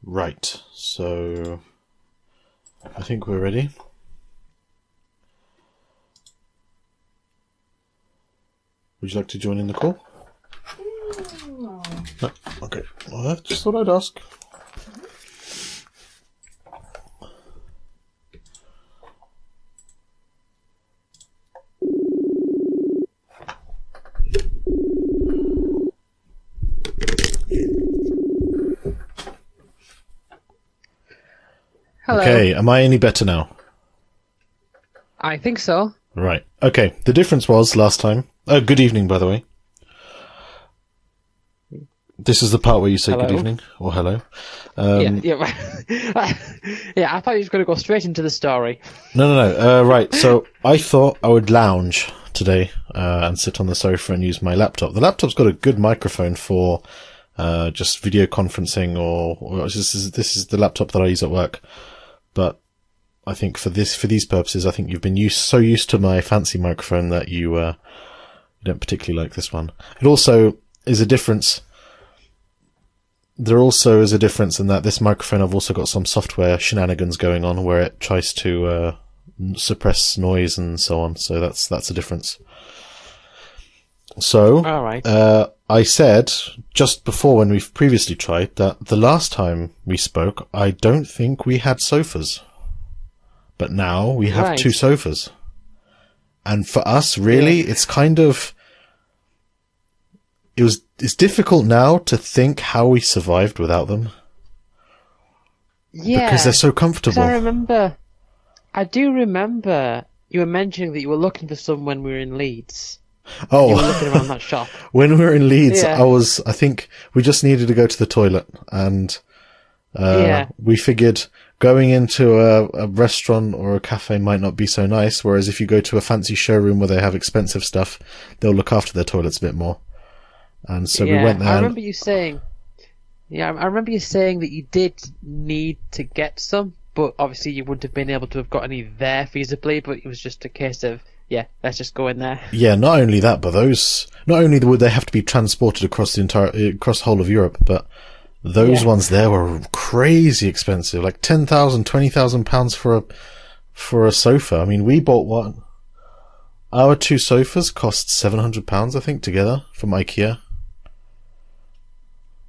Right, so I think we're ready. Would you like to join in the call? No. Okay, well, I just thought I'd ask. Hello. Okay, am I any better now? I think so. Right. Okay, the difference was last time... good evening, by the way. This is the part where you say Hello. good evening, or hello. Yeah. I thought you were going to go straight into the story. No. Right, so I thought I would lounge today and sit on the sofa and use my laptop. The laptop's got a good microphone for just video conferencing, or this is the laptop that I use at work. But I think for these purposes, I think you've been so used to my fancy microphone that you don't particularly like this one. It also is a difference. There also is a difference in that this microphone, I've also got some software shenanigans going on where it tries to suppress noise and so on. So that's a difference. So, all right. I said just before when we've previously tried that the last time we spoke, I don't think we had sofas. But now we have two sofas. And for us, really, it's kind of... It's difficult now to think how we survived without them. Yeah. Because they're so comfortable. I do remember you were mentioning that you were looking for some when we were in Leeds. Oh. You were looking around that shop. When we were in Leeds, I think we just needed to go to the toilet. And we figured going into a restaurant or a cafe might not be so nice. Whereas if you go to a fancy showroom where they have expensive stuff, they'll look after their toilets a bit more. And so we went there. I remember you saying that you did need to get some, but obviously you wouldn't have been able to have got any there feasibly, but it was just a case of, let's just go in there. Yeah, not only that, but not only would they have to be transported across the whole of Europe, but those ones there were crazy expensive, like £10,000, £20,000 for a sofa. I mean, we bought one. Our two sofas cost £700, I think, together from IKEA.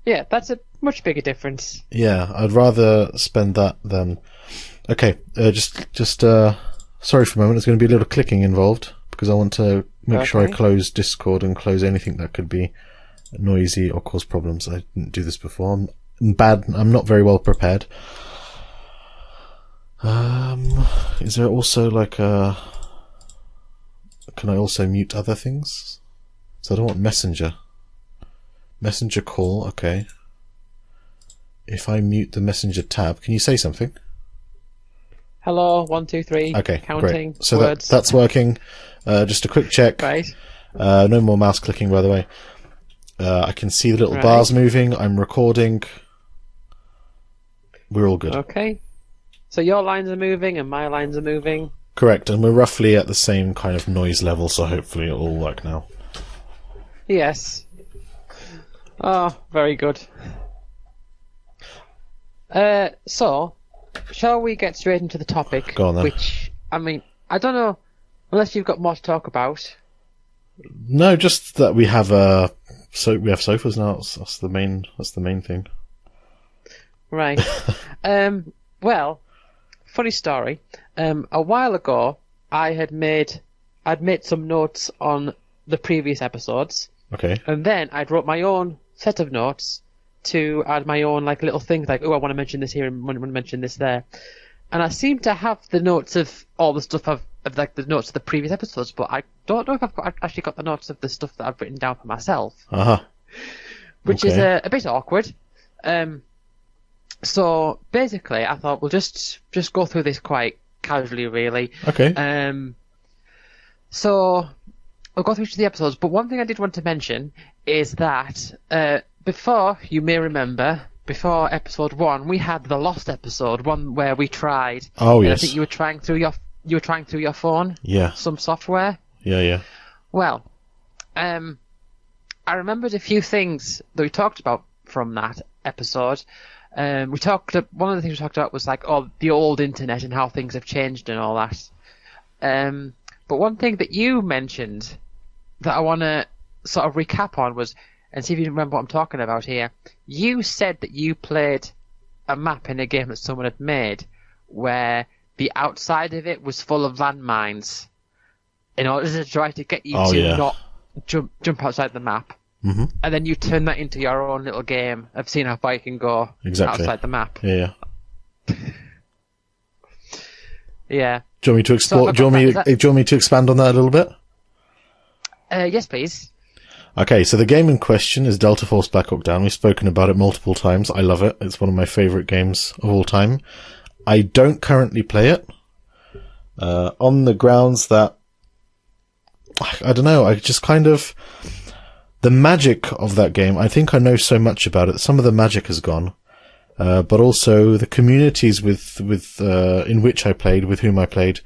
Yeah, that's a much bigger difference. Yeah, I'd rather spend that than... Okay, just sorry for a moment, there's going to be a little clicking involved, because I want to make sure I close Discord and close anything that could be noisy or cause problems. I didn't do this before. I'm not very well prepared. Is there also like a... Can I also mute other things? So I don't want Messenger. Messenger call, okay. If I mute the Messenger tab, can you say something? Hello, 1, 2, 3. Okay, counting. Great. So words. That's working. Just a quick check. Right. No more mouse clicking, by the way. I can see the little bars moving. I'm recording. We're all good. Okay. So your lines are moving and my lines are moving. Correct, and we're roughly at the same kind of noise level, so hopefully it'll all work now. Yes. Oh, very good. So, shall we get straight into the topic? Go on then. Which, I mean, I don't know, unless you've got more to talk about. No, just that we have we have sofas now. That's the main thing. Right. Well, funny story. A while ago, I'd made some notes on the previous episodes. Okay. And then I'd wrote my own set of notes to add my own like little things, like, I want to mention this here and I want to mention this there. And I seem to have the notes of all the stuff of like the notes of the previous episodes, but I don't know if I've actually got the notes of the stuff that I've written down for myself. Which is a bit awkward. So basically, I thought we'll just go through this quite casually, really. Okay. So I'll go through each of the episodes, but one thing I did want to mention is that before, you may remember, before episode 1, we had the Lost episode, one where we tried. Oh yes. I think you were trying through your phone. Yeah. Some software. Yeah. Well, I remembered a few things that we talked about from that episode. One of the things we talked about was like, oh, the old internet and how things have changed and all that. But one thing that you mentioned that I want to sort of recap on was, and see if you remember what I'm talking about here. You said that you played a map in a game that someone had made where the outside of it was full of landmines in order to try to get you not jump outside the map. Mm-hmm. And then you turn that into your own little game of seeing how far you can go outside the map. Yeah. Yeah. Do you want me to explore? Do you want me to expand on that a little bit? Yes, please. Okay, so the game in question is Delta Force Black Hawk Down. We've spoken about it multiple times. I love it. It's one of my favorite games of all time. I don't currently play it, on the grounds that, I don't know, I just kind of, the magic of that game, I think I know so much about it. Some of the magic has gone. But also the communities in which I played, with whom I played,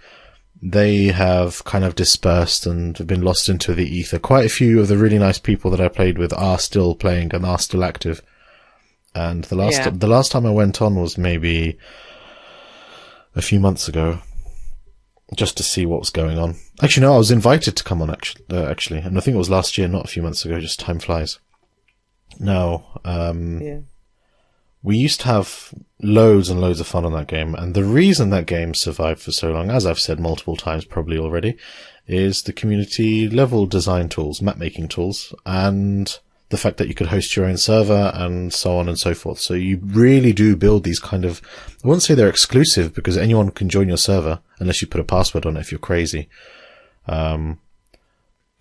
they have kind of dispersed and have been lost into the ether. Quite a few of the really nice people that I played with are still playing and are still active. And the last time I went on was maybe a few months ago, just to see what was going on. Actually, no, I was invited to come on actually, and I think it was last year, not a few months ago. Just time flies. Now, we used to have loads and loads of fun on that game, and the reason that game survived for so long, as I've said multiple times probably already, is the community level design tools, map making tools, and the fact that you could host your own server and so on and so forth. So you really do build these kind of, I wouldn't say they're exclusive because anyone can join your server unless you put a password on it if you're crazy. But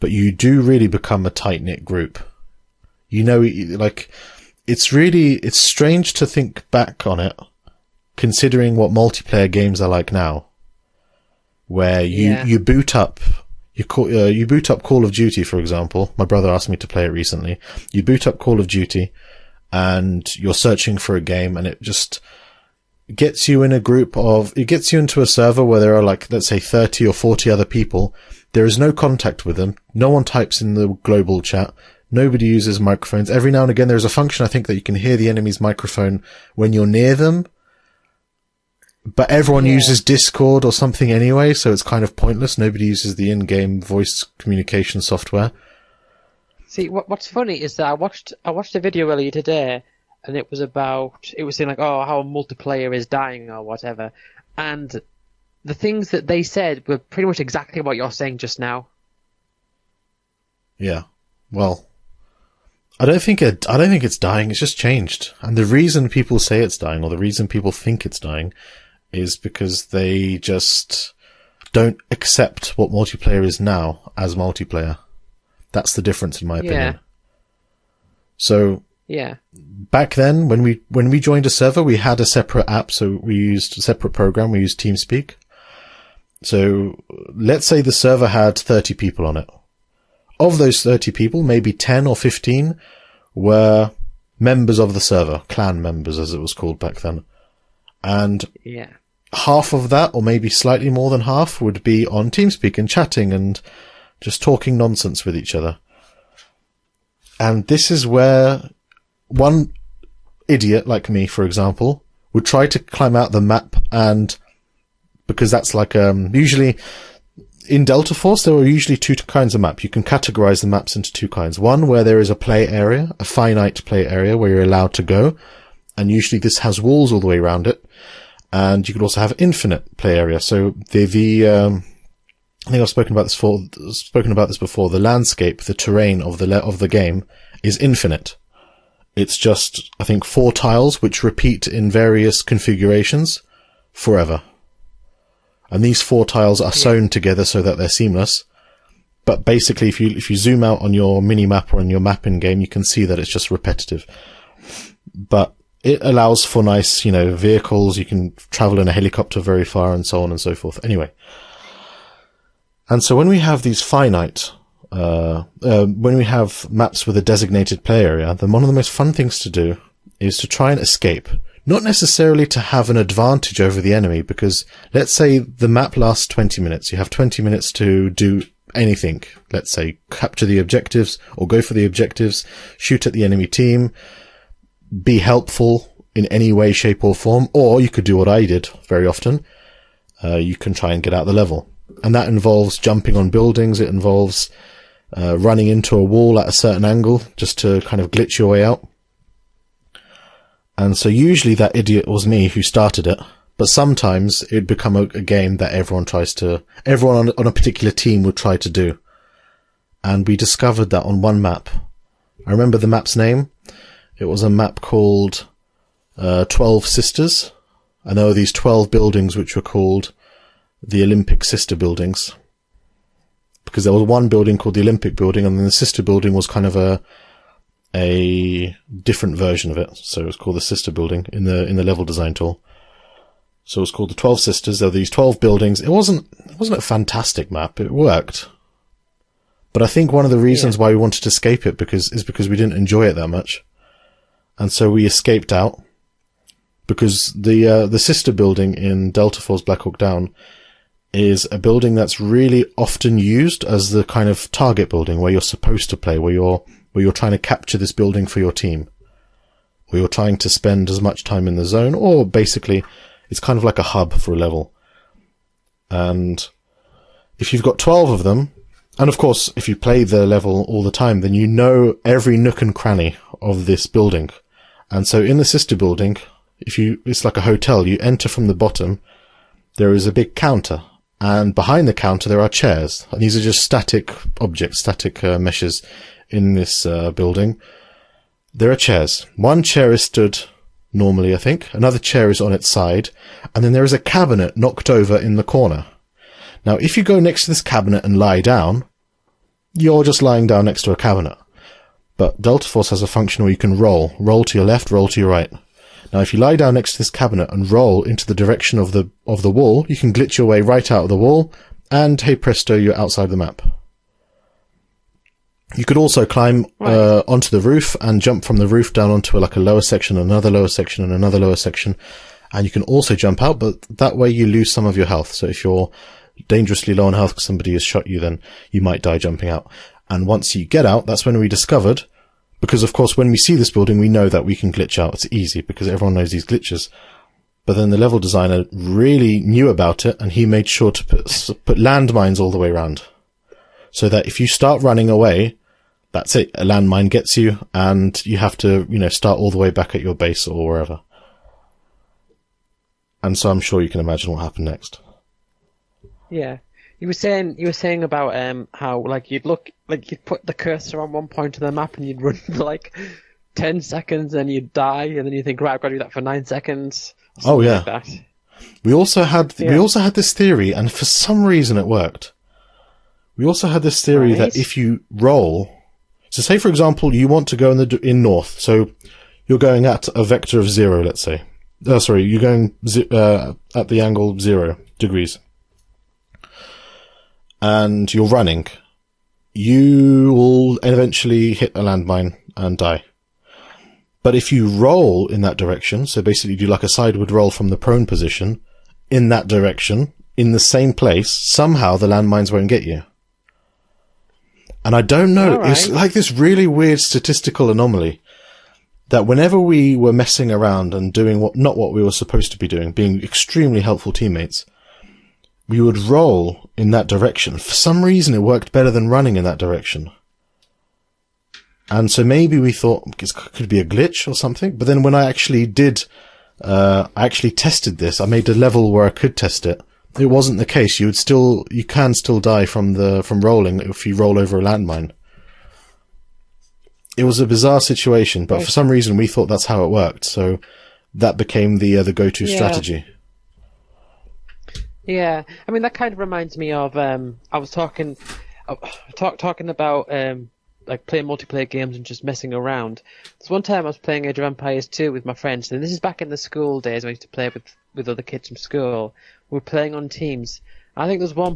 you do really become a tight-knit group. You know, like, it's strange to think back on it, considering what multiplayer games are like now, where you boot up, you boot up Call of Duty, for example. My brother asked me to play it recently. You boot up Call of Duty, and you're searching for a game, and it just gets you in a it gets you into a server where there are, like, let's say 30 or 40 other people. There is no contact with them. No one types in the global chat. Nobody uses microphones. Every now and again, there's a function, I think, that you can hear the enemy's microphone when you're near them. But everyone uses Discord or something anyway, so it's kind of pointless. Nobody uses the in-game voice communication software. See, what's funny is that I watched a video earlier today, and it was saying like, oh, how multiplayer is dying or whatever. And the things that they said were pretty much exactly what you're saying just now. Yeah. Well, I don't think it's dying. It's just changed. And the reason people say it's dying, or the reason people think it's dying, is because they just don't accept what multiplayer is now as multiplayer. That's the difference, in my opinion. Yeah. So, back then, when we joined a server, we had a separate app, so we used a separate program. We used TeamSpeak. So, let's say the server had 30 people on it. Of those 30 people, maybe 10 or 15 were members of the server, clan members as it was called back then. And half of that, or maybe slightly more than half, would be on TeamSpeak and chatting and just talking nonsense with each other. And this is where one idiot like me, for example, would try to climb out the map, and because that's like usually in Delta Force, there are usually two kinds of map. You can categorize the maps into two kinds. One where there is a play area, a finite play area where you're allowed to go. And usually this has walls all the way around it. And you could also have infinite play area. So I think I've spoken about this before. The landscape, the terrain of the game is infinite. It's just, I think, 4 tiles which repeat in various configurations forever. And these 4 tiles are sewn together so that they're seamless. But basically, if you zoom out on your mini-map or on your map in-game, you can see that it's just repetitive. But it allows for nice, vehicles. You can travel in a helicopter very far and so on and so forth. Anyway. And so when we have these finite, when we have maps with a designated play area, then one of the most fun things to do is to try and escape. Not necessarily to have an advantage over the enemy, because let's say the map lasts 20 minutes. You have 20 minutes to do anything. Let's say capture the objectives or go for the objectives, shoot at the enemy team, be helpful in any way, shape or form, or you could do what I did very often. You can try and get out the level. And that involves jumping on buildings. It involves running into a wall at a certain angle just to kind of glitch your way out. And so usually that idiot was me who started it, but sometimes it'd become a game that everyone on a particular team would try to do. And we discovered that on one map. I remember the map's name. It was a map called 12 Sisters. And there were these 12 buildings which were called the Olympic Sister Buildings. Because there was one building called the Olympic Building, and then the Sister Building was kind of a different version of it. So it was called the Sister Building in the level design tool. So it was called the 12 Sisters. There were these 12 buildings. It wasn't a fantastic map. It worked. But I think one of the reasons why we wanted to escape it is because we didn't enjoy it that much. And so we escaped out, because the Sister Building in Delta Force Black Hawk Down is a building that's really often used as the kind of target building where you're supposed to play, where you're trying to capture this building for your team, where you're trying to spend as much time in the zone, or basically it's kind of like a hub for a level. And if you've got 12 of them, and of course if you play the level all the time, then you know every nook and cranny of this building. And so in the Sister Building, it's like a hotel. You enter from the bottom, there is a big counter, and behind the counter there are chairs, and these are just static objects, static meshes in this building. There are chairs. One chair is stood normally, I think. Another chair is on its side, and then there is a cabinet knocked over in the corner. Now, if you go next to this cabinet and lie down, you're just lying down next to a cabinet. But Delta Force has a function where you can roll to your left, roll to your right. Now, if you lie down next to this cabinet and roll into the direction of the wall, you can glitch your way right out of the wall, and hey presto, you're outside the map. You could also climb onto the roof and jump from the roof down onto a lower section, another lower section, and another lower section. And you can also jump out, but that way you lose some of your health. So if you're dangerously low on health because somebody has shot you, then you might die jumping out. And once you get out, that's when we discovered, because of course when we see this building, we know that we can glitch out. It's easy because everyone knows these glitches. But then the level designer really knew about it, and he made sure to put landmines all the way around. So that if you start running away, that's it. A landmine gets you, and you have to, start all the way back at your base or wherever. And so I'm sure you can imagine what happened next. Yeah. You were saying about how you'd put the cursor on one point of the map and you'd run for 10 seconds and you'd die, and then you think, right, I've got to do that for 9 seconds. Oh yeah. Like that. We also had this theory, and for some reason it worked. We also had this theory that if you roll, so say for example you want to go in north, so you're going at a vector of 0, let's say. You're going at the angle 0 degrees. And you're running. You will eventually hit a landmine and die. But if you roll in that direction, so basically do like a sideward roll from the prone position, in that direction, in the same place, somehow the landmines won't get you. And I don't know, it's like this really weird statistical anomaly that whenever we were messing around and doing not what we were supposed to be doing, being extremely helpful teammates, we would roll in that direction. For some reason, it worked better than running in that direction. And so maybe we thought it could be a glitch or something. But then when I actually tested this. I made a level where I could test it. It wasn't the case. You can still die from rolling if you roll over a landmine. It was a bizarre situation, but for some reason we thought that's how it worked. So that became the go-to strategy. Yeah, I mean that kind of reminds me of I was talking about playing multiplayer games and just messing around. There's one time I was playing Age of Empires 2 with my friends, and this is back in the school days when I used to play with other kids from school. We were playing on teams. I think there's one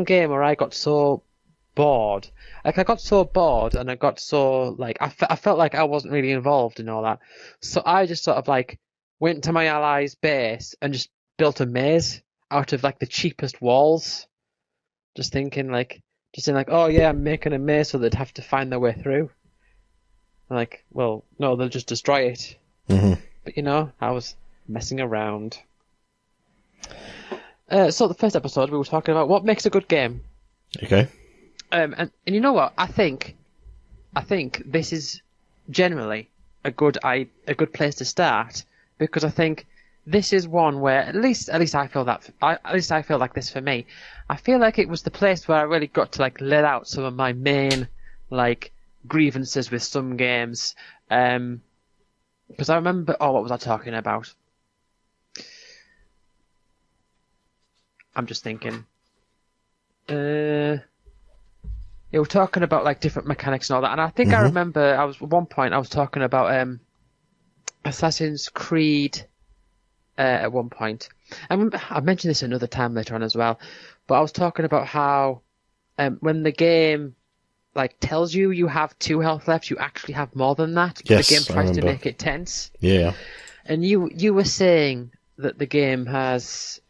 game where I got so bored. I got so bored and I got so I felt like I wasn't really involved in all that. So I just sort of went to my allies' base and just built a maze out of the cheapest walls. Just thinking oh yeah, I'm making a maze so they'd have to find their way through. Well, no, they'll just destroy it. Mm-hmm. But I was messing around. So the first episode we were talking about what makes a good game. Okay. And you know what? I think this is generally a good place to start, because I think this is one where at least I feel like this for me. I feel like it was the place where I really got to like let out some of my main like grievances with some games. Because I remember, what was I talking about? I'm just thinking. You were talking about like different mechanics and all that, and I think I remember at one point I was talking about Assassin's Creed at one point. I mentioned this another time later on as well, but I was talking about how when the game like tells you have 2 health left, you actually have more than that. Yes, the game I tries to remember. make it tense. Yeah. And you were saying that the game has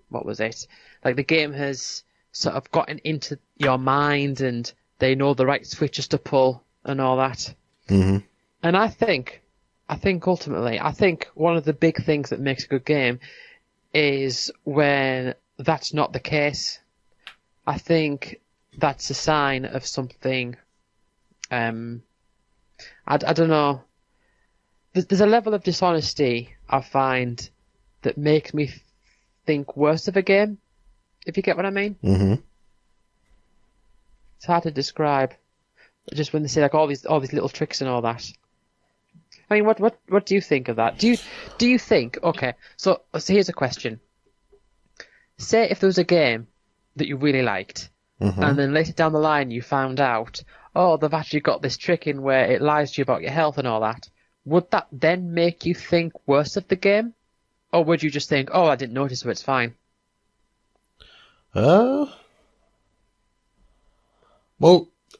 what was it? Like the game has sort of gotten into your mind and they know the right switches to pull and all that. Mm-hmm. And I think ultimately, one of the big things that makes a good game is when that's not the case. I think that's a sign of something. I don't know. There's a level of dishonesty I find that makes me think worse of a game, if you get what I mean. Mm-hmm. It's hard to describe. Just when they say like all these little tricks and all that. I mean, what do you think of that? Do you think, okay, so here's a question. Say if there was a game that you really liked, and then later down the line you found out, they've actually got this trick in where it lies to you about your health and all that. Would that then make you think worse of the game? Or would you just think, I didn't notice, so it's fine? Well,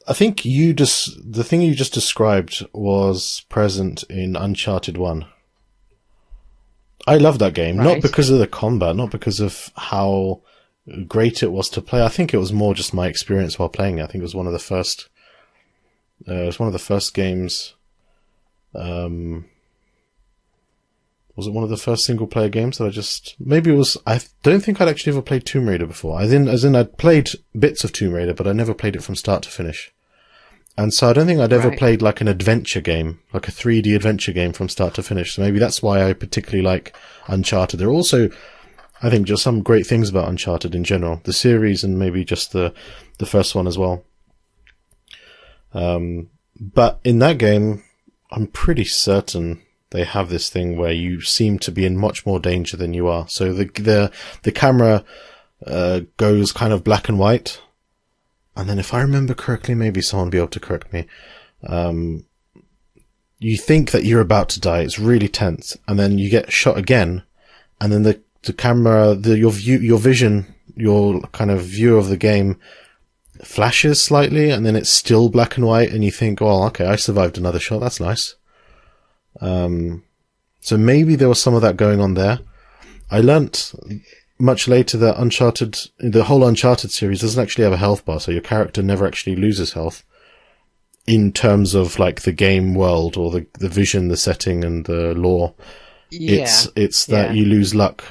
I think the thing you just described was present in Uncharted 1. I love that game, not Right. because of the combat, not because of how great it was to play. I think it was more just my experience while playing it. I think it was one of the first. It was one of the first games. Was it one of the first single player games that maybe it was, I don't think I'd actually ever played Tomb Raider before. As in I'd played bits of Tomb Raider, but I never played it from start to finish. And so I don't think I'd ever Right. played like an adventure game, like a 3D adventure game from start to finish. So maybe that's why I particularly like Uncharted. There are also, I think, just some great things about Uncharted in general. The series and maybe just the first one as well. But in that game, I'm pretty certain they have this thing where you seem to be in much more danger than you are. So the camera goes kind of black and white, and then if I remember correctly, maybe someone will be able to correct me. You think that you're about to die; it's really tense, and then you get shot again, and then the camera, your vision, your kind of view of the game flashes slightly, and then it's still black and white, and you think, "Oh, okay, I survived another shot. That's nice." So maybe there was some of that going on there. I learnt much later that the whole Uncharted series doesn't actually have a health bar, so your character never actually loses health in terms of like the game world or the vision, the setting and the lore. Yeah. It's that you lose luck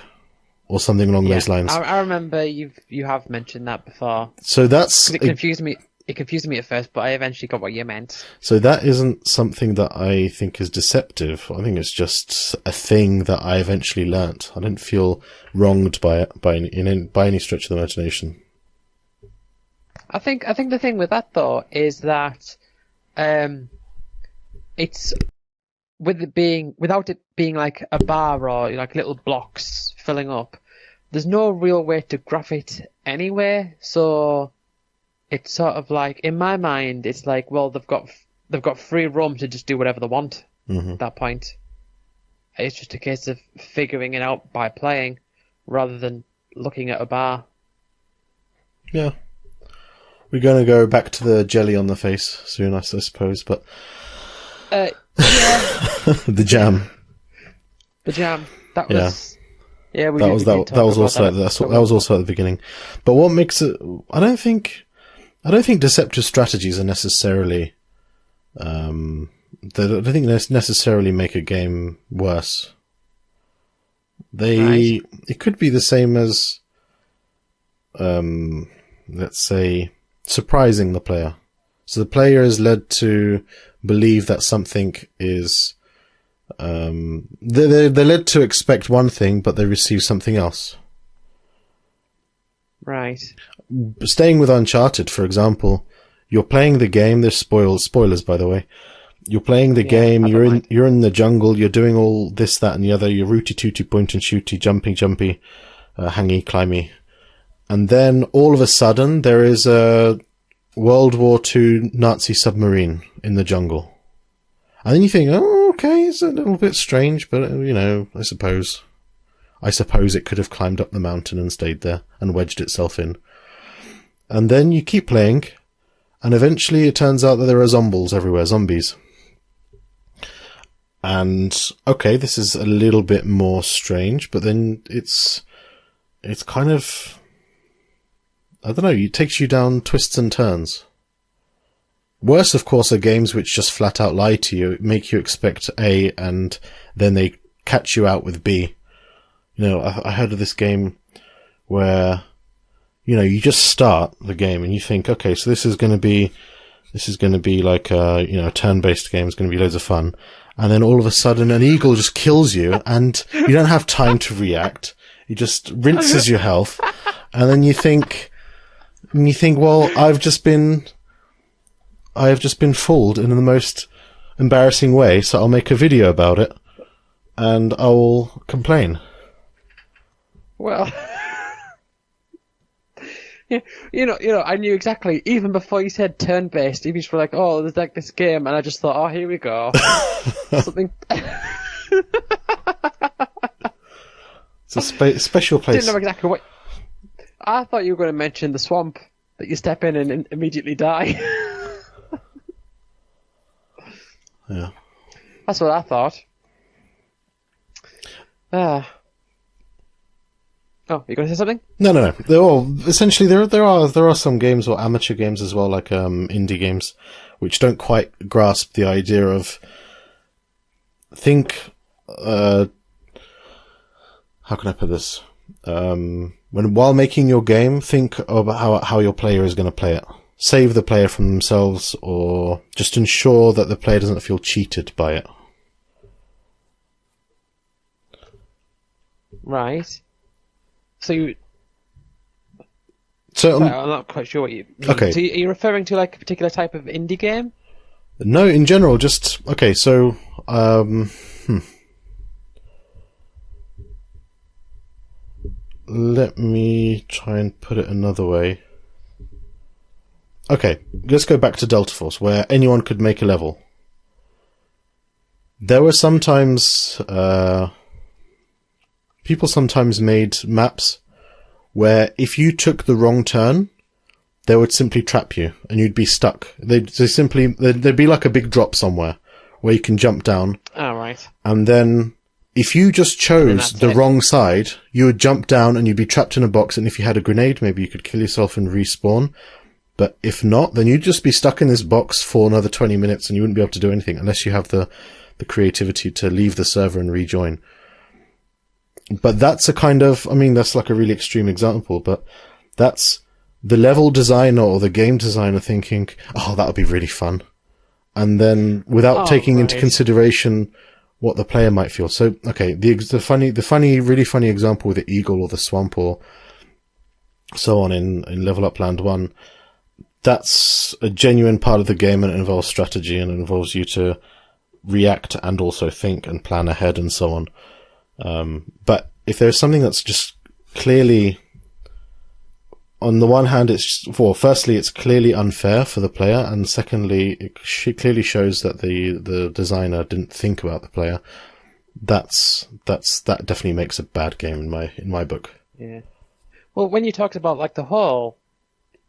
or something along those lines. I remember you have mentioned that before. So that's It confused me. It confused me at first, but I eventually got what you meant. So that isn't something that I think is deceptive. I think it's just a thing that I eventually learnt. I didn't feel wronged by it by any stretch of the imagination. I think the thing with that though is that it's without it being like a bar or like little blocks filling up. There's no real way to graph it anyway, so it's sort of like, in my mind, it's like, well, they've got free roam to just do whatever they want at that point. It's just a case of figuring it out by playing rather than looking at a bar. Yeah. We're going to go back to the jelly on the face soon, I suppose, but Yeah, the jam. the jam. That was we That did- was we did that talk was about also that was also at the beginning. But what makes it? I don't think deceptive strategies are necessarily I don't think they necessarily make a game worse. Right. It could be the same as, let's say, surprising the player. So the player is led to believe that something is, they're led to expect one thing, but they receive something else. Right. Staying with Uncharted, for example, you're playing the game. There's spoilers, by the way. You're playing the game. You're in the jungle. You're doing all this, that, and the other. You're rooty tooty, point and shooty, jumpy, hangy, climby, and then all of a sudden there is a World War II Nazi submarine in the jungle, and then you think, oh, okay, it's a little bit strange, but I suppose it could have climbed up the mountain and stayed there and wedged itself in. And then you keep playing, and eventually it turns out that there are zombies. And, okay, this is a little bit more strange, but then it's kind of, I don't know, it takes you down twists and turns. Worse, of course, are games which just flat out lie to you, make you expect A, and then they catch you out with B. I heard of this game where, you just start the game and you think, okay, so this is going to be like a turn-based game. It's going to be loads of fun. And then all of a sudden an eagle just kills you and you don't have time to react. It just rinses your health. And then you think, well, I have just been fooled in the most embarrassing way. So I'll make a video about it and I will complain. Well, I knew exactly, even before you said turn-based, you just were like, oh, there's like this game, and I just thought, oh, here we go. Something. It's a special place. Didn't know exactly what. I thought you were going to mention the swamp that you step in and immediately die. Yeah. That's what I thought. Oh, you going to say something? No. Essentially, there are some games, or amateur games as well, like indie games, which don't quite grasp the idea of how can I put this? While making your game, think about how your player is going to play it. Save the player from themselves, or just ensure that the player doesn't feel cheated by it. Right. So I'm not quite sure what you mean. Okay. So are you referring to like a particular type of indie game? No, in general, just okay. So, let me try and put it another way. Okay, let's go back to Delta Force, where anyone could make a level. There were sometimes people sometimes made maps where if you took the wrong turn, they would simply trap you and you'd be stuck. There'd be like a big drop somewhere where you can jump down. Oh, right. And then if you just chose the wrong side, you would jump down and you'd be trapped in a box. And if you had a grenade, maybe you could kill yourself and respawn. But if not, then you'd just be stuck in this box for another 20 minutes and you wouldn't be able to do anything unless you have the creativity to leave the server and rejoin. But that's that's like a really extreme example, but that's the level designer or the game designer thinking, oh, that would be really fun. And then without taking into consideration what the player might feel. So, okay, really funny example with the eagle or the swamp or so on in Level Up Land 1, that's a genuine part of the game and it involves strategy and it involves you to react and also think and plan ahead and so on. But if there's something that's just clearly, on the one hand, firstly, it's clearly unfair for the player, and secondly, it clearly shows that the designer didn't think about the player. That definitely makes a bad game in my book. Yeah. Well, when you talked about like the hole,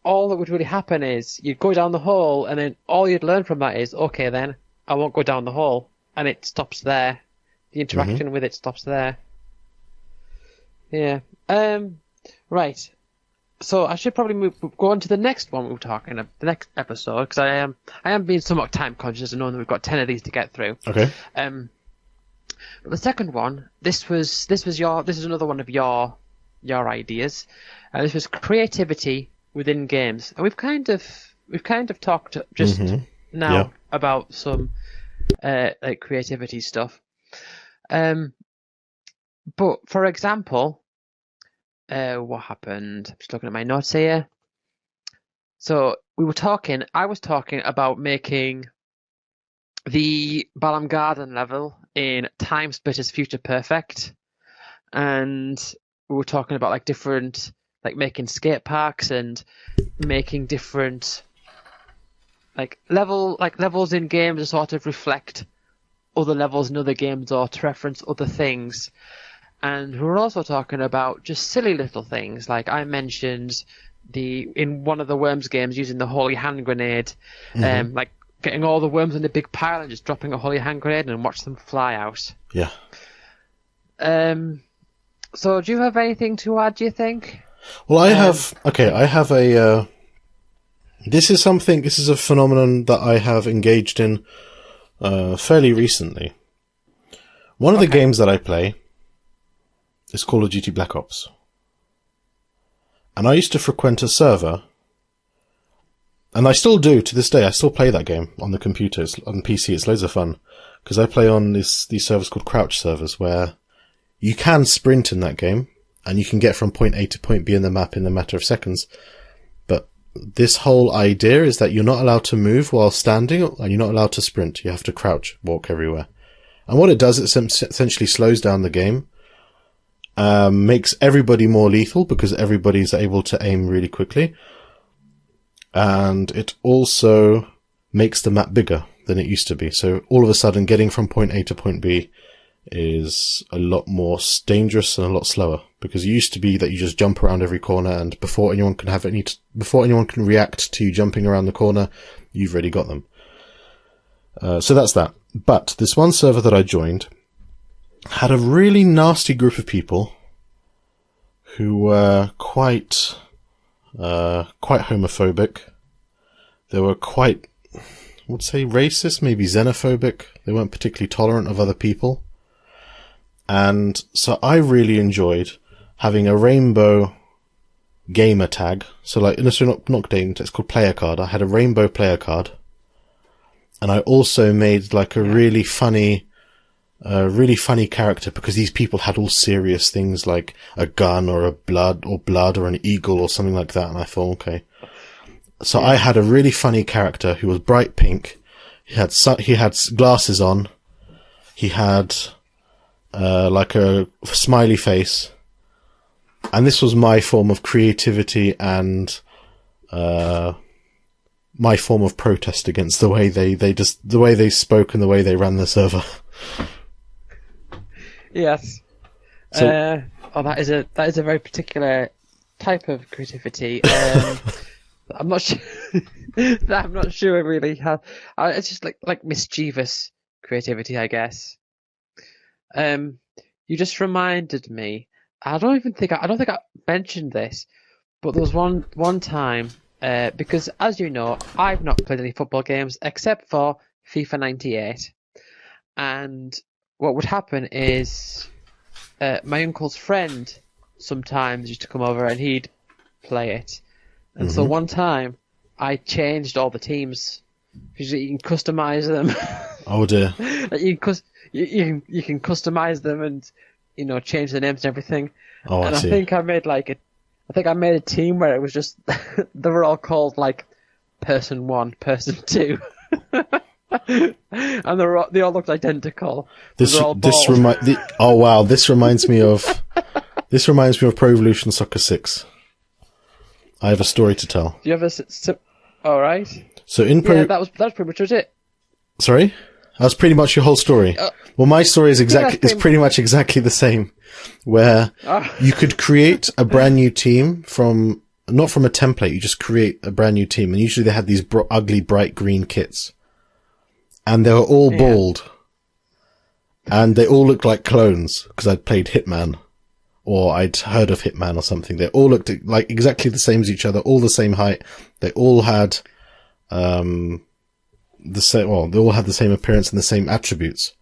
all that would really happen is you'd go down the hole, and then all you'd learn from that is, okay, then I won't go down the hole, and it stops there. The interaction with it stops there. Yeah. Right. So I should probably go on to the next one we're talking about, the next episode, because I am being somewhat time conscious and knowing that we've got 10 of these to get through. Okay. But the second one, this is another one of your ideas. This was creativity within games, and we've kind of talked just now about some like creativity stuff. But for example, what happened? I'm just looking at my notes here. So I was talking about making the Balam Garden level in Time Splitters Future Perfect, and we were talking about making skate parks and making different levels in games to sort of reflect other levels in other games or to reference other things. And we were also talking about just silly little things, like I mentioned in one of the Worms games using the holy hand grenade, like getting all the worms in a big pile and just dropping a holy hand grenade and watch them fly out. Yeah. So do you have anything to add, do you think? Well, I have a, this is a phenomenon that I have engaged in fairly recently. One of the games that I play is Call of Duty Black Ops. And I used to frequent a server, and I still do to this day. I still play that game on the computers, on PC. It's loads of fun, because I play on these servers called crouch servers, where you can sprint in that game, and you can get from point A to point B in the map in a matter of seconds. But this whole idea is that you're not allowed to move while standing, and you're not allowed to sprint. You have to crouch, walk everywhere. And what it does, it essentially slows down the game, makes everybody more lethal because everybody's able to aim really quickly. And it also makes the map bigger than it used to be. So all of a sudden, getting from point A to point B is a lot more dangerous and a lot slower, because it used to be that you just jump around every corner, and before anyone can react to you jumping around the corner, you've already got them. So that's that. But this one server that I joined had a really nasty group of people who were quite homophobic. They were quite, I would say, racist, maybe xenophobic. They weren't particularly tolerant of other people. And so I really enjoyed having a rainbow gamer tag. So not game, it's called player card. I had a rainbow player card. And I also made a really funny character, because these people had all serious things like a gun or blood or an eagle or something like that. And I thought, okay. So I had a really funny character who was bright pink. He had glasses on. He had a smiley face. And this was my form of creativity and my form of protest against the way they spoke and the way they ran the server. Yes. So, that is a very particular type of creativity. I'm not sure. I'm not sure really how. It's just like mischievous creativity, I guess. You just reminded me. I don't think I mentioned this, but there was one time. Because, as you know, I've not played any football games except for FIFA 98. And what would happen is my uncle's friend sometimes used to come over and he'd play it. And so one time I changed all the teams, because you can customize them. Oh dear. you can customize them and, change the names and everything. Oh, and I see. I think I made a team where it was just, they were all called person 1, person 2. And they all looked identical. This reminds me of Pro Evolution Soccer 6. I have a story to tell. Do you have all right. So that was pretty much it. Sorry? That was pretty much your whole story. Well, my story is pretty much exactly the same, where you could create a brand new team not from a template, you just create a brand new team, and usually they had these ugly bright green kits. And they were all bald. And they all looked like clones, because I'd played Hitman or I'd heard of Hitman or something. They all looked like exactly the same as each other, all the same height. They all had the same. Well, they all had the same appearance and the same attributes.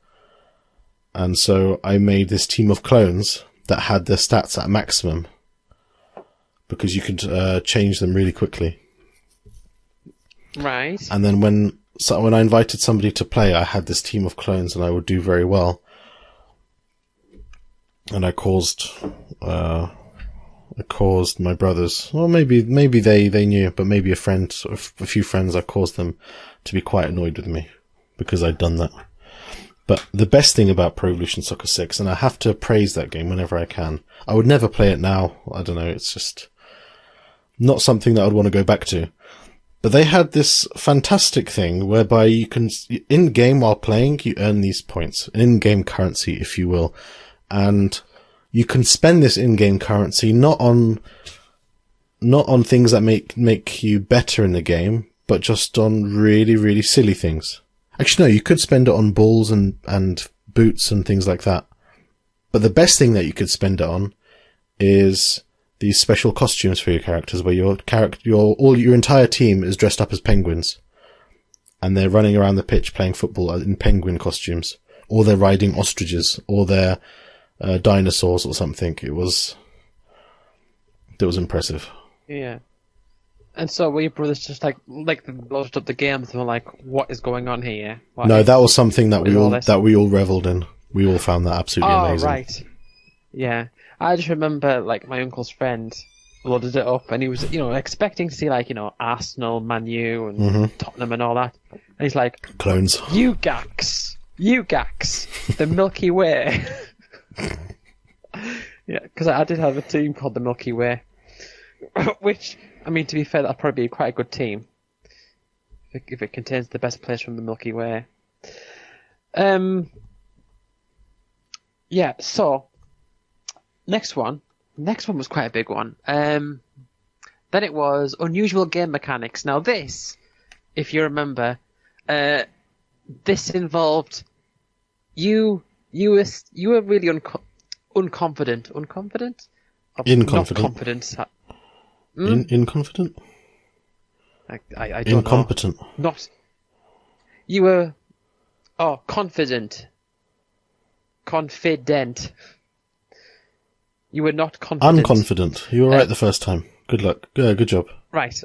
And so I made this team of clones that had their stats at maximum, because you could change them really quickly. Right. And then when I invited somebody to play, I had this team of clones, and I would do very well. And I caused my brothers, well, maybe they knew, but maybe a few friends, I caused them to be quite annoyed with me because I'd done that. But the best thing about Pro Evolution Soccer 6, and I have to praise that game whenever I can, I would never play it now. I don't know, it's just not something that I'd want to go back to. But they had this fantastic thing whereby you can, in-game while playing, you earn these points, an in-game currency, if you will. And you can spend this in-game currency not on things that make you better in the game, but just on really, really silly things. Actually, no, you could spend it on balls and boots and things like that. But the best thing that you could spend it on is these special costumes for your characters, where your entire team is dressed up as penguins, and they're running around the pitch playing football in penguin costumes, or they're riding ostriches, or they're dinosaurs or something. It was impressive. Yeah. And so were your brothers just like loaded up the games and were like, what is going on here? No, that was something that we all reveled in. We all found that absolutely amazing. Oh, right. Yeah. I just remember, like, my uncle's friend loaded it up, and he was, expecting to see, like, Arsenal, Man U, and Tottenham and all that. And he's like, clones. You gax, the Milky Way. Yeah, because I did have a team called the Milky Way, which, I mean, to be fair, that'll probably be quite a good team if it contains the best players from the Milky Way. Yeah, so next one was quite a big one. Then it was unusual game mechanics. Now this, if you remember, this involved you were really unconfident. Inconfident? Not confident. Inconfident? I don't Incompetent. know. Not. You were. Oh, confident. Confident. You were not confident. Unconfident. You were right the first time. Good luck. Good job. Right.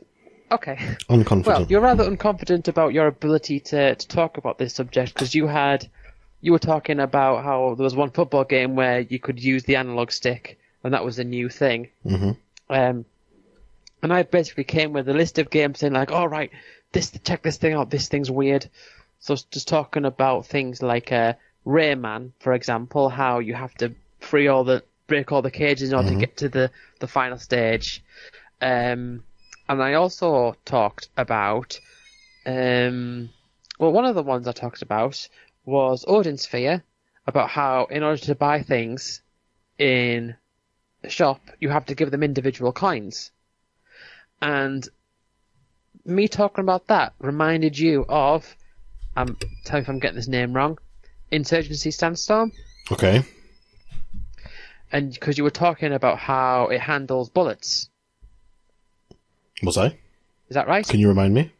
Okay. Unconfident. Well, you're rather unconfident about your ability to talk about this subject, because you were talking about how there was one football game where you could use the analog stick, and that was a new thing. Mm-hmm. And I basically came with a list of games saying, like, all right, check this thing out, this thing's weird. So just talking about things like Rayman, for example, how you have to break all the cages in order to get to the final stage. And I also talked about, one of the ones I talked about was Odin Sphere, about how in order to buy things in the shop, you have to give them individual coins. And me talking about that reminded you of, tell me if I'm getting this name wrong, Insurgency Sandstorm. Okay. And because you were talking about how it handles bullets. Was I? Is that right? Can you remind me?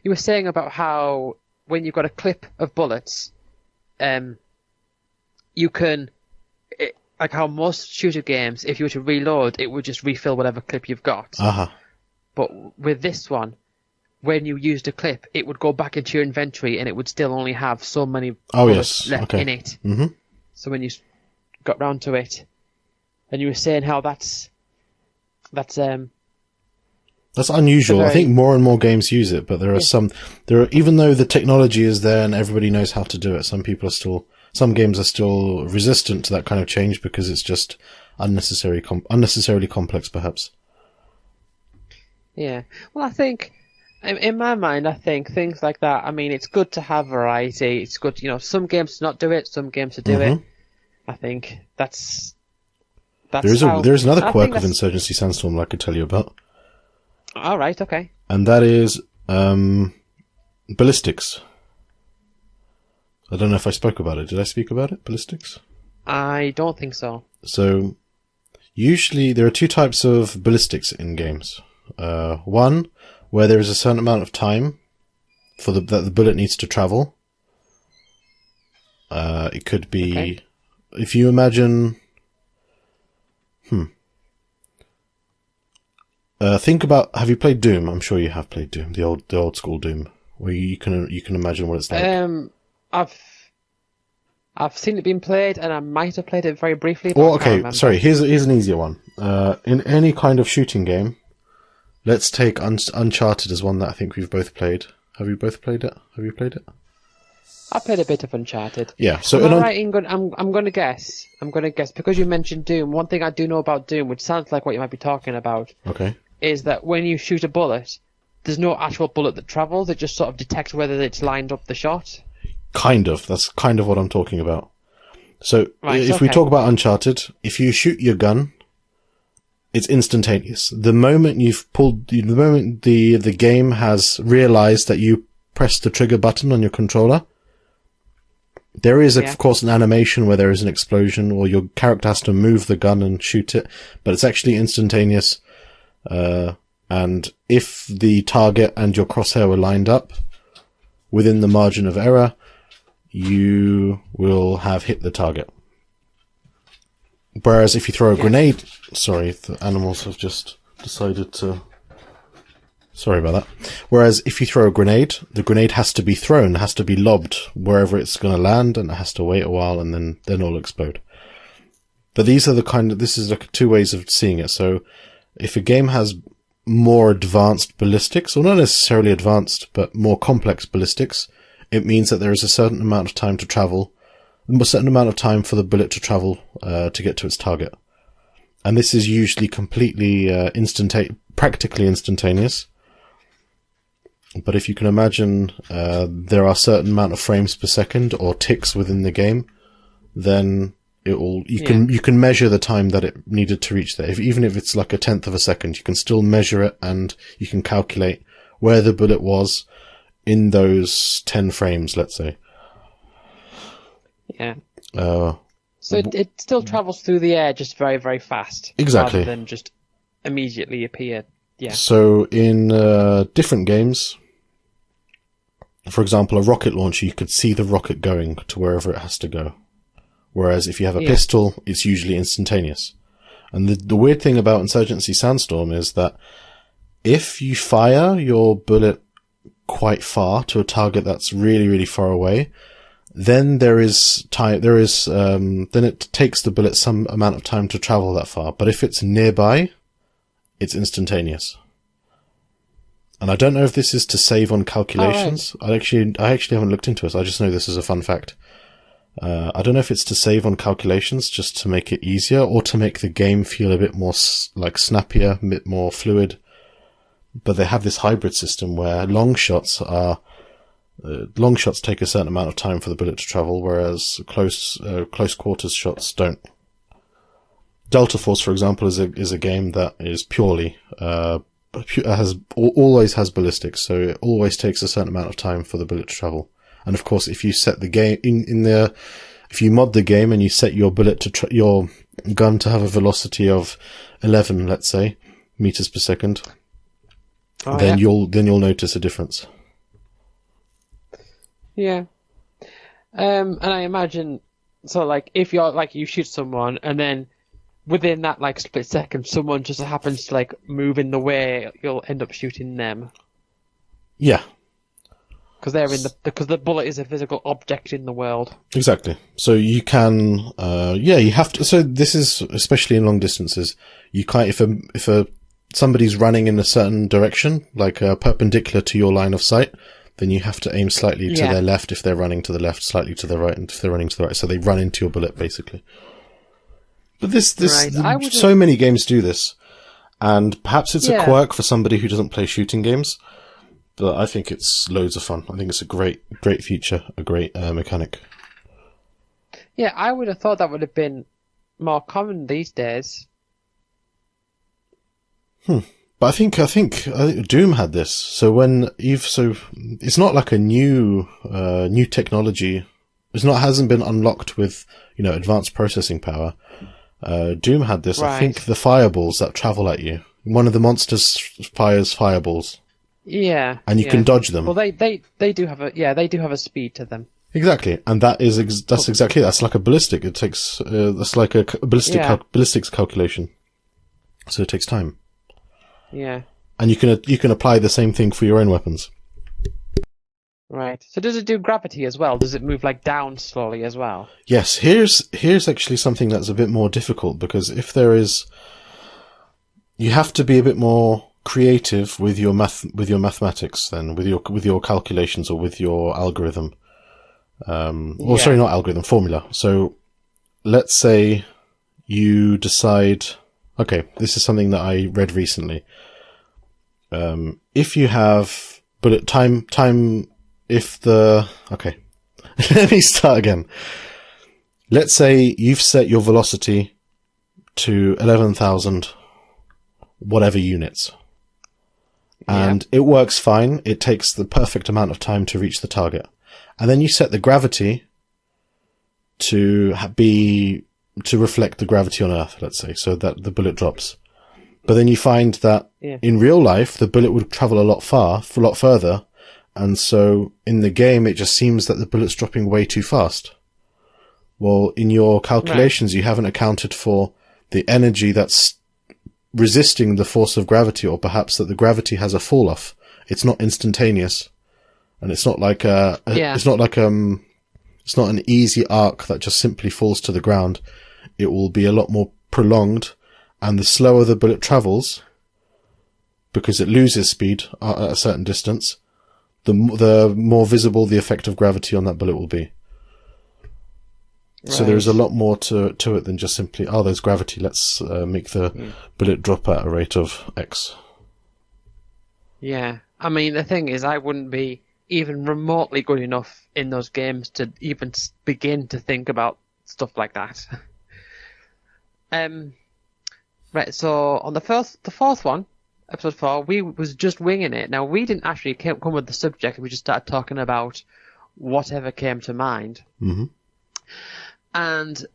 You were saying about how when you've got a clip of bullets, you can, like how most shooter games, if you were to reload, it would just refill whatever clip you've got. Uh-huh. But with this one, when you used a clip, it would go back into your inventory and it would still only have so many bullets left in it. Mm-hmm. So when you got round to it, and you were saying how that's unusual. I think more and more games use it, but there are even though the technology is there and everybody knows how to do it, some games are still resistant to that kind of change because it's just unnecessarily complex, perhaps. Yeah. Well, I think, in my mind, I think things like that, I mean, it's good to have variety. It's good, some games to not do it, some games to do it. I think that's there's another quirk of Insurgency Sandstorm I could tell you about. All right, okay. And that is ballistics. I don't know if I spoke about it. Did I speak about it? Ballistics? I don't think so. So usually there are two types of ballistics in games. One where there is a certain amount of time for that the bullet needs to travel. It could be, Okay. if you imagine, think about, have you played Doom? I'm sure you have played Doom, the old school Doom, where you can imagine what it's like. I've seen it being played, and I might have played it very briefly, but Or I can't okay, remember. sorry, here's an easier one. In any kind of shooting game, let's take Uncharted as one that I think we've both played. Have you both played it? Have you played it? I played a bit of Uncharted. Yeah. So Am I right in I'm going to guess. I'm going to guess because you mentioned Doom. One thing I do know about Doom, which sounds like what you might be talking about, okay. is that when you shoot a bullet, there's no actual bullet that travels. It just sort of detects whether it's lined up the shot. Kind of. That's kind of what I'm talking about. So Right, if we okay. talk about Uncharted, if you shoot your gun, it's instantaneous. The moment the game has realized that you press the trigger button on your controller, there is, of course, an animation where there is an explosion or your character has to move the gun and shoot it, but it's actually instantaneous. And if the target and your crosshair were lined up within the margin of error, you will have hit the target. Whereas if you throw a grenade... Sorry, the animals have just decided to... Sorry about that. Whereas if you throw a grenade, the grenade has to be thrown, has to be lobbed wherever it's going to land, and it has to wait a while, and then it'll explode. But these are this is like two ways of seeing it. So if a game has more advanced ballistics, or not necessarily advanced, but more complex ballistics, it means that there is a certain amount of time to travel, a certain amount of time for the bullet to travel to get to its target. And this is usually completely practically instantaneous. But if you can imagine, there are a certain amount of frames per second or ticks within the game, then you can measure the time that it needed to reach there. Even if it's like a tenth of a second, you can still measure it and you can calculate where the bullet was in those 10 frames, let's say. Yeah. So it still travels through the air just very, very fast. Exactly. Rather than just immediately appear. Yeah. So in different games, for example, a rocket launcher, you could see the rocket going to wherever it has to go. Whereas if you have a pistol, it's usually instantaneous. And the weird thing about Insurgency Sandstorm is that if you fire your bullet quite far to a target that's really, really far away, then then it takes the bullet some amount of time to travel that far. But if it's nearby, it's instantaneous. And I don't know if this is to save on calculations. Oh, right. I actually haven't looked into it. I just know this is a fun fact. I don't know if it's to save on calculations, just to make it easier, or to make the game feel a bit more like snappier, a bit more fluid. But they have this hybrid system where long shots take a certain amount of time for the bullet to travel, whereas close quarters shots don't. Delta Force, for example, is a game that is purely always has ballistics, so it always takes a certain amount of time for the bullet to travel. And of course, if you set the game if you mod the game and you set your bullet your gun to have a velocity of 11, let's say, meters per second, then you'll notice a difference. Yeah. And I imagine, so like, if you're like, you shoot someone and then within that like split second, someone just happens to like move in the way, you'll end up shooting them. Yeah. Because the bullet is a physical object in the world. Exactly. So you can, you have to. So this is especially in long distances. You can't if somebody's running in a certain direction, like perpendicular to your line of sight, then you have to aim slightly to their left if they're running to the left, slightly to the right, and if they're running to the right. So they run into your bullet basically. But right. So many games do this, and perhaps it's a quirk for somebody who doesn't play shooting games. But I think it's loads of fun. I think it's a great feature, a great mechanic. Yeah, I would have thought that would have been more common these days. But I think Doom had this. So it's not like a new technology hasn't been unlocked with, advanced processing power. Doom had this. Right. I think the fireballs that travel at you. One of the monsters fires fireballs. Yeah. And you can dodge them. Well, they do have a speed to them. Exactly, and that is that's exactly that's like a ballistic. It takes that's like a ballistics calculation. So it takes time. Yeah. And you can apply the same thing for your own weapons. Right. So does it do gravity as well? Does it move like down slowly as well? Yes. Here's actually something that's a bit more difficult, because you have to be a bit more creative with your mathematics, then with your calculations or with your algorithm. Sorry, not algorithm, formula. So let's say you decide, okay, this is something that I read recently. If you have bullet time, okay, let me start again. Let's say you've set your velocity to 11,000 whatever units. And it works fine. It takes the perfect amount of time to reach the target. And then you set the gravity to reflect the gravity on Earth, let's say, so that the bullet drops. But then you find that in real life, the bullet would travel a lot further. And so in the game, it just seems that the bullet's dropping way too fast. Well, in your calculations, you haven't accounted for the energy that's resisting the force of gravity, or perhaps that the gravity has a fall off. It's not instantaneous, and it's not like it's not an easy arc that just simply falls to the ground. It will be a lot more prolonged, and the slower the bullet travels, because it loses speed at a certain distance, the more visible the effect of gravity on that bullet will be. So there's a lot more to it than just simply, there's gravity, let's make the bullet drop at a rate of X. Yeah. I mean, the thing is, I wouldn't be even remotely good enough in those games to even begin to think about stuff like that. Right, so on the fourth one, episode 4, we was just winging it. Now, we didn't actually come with the subject, we just started talking about whatever came to mind. Mm-hmm. And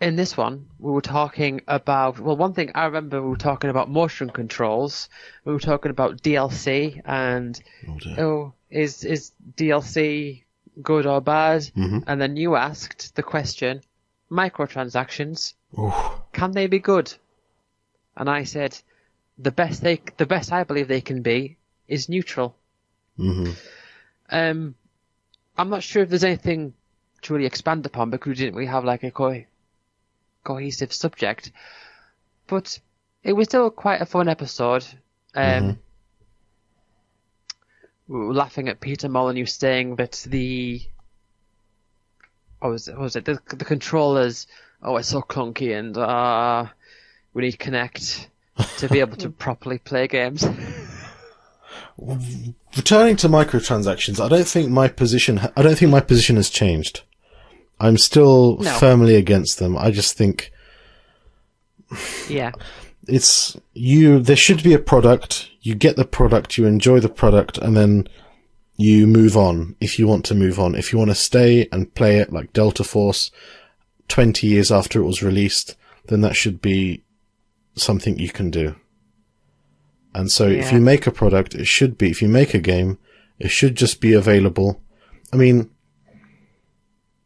in this one, we were talking about, well, one thing I remember, we were talking about motion controls. We were talking about DLC and, is DLC good or bad? Mm-hmm. And then you asked the question, microtransactions, Oof. Can they be good? And I said, the best I believe they can be is neutral. Mm-hmm. I'm not sure if there's anything to really expand upon, because we didn't really have like a cohesive subject, but it was still quite a fun episode. We were laughing at Peter Molyneux saying that the controllers, it's so clunky, and we need Connect to be able to properly play games. Returning to microtransactions, I don't think my position has changed. I'm still firmly against them. I just think, there should be a product. You get the product, you enjoy the product, and then you move on if you want to move on. If you want to stay and play it like Delta Force 20 years after it was released, then that should be something you can do. And so if you make a product, if you make a game, it should just be available. I mean,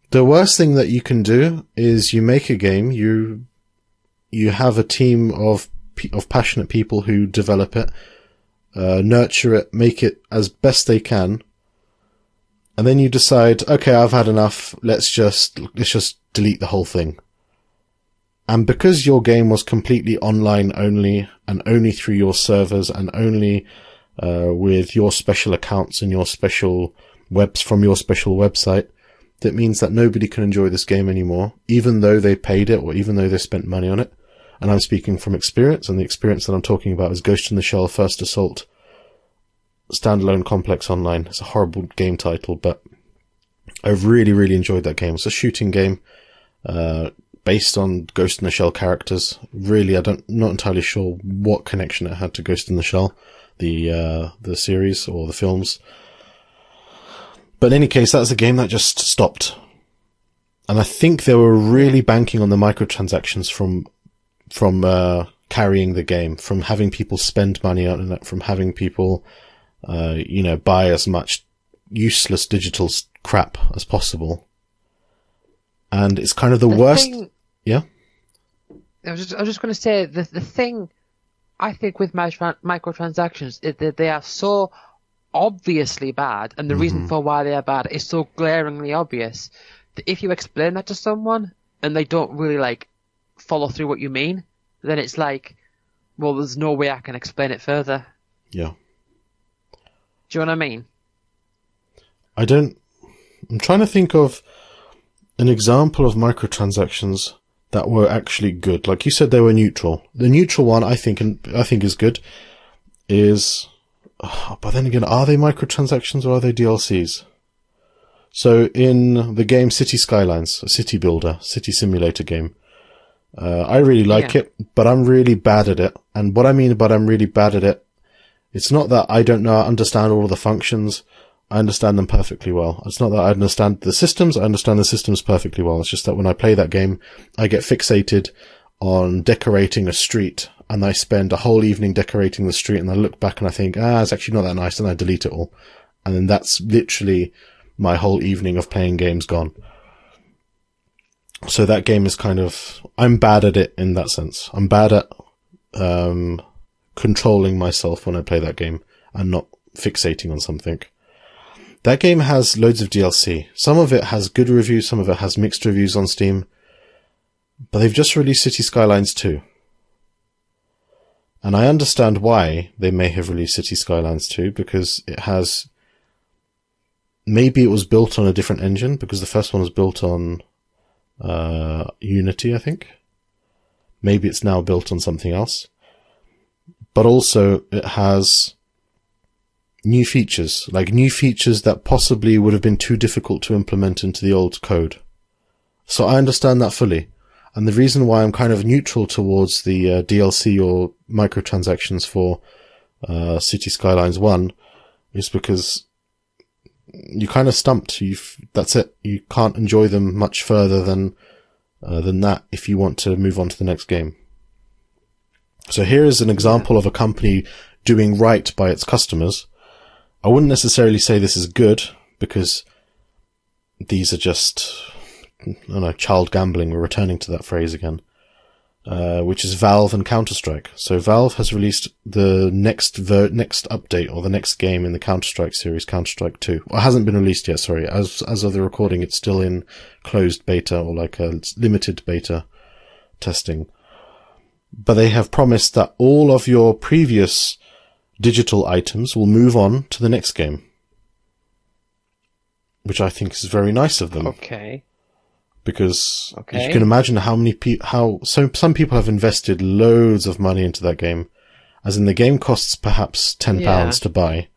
the worst thing that you can do is you make a game, you have a team of passionate people who develop it, nurture it, make it as best they can, and then you decide, okay, I've had enough, let's just delete the whole thing. And because your game was completely online only, and only through your servers, and only with your special accounts and your special from your special website, that means that nobody can enjoy this game anymore, even though they paid it or even though they spent money on it. And I'm speaking from experience, and the experience that I'm talking about is Ghost in the Shell First Assault Standalone Complex Online. It's a horrible game title, but I've really, really enjoyed that game. It's a shooting game based on Ghost in the Shell characters. Really, not entirely sure what connection it had to Ghost in the Shell, the series or the films. But in any case, that's a game that just stopped. And I think they were really banking on the microtransactions from carrying the game, from having people spend money on it, from having people, buy as much useless digital crap as possible. And it's kind of the worst. Yeah. I was just going to say the thing I think with microtransactions is that they are so obviously bad, and the reason for why they are bad is so glaringly obvious that if you explain that to someone and they don't really like follow through what you mean, then it's like, well, there's no way I can explain it further. Yeah. Do you know what I mean? I'm trying to think of an example of microtransactions that were actually good. Like you said, they were neutral. The neutral one, I think is good, is, but then again, are they microtransactions or are they DLCs? So in the game City Skylines, a city builder, city simulator game, I really like it, but I'm really bad at it. And what I mean by I'm really bad at it, it's not that I don't understand all of the functions. I understand them perfectly well. It's not that I understand the systems. I understand the systems perfectly well. It's just that when I play that game, I get fixated on decorating a street, and I spend a whole evening decorating the street, and I look back and I think, it's actually not that nice, and I delete it all. And then that's literally my whole evening of playing games gone. So that game is I'm bad at it in that sense. I'm bad at controlling myself when I play that game and not fixating on something. That game has loads of DLC. Some of it has good reviews, some of it has mixed reviews on Steam. But they've just released City Skylines 2. And I understand why they may have released City Skylines 2, because maybe it was built on a different engine, because the first one was built on Unity, I think. Maybe it's now built on something else. But also it has new features that possibly would have been too difficult to implement into the old code. So I understand that fully. And the reason why I'm kind of neutral towards the DLC or microtransactions for City Skylines 1 is because you kind of stumped. That's it. You can't enjoy them much further than that if you want to move on to the next game. So here is an example of a company doing right by its customers. I wouldn't necessarily say this is good, because these are just, child gambling. We're returning to that phrase again, which is Valve and Counter-Strike. So Valve has released the next update, or the next game in the Counter-Strike series, Counter-Strike 2. Well, it hasn't been released yet, sorry. As of the recording, it's still in closed beta, or like a limited beta testing. But they have promised that all of your previous digital items will move on to the next game, which I think is very nice of them. Okay. Because you can imagine some people have invested loads of money into that game, as in the game costs perhaps £10 to buy,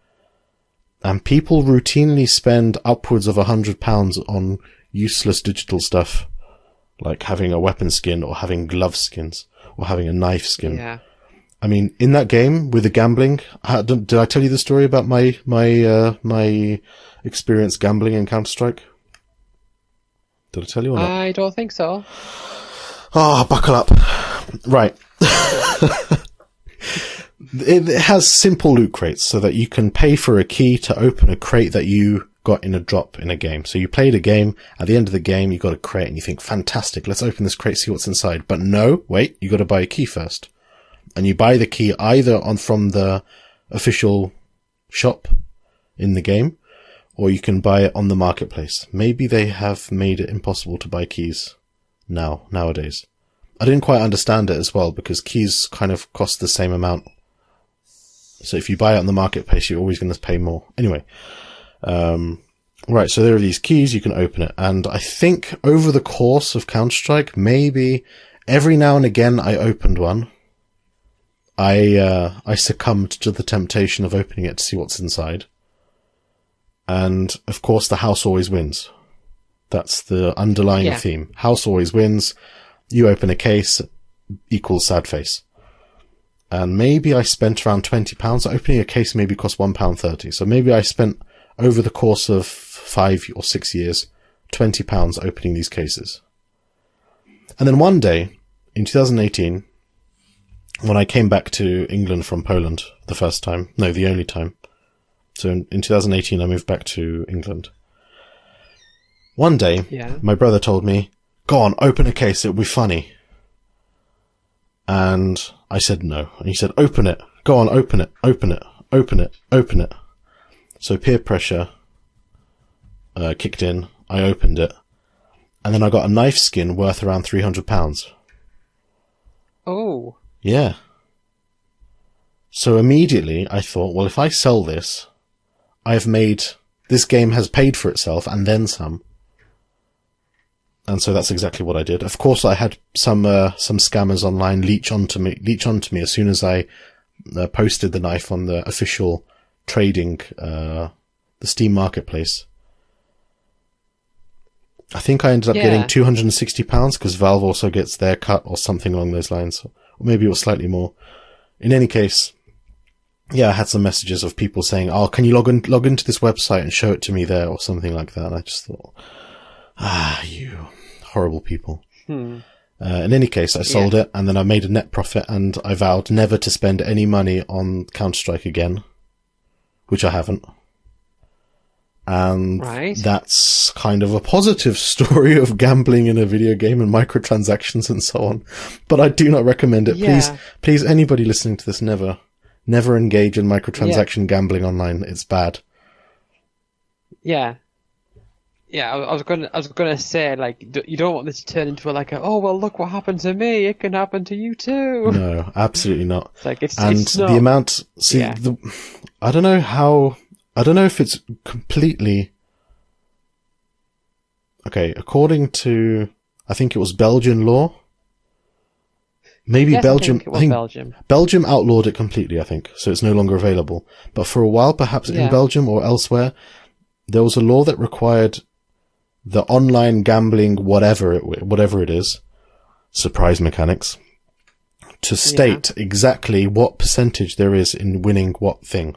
and people routinely spend upwards of £100 on useless digital stuff, like having a weapon skin, or having glove skins, or having a knife skin. Yeah. I mean, in that game with the gambling, did I tell you the story about my experience gambling in Counter-Strike? Did I tell you or not? I don't think so. Oh, buckle up. Right. It has simple loot crates, so that you can pay for a key to open a crate that you got in a drop in a game. So you played a game, at the end of the game you got a crate, and you think, fantastic, let's open this crate, see what's inside. But no, wait, you got to buy a key first. And you buy the key either from the official shop in the game, or you can buy it on the marketplace. Maybe they have made it impossible to buy keys nowadays. I didn't quite understand it as well, because keys kind of cost the same amount. So if you buy it on the marketplace, you're always going to pay more. Anyway, right, so there are these keys, you can open it. And I think over the course of Counter-Strike, maybe every now and again I opened one. I succumbed to the temptation of opening it to see what's inside. And, of course, the house always wins. That's the underlying theme. House always wins. You open a case, equals sad face. And maybe I spent around £20. Opening a case maybe cost £1.30. So maybe I spent, over the course of 5 or 6 years, £20 opening these cases. And then one day, in 2018, when I came back to England from Poland the first time, no, the only time. So in 2018, I moved back to England. One day, my brother told me, go on, open a case, it'll be funny. And I said no. And he said, open it. Go on, open it, open it, open it, open it. So peer pressure kicked in. I opened it. And then I got a knife skin worth around £300. Oh. Yeah. So immediately I thought, well, if I sell this, this game has paid for itself and then some. And so that's exactly what I did. Of course, I had some scammers online leech onto me as soon as I posted the knife on the official trading, the Steam marketplace. I think I ended up getting £260 because Valve also gets their cut or something along those lines. Or maybe it was slightly more. In any case, I had some messages of people saying, oh, can you log into this website and show it to me there or something like that. And I just thought, you horrible people. In any case, I sold it and then I made a net profit and I vowed never to spend any money on Counter-Strike again, which I haven't. And that's kind of a positive story of gambling in a video game and microtransactions and so on. But I do not recommend it. Please, anybody listening to this, never engage in microtransaction gambling online. It's bad. Yeah, I was gonna say, like, you don't want this to turn into oh well, look what happened to me. It can happen to you too. No, absolutely not. It's not. The amount. See, I don't know if it's completely okay. According to, I think it was Belgian law. Maybe Belgium. I think Belgium outlawed it completely. I think so. It's no longer available. But for a while, perhaps in Belgium or elsewhere, there was a law that required the online gambling, whatever it is, surprise mechanics, to state exactly what percentage there is in winning what thing.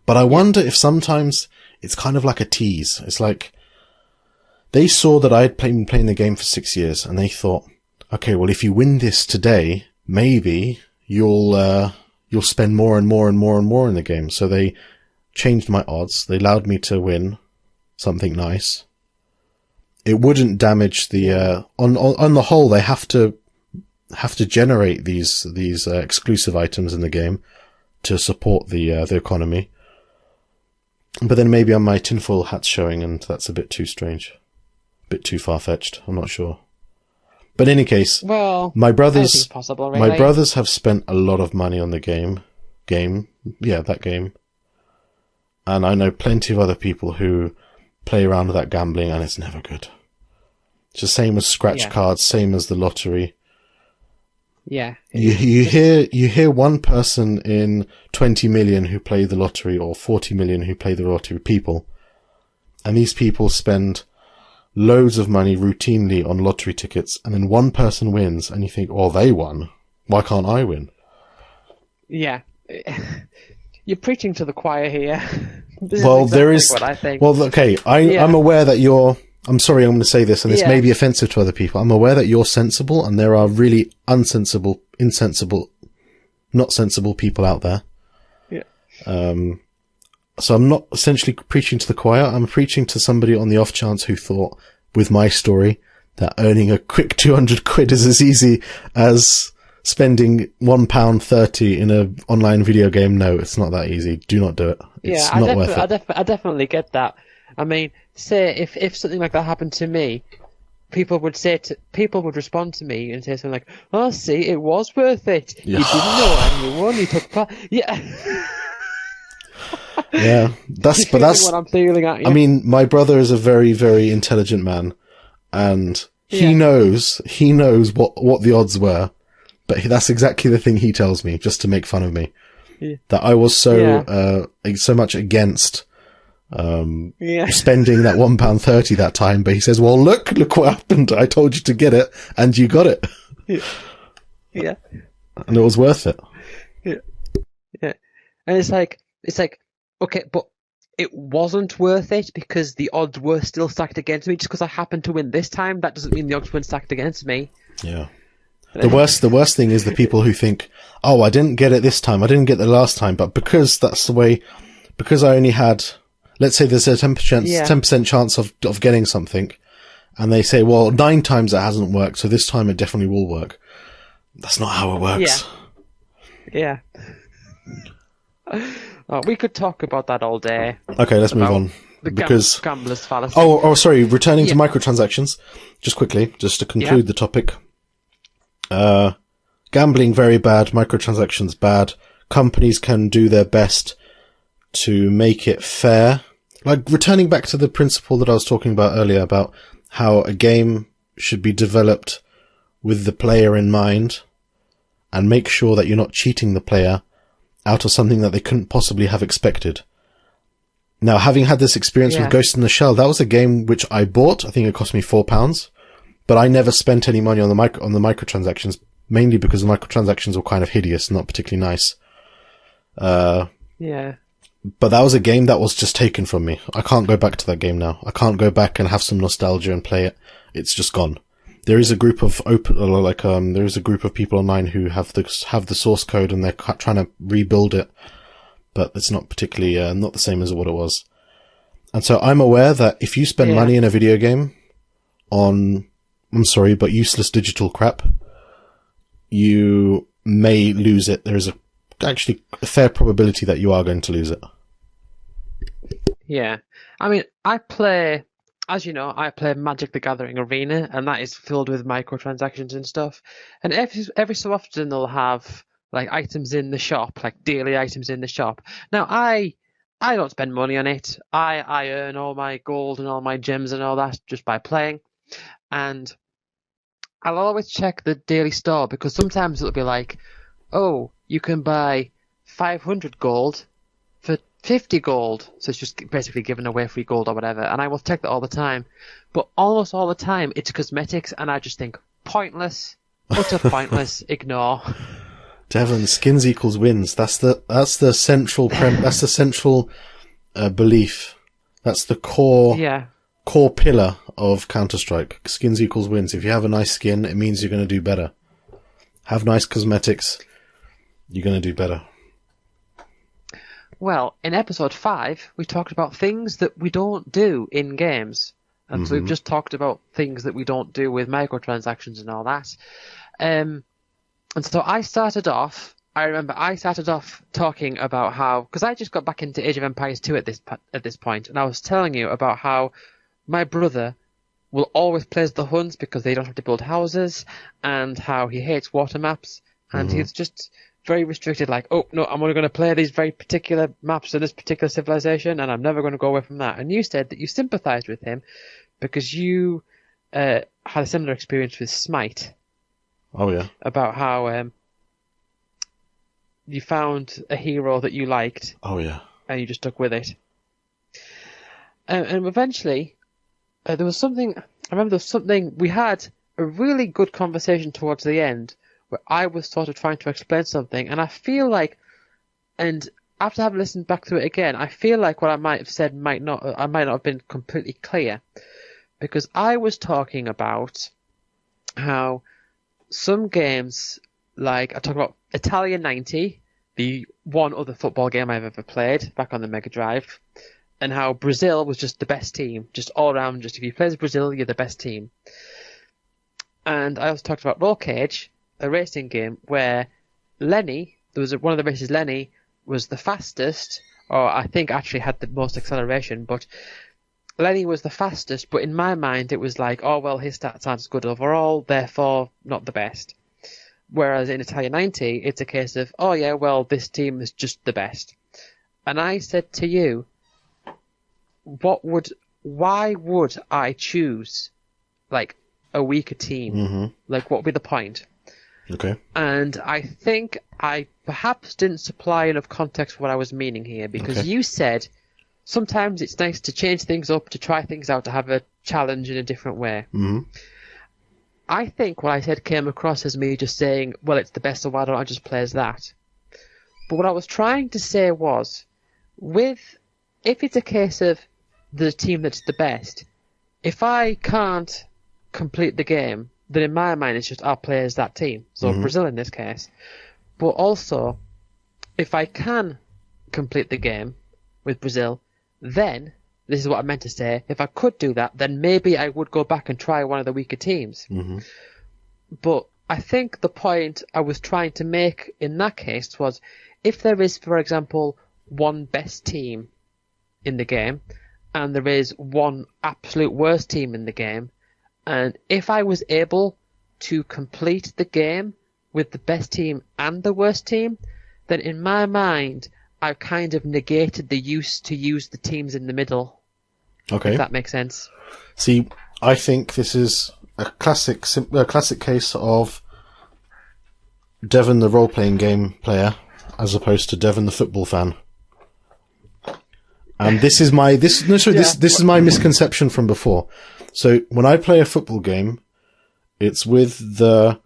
But I wonder if sometimes it's kind of like a tease. It's like they saw that I had been playing the game for 6 years, and they thought, okay, well, if you win this today, maybe you'll spend more and more and more and more in the game. So they changed my odds. They allowed me to win something nice. It wouldn't damage the on the whole. They have to generate these exclusive items in the game to support the economy. But then maybe on my tinfoil hat's showing, and that's a bit too strange, a bit too far fetched. I'm not sure. But in any case, my brothers have spent a lot of money on the game. That game. And I know plenty of other people who play around with that gambling, and it's never good. It's the same as scratch cards, same as the lottery. Yeah. You hear one person in 20 million who play the lottery, or 40 million who play the lottery, people. And these people spend loads of money routinely on lottery tickets, and then one person wins, and you think, oh, they won. Why can't I win? Yeah. You're preaching to the choir here. What I think. Well, okay, I'm aware that I'm sorry I'm going to say this, and this may be offensive to other people. I'm aware that you're sensible, and there are really insensible, not sensible people out there. Yeah. So I'm not essentially preaching to the choir. I'm preaching to somebody on the off chance who thought, with my story, that earning a quick 200 quid is as easy as spending £1.30 in an online video game. No, it's not that easy. Do not do it. It's not worth it. I definitely get that. I mean, say if something like that happened to me, people would respond to me and say something like, "Oh, see, it was worth it. You didn't know, and you won. You took part." Yeah. Yeah, that's what I'm feeling at. Yeah. I mean, my brother is a very, very intelligent man, and he knows what the odds were. But that's exactly the thing he tells me, just to make fun of me. Yeah. That I was so much against spending that £1.30 that time. But he says, well, look what happened. I told you to get it, and you got it. Yeah. And it was worth it. Yeah. Yeah. And it's like, okay, but it wasn't worth it because the odds were still stacked against me. Just because I happened to win this time, that doesn't mean the odds weren't stacked against me. Yeah. The worst thing is the people who think, oh, I didn't get it this time, I didn't get it the last time, but because that's the way, because I only had, let's say there's a 10% chance of getting something, and they say, well, 9 times it hasn't worked, so this time it definitely will work. That's not how it works. Yeah. Oh, we could talk about that all day. Okay, let's move on. Because gambler's fallacy. Oh, sorry. Returning to microtransactions, just quickly, just to conclude the topic. Gambling very bad. Microtransactions bad. Companies can do their best to make it fair. Like returning back to the principle that I was talking about earlier about how a game should be developed with the player in mind, and make sure that you're not cheating the player out of something that they couldn't possibly have expected. Now, having had this experience with Ghost in the Shell, that was a game which I bought. I think it cost me £4, but I never spent any money on the microtransactions, mainly because the microtransactions were kind of hideous, not particularly nice. But that was a game that was just taken from me. I can't go back to that game now. I can't go back and have some nostalgia and play it. It's just gone. There is a group of there is a group of people online who have the source code and they're trying to rebuild it, but it's not particularly not the same as what it was. And so I'm aware that if you spend money in a video game on, I'm sorry, but useless digital crap, you may lose it. There is actually a fair probability that you are going to lose it. Yeah, I mean, as you know, I play Magic the Gathering Arena, and that is filled with microtransactions and stuff. And every so often they'll have like items in the shop, like daily items in the shop. Now I don't spend money on it. I earn all my gold and all my gems and all that just by playing. And I'll always check the daily store because sometimes it'll be like, oh, you can buy 500 gold for 50 gold. So it's just basically giving away free gold or whatever. And I will check that all the time. But almost all the time, it's cosmetics. And I just think, pointless, utter pointless, ignore. Devon, skins equals wins. That's the central that's the central belief. That's the core pillar of Counter-Strike. Skins equals wins. If you have a nice skin, it means you're going to do better. Have nice cosmetics, you're going to do better. Well, in episode 5, we talked about things that we don't do in games. And so we've just talked about things that we don't do with microtransactions and all that. And so I remember I started off talking about how, because I just got back into Age of Empires 2 at this point, and I was telling you about how my brother will always play as the Huns because they don't have to build houses, and how he hates water maps, and he's just very restricted, like, oh, no, I'm only going to play these very particular maps in this particular civilization, and I'm never going to go away from that. And you said that you sympathized with him because you had a similar experience with Smite. Oh, yeah. About how you found a hero that you liked. Oh, yeah. And you just stuck with it. And eventually, there was something, we had a really good conversation towards the end where I was sort of trying to explain something, and I feel like, and after having listened back to it again, I feel like what I might have said might not have been completely clear, because I was talking about how some games, like I talked about Italia 90, the one other football game I've ever played back on the Mega Drive, and how Brazil was just the best team, just all around, just if you play as Brazil, you're the best team. And I also talked about Roll Cage, a racing game where Lenny, one of the races, Lenny was the fastest, or I think actually had the most acceleration, but Lenny was the fastest, but in my mind it was like, oh well, his stats aren't as good overall, therefore not the best. Whereas in Italia 90, it's a case of, oh yeah, well, this team is just the best. And I said to you, why would I choose like a weaker team? Like, what would be the point? Okay. And I think I perhaps didn't supply enough context for what I was meaning here, because you said sometimes it's nice to change things up, to try things out, to have a challenge in a different way. I think what I said came across as me just saying, well, it's the best, so why don't I just play as that? But what I was trying to say was, with if it's a case of the team that's the best, if I can't complete the game, then in my mind it's just I'll play as that team. So Brazil in this case. But also, if I can complete the game with Brazil, then, this is what I meant to say, if I could do that, then maybe I would go back and try one of the weaker teams. But I think the point I was trying to make in that case was, if there is, for example, one best team in the game, and there is one absolute worst team in the game, and if I was able to complete the game with the best team and the worst team, then in my mind, I've kind of negated the use to use the teams in the middle. Okay. If that makes sense. See, I think this is a classic case of Devon the role-playing game player as opposed to Devon the football fan. And this is my this is my misconception from before. So when I play a football game, it's with the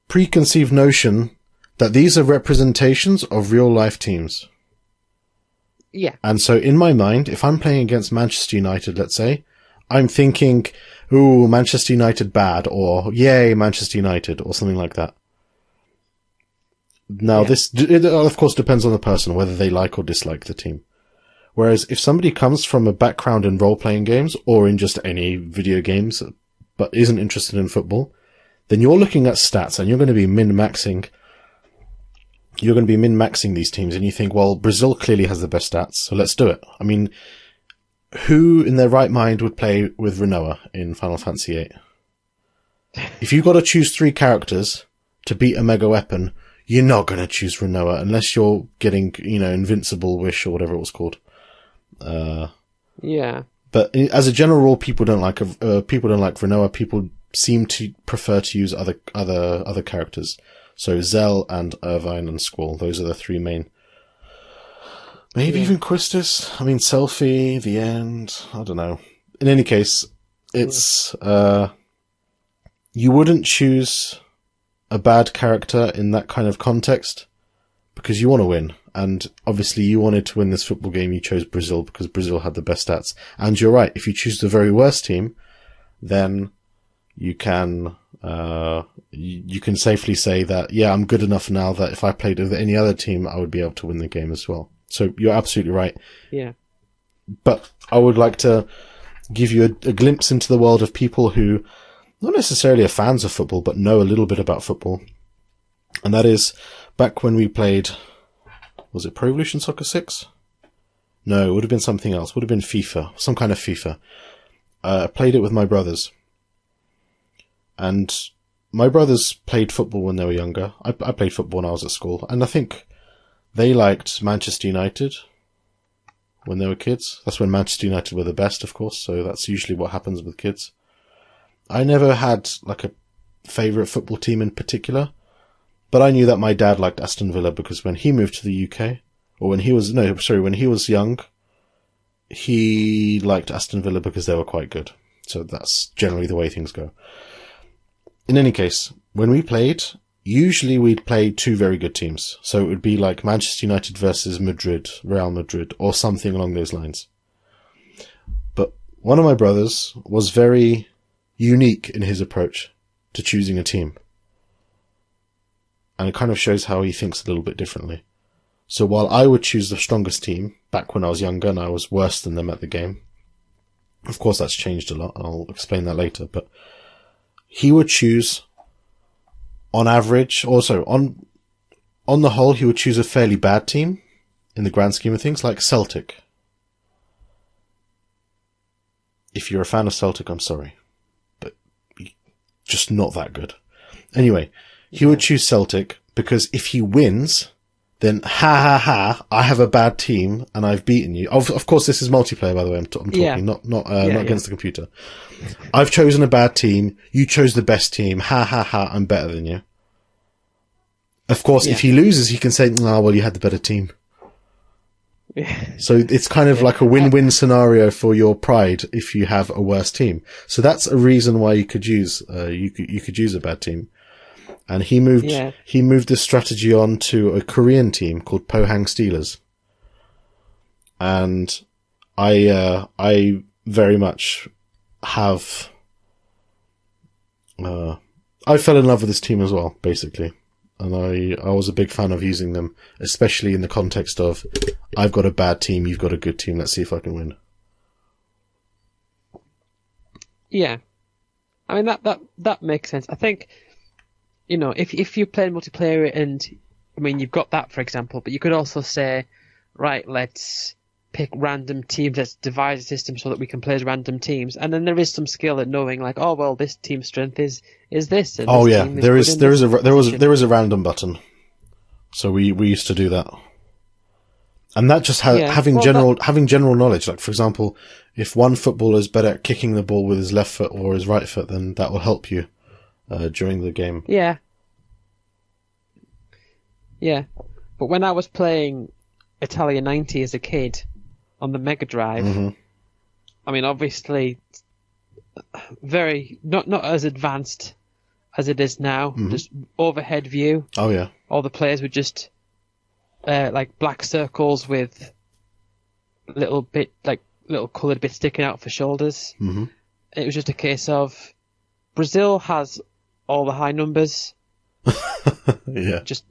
preconceived notion that these are representations of real life teams. Yeah. And so in my mind, if I'm playing against Manchester United, let's say, I'm thinking, ooh, Manchester United bad, or yay, Manchester United, or something like that. Now, it of course depends on the person, whether they like or dislike the team. Whereas if somebody comes from a background in role-playing games, or in just any video games, but isn't interested in football, then you're looking at stats and you're going to be min-maxing these teams, and you think, well, Brazil clearly has the best stats, so let's do it. I mean, who in their right mind would play with Renoa in Final Fantasy VIII? If you've got to choose 3 characters to beat a mega weapon, you're not going to choose Renoa unless you're getting, Invincible Wish or whatever it was called. Yeah. But as a general rule, people don't like Renoa. People seem to prefer to use other characters. So Zell and Irvine and Squall, those are the 3 main. Maybe even Quistis. I mean, Selfie, The End. I don't know. In any case, it's you wouldn't choose a bad character in that kind of context because you want to win. And obviously you wanted to win this football game. You chose Brazil because Brazil had the best stats. And you're right. If you choose the very worst team, then you can safely say that, yeah, I'm good enough now that if I played with any other team, I would be able to win the game as well. So you're absolutely right. Yeah. But I would like to give you a glimpse into the world of people who not necessarily are fans of football, but know a little bit about football. And that is back when we played, was it Pro Evolution Soccer 6? No, it would have been something else. It would have been FIFA, some kind of FIFA. I played it with my brothers. And my brothers played football when they were younger. I played football when I was at school. And I think they liked Manchester United when they were kids. That's when Manchester United were the best, of course. So that's usually what happens with kids. I never had like a favourite football team in particular. But I knew that my dad liked Aston Villa because when he moved to the UK, or when he was young, he liked Aston Villa because they were quite good. So that's generally the way things go. In any case, when we played, usually we'd play 2 very good teams. So it would be like Manchester United versus Madrid, Real Madrid, or something along those lines. But one of my brothers was very unique in his approach to choosing a team. And it kind of shows how he thinks a little bit differently. So while I would choose the strongest team back when I was younger and I was worse than them at the game, of course that's changed a lot, and I'll explain that later, but he would choose, on average, also on the whole, he would choose a fairly bad team in the grand scheme of things, like Celtic. If you're a fan of Celtic, I'm sorry, but just not that good. Anyway, he would choose Celtic because if he wins, then I have a bad team and I've beaten you. Of course, this is multiplayer, by the way. I'm talking, not against the computer. I've chosen a bad team. You chose the best team. I'm better than you. Of course, if he loses, he can say, "Oh, well, you had the better team." So it's kind of like a win-win scenario for your pride if you have a worse team. So that's a reason why you could use a bad team. And he moved this strategy on to a Korean team called Pohang Steelers. and I very much have. I fell in love with this team as well, basically, and I was a big fan of using them, especially in the context of I've got a bad team, you've got a good team. Let's see if I can win. Yeah, I mean that makes sense. I think, if you play multiplayer and, I mean, you've got that, for example, but you could also say, right, let's pick random teams, let's devise a system so that we can play as random teams, and then there is some skill at knowing, like, oh well, this team's strength is this, and this team there is there is a random button, so we used to do that, and that just having general knowledge. Like, for example, if one footballer is better at kicking the ball with his left foot or his right foot, then that will help you during the game. Yeah. But when I was playing Italia 90 as a kid on the Mega Drive, I mean, obviously, very not as advanced as it is now. Just overhead view. Oh yeah. All the players were just like black circles with little coloured bits sticking out for shoulders. It was just a case of Brazil has all the high numbers. Yeah. Just.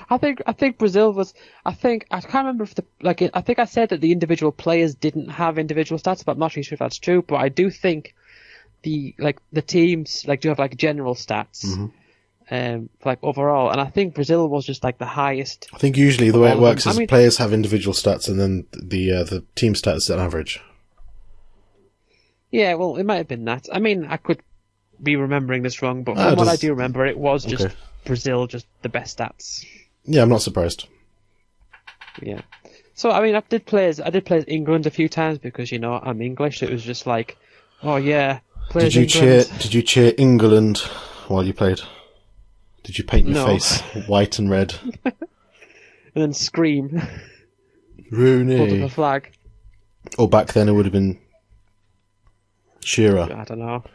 I think Brazil was. I can't remember if I think I said that the individual players didn't have individual stats, but I'm not really sure if that's true. But I do think the teams do have general stats, overall, and I think Brazil was just the highest. I think usually the way it works is players have individual stats, and then the team stats is an average. Yeah, well, it might have been that. I mean, I could be remembering this wrong, but from what I do remember, it was just Brazil, just the best stats. Yeah, I'm not surprised. Yeah. So, I mean, I did play as England a few times because, I'm English. So it was just like, oh yeah, play as England. Did you cheer England while you played? Did you paint your face white and red? And then scream. Rooney. Hold up a flag. Or back then it would have been Shearer. I don't know.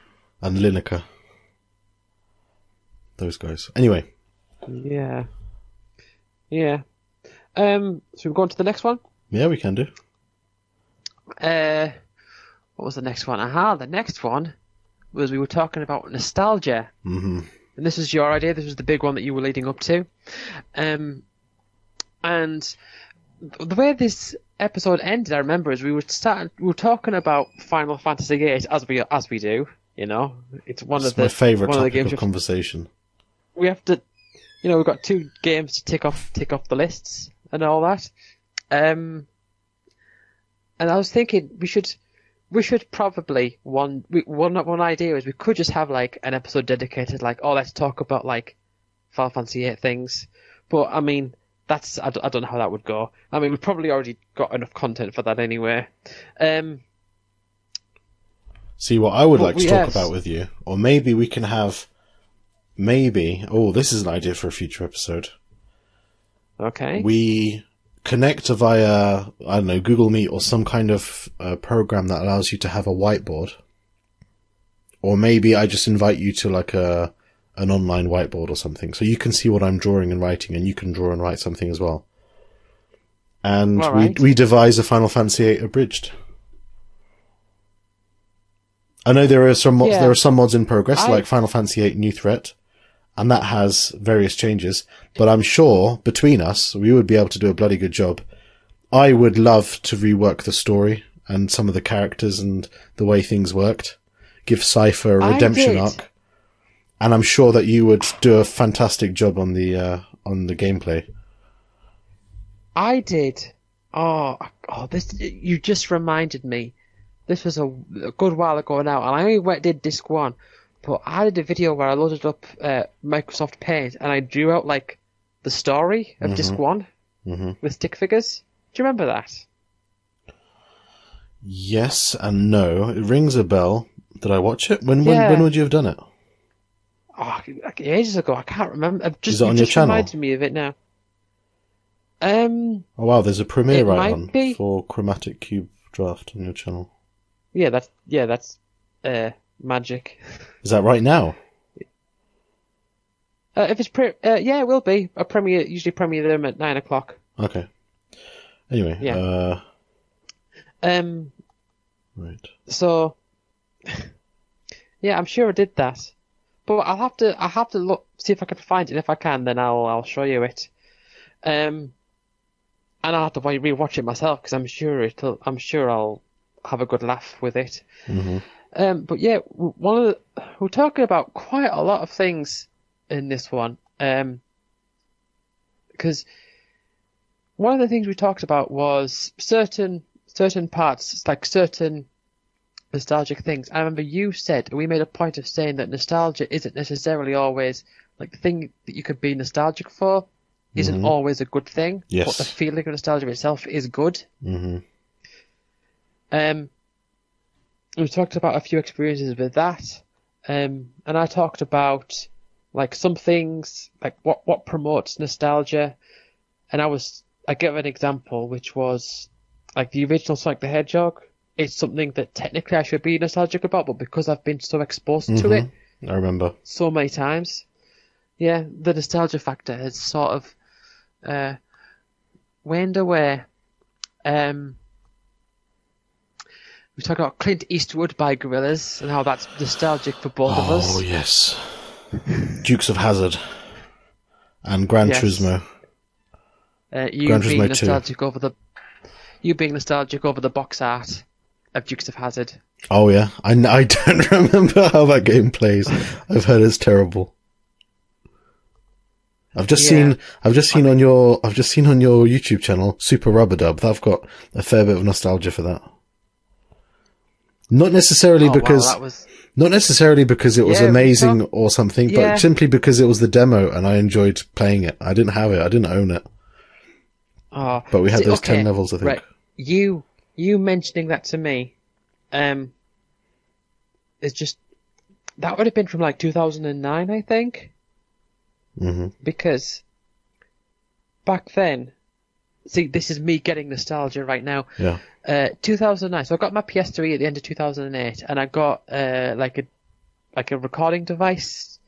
And Lineker. Those guys. Anyway. Yeah. So we go on to the next one? Yeah, we can do. What was the next one? The next one was we were talking about nostalgia. And this was your idea. This was the big one that you were leading up to. And the way this episode ended, I remember, is we were talking about Final Fantasy VIII as we do. It's my favourite topic of conversation. We have to. We've got 2 games to tick off the lists and all that. And I was thinking we should probably one idea is we could just have an episode dedicated let's talk about Final Fantasy VIII things. But I mean I don't know how that would go. I mean, we've probably already got enough content for that anyway. See, what I would like to talk about with you, or maybe we can have. This is an idea for a future episode. Okay. We connect via, I don't know, Google Meet or some kind of program that allows you to have a whiteboard. Or maybe I just invite you to an online whiteboard or something. So you can see what I'm drawing and writing, and you can draw and write something as well. And we devise a Final Fantasy VIII abridged. I know there are some mods in progress, like Final Fantasy VIII New Threat. And that has various changes, but I'm sure between us, we would be able to do a bloody good job. I would love to rework the story and some of the characters and the way things worked. Give Cypher a redemption arc. And I'm sure that you would do a fantastic job on the gameplay. I did. This, you just reminded me. This was a good while ago now, and I only did disc 1. But I did a video where I loaded up Microsoft Paint and I drew out the story of disc 1 with stick figures. Do you remember that? Yes and no. It rings a bell. Did I watch it? When would you have done it? Ages ago. I can't remember. Is it on your channel? Reminded me of it now. Oh wow, there's a premiere for Chromatic Cube Draft on your channel. Yeah, that's magic. Is that right now? If it's it will be a premiere. Usually premiere them at 9 o'clock. Okay. Anyway, Yeah. Right. So yeah, I'm sure I did that, but I'll have to look, see if I can find it. If I can, then I'll show you it. And I'll have to rewatch it myself because I'm sure I'll have a good laugh with it. Mm-hmm. But yeah, we're talking about quite a lot of things in this one. Because one of the things we talked about was certain parts, like certain nostalgic things. I remember you said, we made a point of saying that nostalgia isn't necessarily always, like, the thing that you could be nostalgic for isn't always a good thing, but the Yes. feeling of nostalgia itself is good. Mm-hmm. We talked about a few experiences with that, and I talked about like some things, like what promotes nostalgia, and I gave an example, which was like the original Sonic the Hedgehog. It's something that technically I should be nostalgic about, but because I've been so exposed to it I remember. so many times, yeah, the nostalgia factor has sort of waned away. We talked about Clint Eastwood by Gorillaz and how that's nostalgic for both of Oh us. yes, Dukes of Hazzard and Gran Yes. Turismo. You Gran being Turismo 2. nostalgic over the box art of Dukes of Hazzard. Oh yeah, I don't remember how that game plays. I've heard it's terrible. I've just seen on your YouTube channel Super Rubber Dub. I've got a fair bit of nostalgia for that. Not necessarily because it was amazing or something, but simply because it was the demo and I enjoyed playing it. I didn't have it. I didn't own it. Oh, but we had those 10 levels, I think. Right. You mentioning that to me, is just, that would have been from like 2009, I think. Mm-hmm. Because back then, see, this is me getting nostalgia right now. Yeah. 2009. So I got my PS3 at the end of 2008, and I got like a recording device,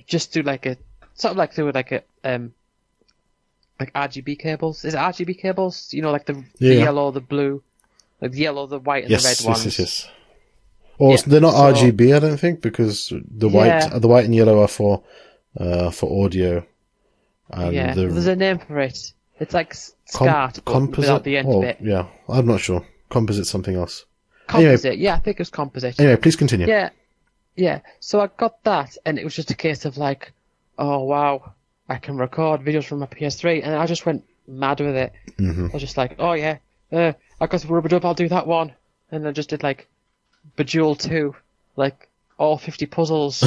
just through like a like RGB cables. Is it RGB cables? You know, like the yellow, the blue, like the yellow, the white, and the red ones. Yes. Or they're not RGB, I don't think, because the white and yellow are for audio. And there's a name for it. It's like SCART, but without the end bit. Yeah, I'm not sure. Composite something else. Composite, anyway, yeah, I think it was composite. Anyway, please continue. Yeah. So I got that, and it was just a case of like, oh wow, I can record videos from my PS3, and I just went mad with it. Mm-hmm. I was just like, oh yeah, I got the Rubber Dub, I'll do that one, and I just did like Bejeweled 2, like all 50 puzzles,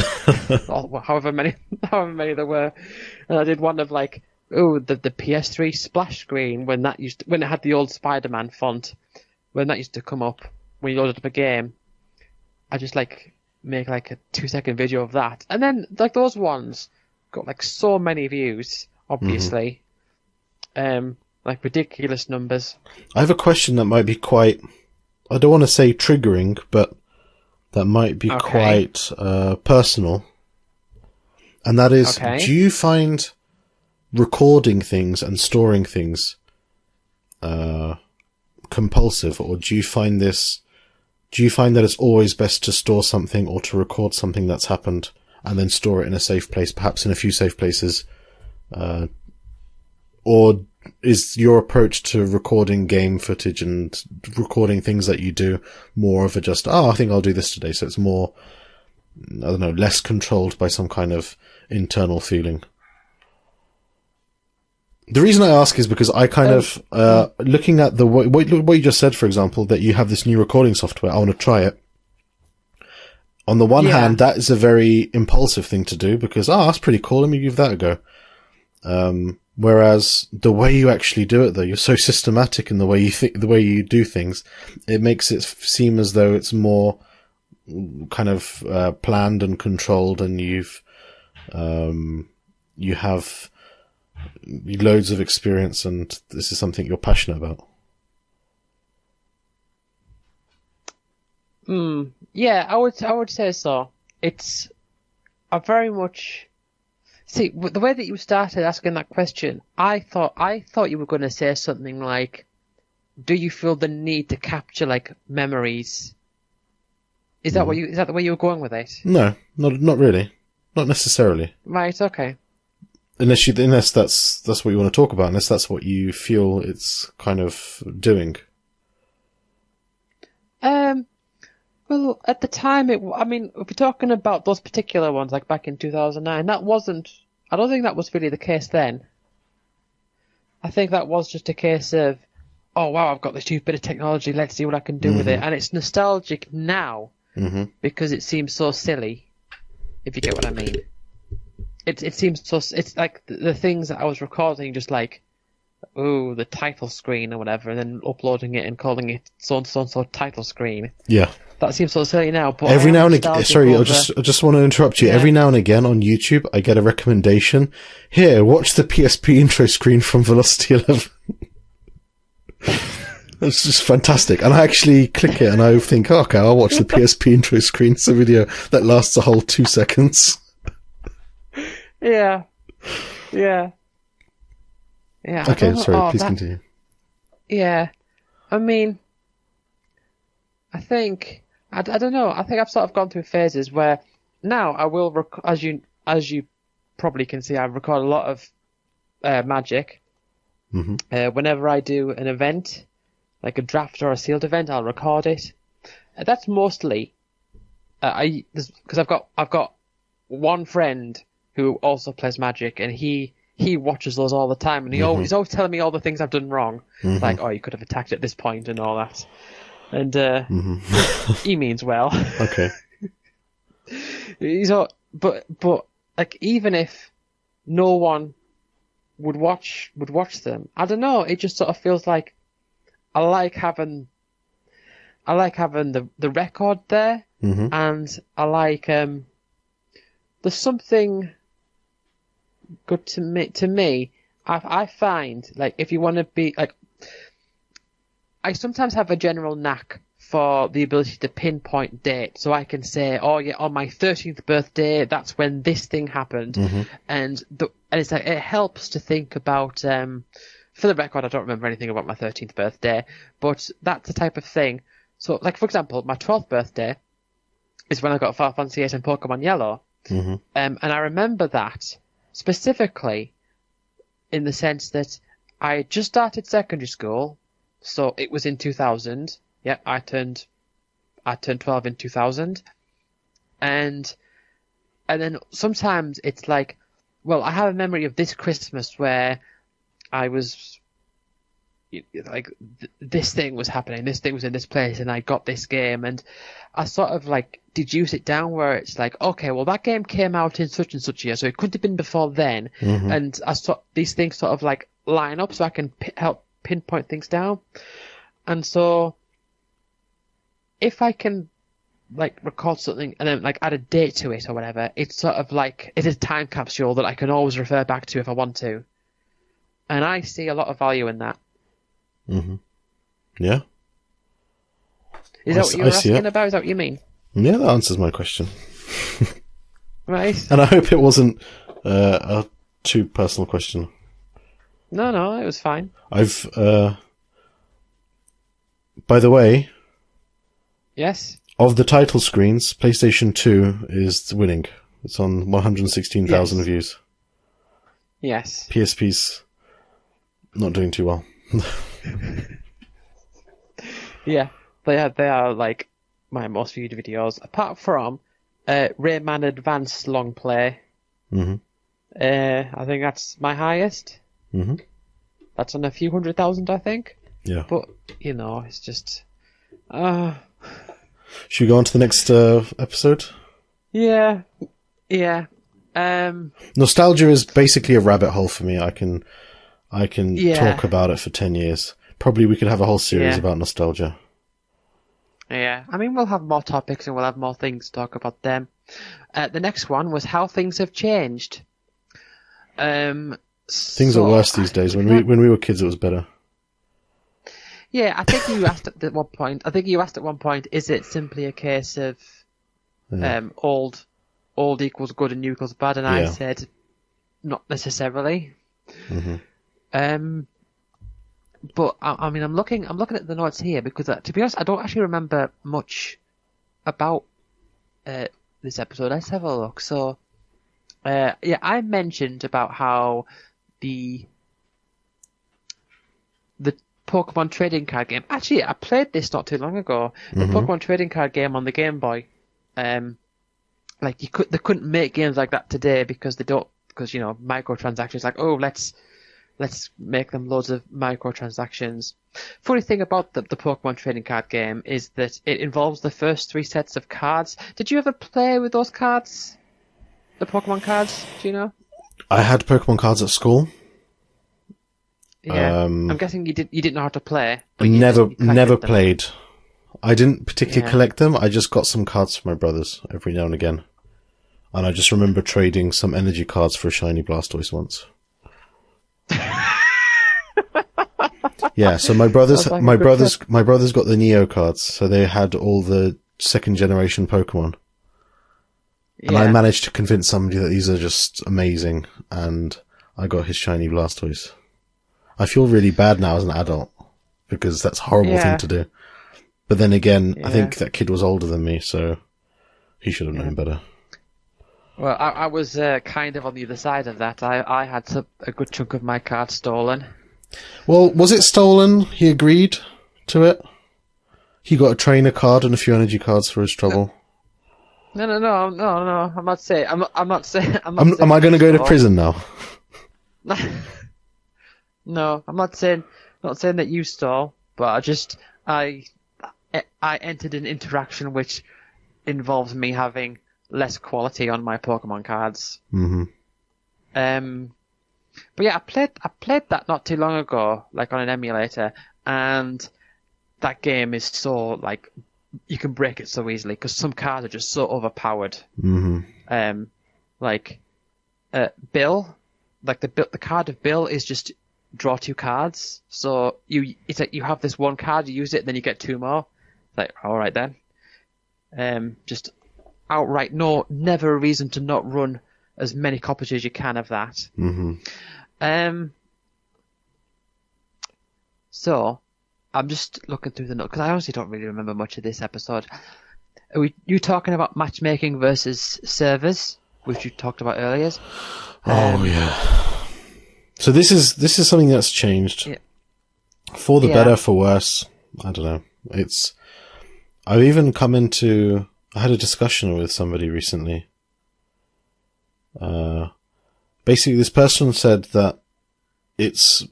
however many there were, and I did one of like, the PS3 splash screen when it had the old Spider-Man font, when that used to come up when you loaded up a game. I just like make like a 2-second video of that, and then like those ones got like so many views, obviously, like ridiculous numbers. I have a question that might be quite, I don't want to say triggering, but that might be quite personal, and that is, do you find recording things and storing things compulsive, or do you find that it's always best to store something or to record something that's happened and then store it in a safe place, perhaps in a few safe places, or is your approach to recording game footage and recording things that you do more of a just, I think I'll do this today, so it's more, I don't know, less controlled by some kind of internal feeling? The reason I ask is because I kind of, looking at what you just said, for example, that you have this new recording software, I want to try it. On the one hand, that is a very impulsive thing to do because, that's pretty cool, let me give that a go. Whereas the way you actually do it, though, you're so systematic in the way you do things, it makes it seem as though it's more kind of planned and controlled, and you have loads of experience, and this is something you're passionate about. Yeah, I would say so. It's a very much, see, the way that you started asking that question, I thought you were going to say something like, do you feel the need to capture like memories? Is that is that the way you were going with it? No, not really. Not necessarily. Right, okay. Unless that's what you want to talk about, unless that's what you feel it's kind of doing. Well, at the time, if we're talking about those particular ones, like back in 2009, I don't think that was really the case then. I think that was just a case of, oh wow, I've got this new bit of technology, let's see what I can do with it. And it's nostalgic now, because it seems so silly, if you get what I mean. It seems so, it's like the things that I was recording, just like, ooh, the title screen or whatever, and then uploading it and calling it so-and-so title screen. Yeah. That seems so silly now, but every now and again, sorry, I just want to interrupt you. Yeah. Every now and again on YouTube, I get a recommendation. Here, watch the PSP intro screen from Velocity 11. It's just fantastic. And I actually click it and I think, oh, okay, I'll watch the PSP intro screen. It's a video that lasts a whole 2 seconds. Yeah. Yeah. Yeah. Okay, sorry, please continue. Yeah. I mean, I think, I don't know, I think I've sort of gone through phases where now I will, as you probably can see, I record a lot of Magic. Whenever I do an event, like a draft or a sealed event, I'll record it. That's mostly, because I've got one friend who also plays Magic, and he watches those all the time, and he's always telling me all the things I've done wrong, like, oh, you could have attacked at this point and all that. And he means well. Okay. But like, even if no one would watch them, I don't know. It just sort of feels like I like having the record there, and I like there's something good to me. I find, like, if you want to be like, I sometimes have a general knack for the ability to pinpoint date, so I can say, oh yeah, on my 13th birthday, that's when this thing happened, and it's like, it helps to think about. For the record, I don't remember anything about my 13th birthday, but that's the type of thing. So, like, for example, my 12th birthday is when I got Final Fantasy VIII and Pokemon Yellow, and I remember that specifically in the sense that I had just started secondary school. So it was in 2000. Yeah, I turned 12 in 2000. And then sometimes it's like, well, I have a memory of this Christmas where I was like, this thing was happening, this thing was in this place, and I got this game, and I sort of like deduce it down where it's like, okay, well, that game came out in such and such a year, so it couldn't have been before then. And these things sort of like line up, so I can help pinpoint things down. And so if I can like record something and then like add a date to it or whatever, it's sort of like, it is a time capsule that I can always refer back to if I want to. And I see a lot of value in that. Yeah. Is that what you were asking about? Is that what you mean? Yeah, that answers my question. Right. And I hope it wasn't a too personal question. No, it was fine. By the way... Yes? Of the title screens, PlayStation 2 is winning. It's on 116,000 views. Yes. PSP's not doing too well. Yeah, they are like my most viewed videos, apart from Rayman Advance long play. I think that's my highest. That's on a few 100,000, I think. Yeah. But you know, it's just. Should we go on to the next episode? Yeah. Nostalgia is basically a rabbit hole for me. I can talk about it for 10 years. Probably we could have a whole series about nostalgia. Yeah, I mean, we'll have more topics and we'll have more things to talk about them. The next one was how things have changed. Things are worse these days. When we were kids, it was better. Yeah, I think you asked at one point. Is it simply a case of old equals good and new equals bad? And I said, not necessarily. But I mean, I'm looking at the notes here because, to be honest, I don't actually remember much about this episode. Let's have a look. So, yeah, I mentioned about how the Pokemon trading card game. Actually, I played this not too long ago. The Pokemon trading card game on the Game Boy. Like they couldn't make games like that today because microtransactions. Like, oh, let's make them loads of microtransactions. Funny thing about the Pokemon trading card game is that it involves the first 3 sets of cards. Did you ever play with those cards? The Pokemon cards? Do you know? I had Pokemon cards at school. Yeah, I'm guessing you didn't know how to play. But Never them. played. I didn't particularly collect them. I just got some cards from my brothers every now and again. And I just remember trading some energy cards for a shiny Blastoise once. Yeah, so my brothers got the Neo cards, so they had all the 2nd generation Pokemon. And Yeah. I managed to convince somebody that these are just amazing, and I got his shiny Blastoise. I feel really bad now as an adult, because that's a horrible thing to do. But then again, I think that kid was older than me, so he should have known better. Well, I was kind of on the other side of that. I had a good chunk of my cards stolen. Well, was it stolen? He agreed to it. He got a trainer card and a few energy cards for his trouble. No. I'm not saying. I'm not saying. Am I going to go to prison now? No, I'm not saying. Not saying that you stole, but I entered an interaction which involves me having less quality on my Pokemon cards. Mm-hmm. But yeah, I played that not too long ago, like on an emulator, and that game is so, like, you can break it so easily because some cards are just so overpowered. Mm-hmm. Bill, like the card of Bill is just draw 2 cards. So it's like you have this one card, you use it, then you get 2 more. Like, all right then. Just outright never a reason to not run as many copies as you can of that. Mm-hmm. So I'm just looking through the notes because I honestly don't really remember much of this episode. Are you talking about matchmaking versus servers, which you talked about earlier? Oh yeah. So this is something that's changed for the better, for worse. I don't know. I've even come into. I had a discussion with somebody recently. Basically, this person said that it's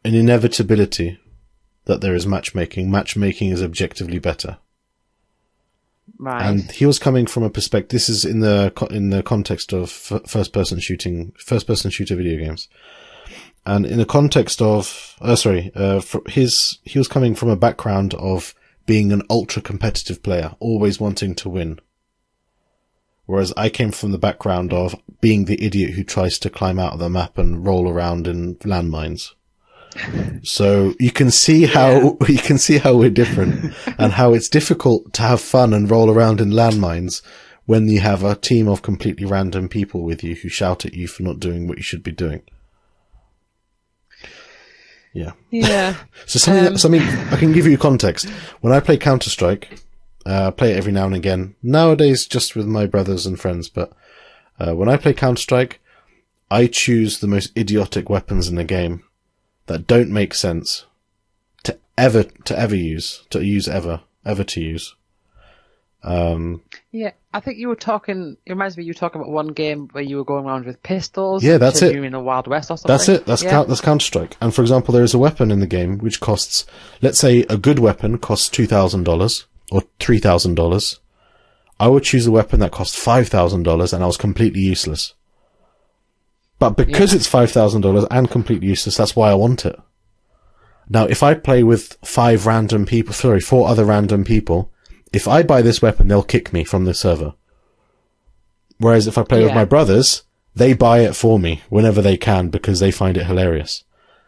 an inevitability that there is matchmaking. Matchmaking is objectively better. Right. And he was coming from a perspective. This is in the context of first person shooter video games, and in the context of he was coming from a background of being an ultra competitive player, always wanting to win. Whereas I came from the background of being the idiot who tries to climb out of the map and roll around in landmines. So you can see how we're different and how it's difficult to have fun and roll around in landmines when you have a team of completely random people with you who shout at you for not doing what you should be doing. Yeah. Yeah. So something I can give you context. When I play Counter-Strike, play it every now and again. Nowadays, just with my brothers and friends. But when I play Counter-Strike, I choose the most idiotic weapons in the game that don't make sense to ever use. Yeah, I think you were talking. It reminds me you were talking about one game where you were going around with pistols. Yeah, that's it. You were in the Wild West or something. That's it. That's Counter-Strike. And for example, there is a weapon in the game which costs, let's say, a good weapon costs $2,000 or $3,000. I would choose a weapon that costs $5,000, and I was completely useless. But because it's $5,000 and completely useless, that's why I want it. Now, if I play with 4 other random people, if I buy this weapon, they'll kick me from the server. Whereas if I play with my brothers, they buy it for me whenever they can because they find it hilarious.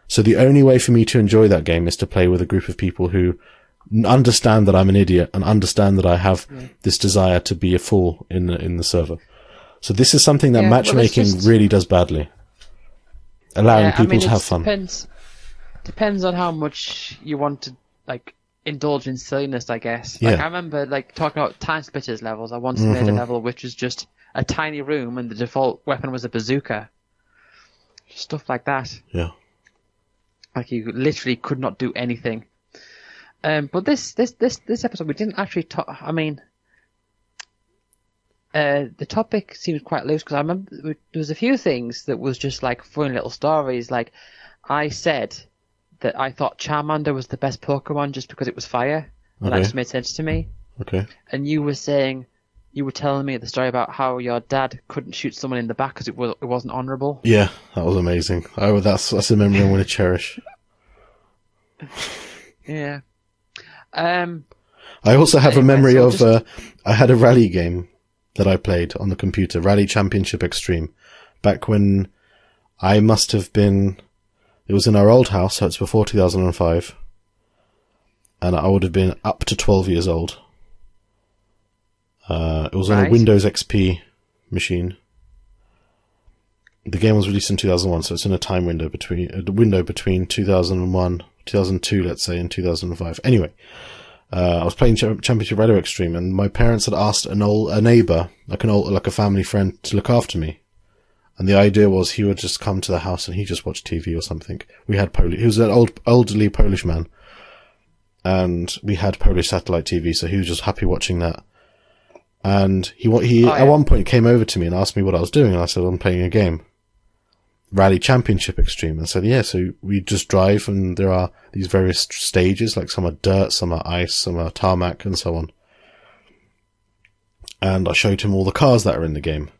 So the only way for me to enjoy that game is to play with a group of people who understand that I'm an idiot and understand that I have this desire to be a fool in the server. So this is something that matchmaking really does badly. Allowing people to have fun. Depends on how much you want to like indulge in silliness, I guess. Yeah. Like I remember like talking about Time Splitters levels. I once made a level which was just a tiny room and the default weapon was a bazooka. Stuff like that. Yeah. Like you literally could not do anything. But this episode we didn't actually talk. I mean, the topic seemed quite loose because I remember there was a few things that was just like fun little stories. Like I said that I thought Charmander was the best Pokemon just because it was fire, and that just made sense to me. Okay. And you were telling me the story about how your dad couldn't shoot someone in the back because it wasn't honourable. Yeah, that was amazing. That's a memory I'm going to cherish. Yeah. I also have a memory of I had a rally game that I played on the computer, Rally Championship Extreme, back when I must have been. It was in our old house, so it's before 2005, and I would have been up to 12 years old. It was on a Windows XP machine. The game was released in 2001, so it's in a time window between 2001, 2002, let's say, and 2005. Anyway, I was playing Championship Rally Extreme, and my parents had asked a neighbour, like a family friend, to look after me. And the idea was he would just come to the house and he just watched TV or something. He was an elderly Polish man, and we had Polish satellite TV, so he was just happy watching that. And he at one point came over to me and asked me what I was doing, and I said, I'm playing a game, Rally Championship Extreme. And I said, yeah, so we just drive, and there are these various stages, like some are dirt, some are ice, some are tarmac, and so on. And I showed him all the cars that are in the game.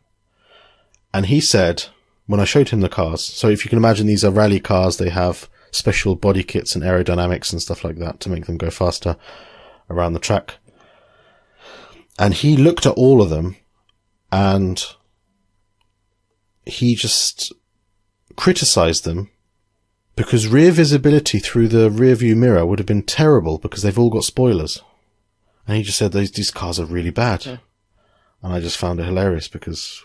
And he said, when I showed him the cars, so if you can imagine, these are rally cars, they have special body kits and aerodynamics and stuff like that to make them go faster around the track. And he looked at all of them, and he just criticized them because rear visibility through the rear view mirror would have been terrible because they've all got spoilers. And he just said these cars are really bad. Yeah. And I just found it hilarious because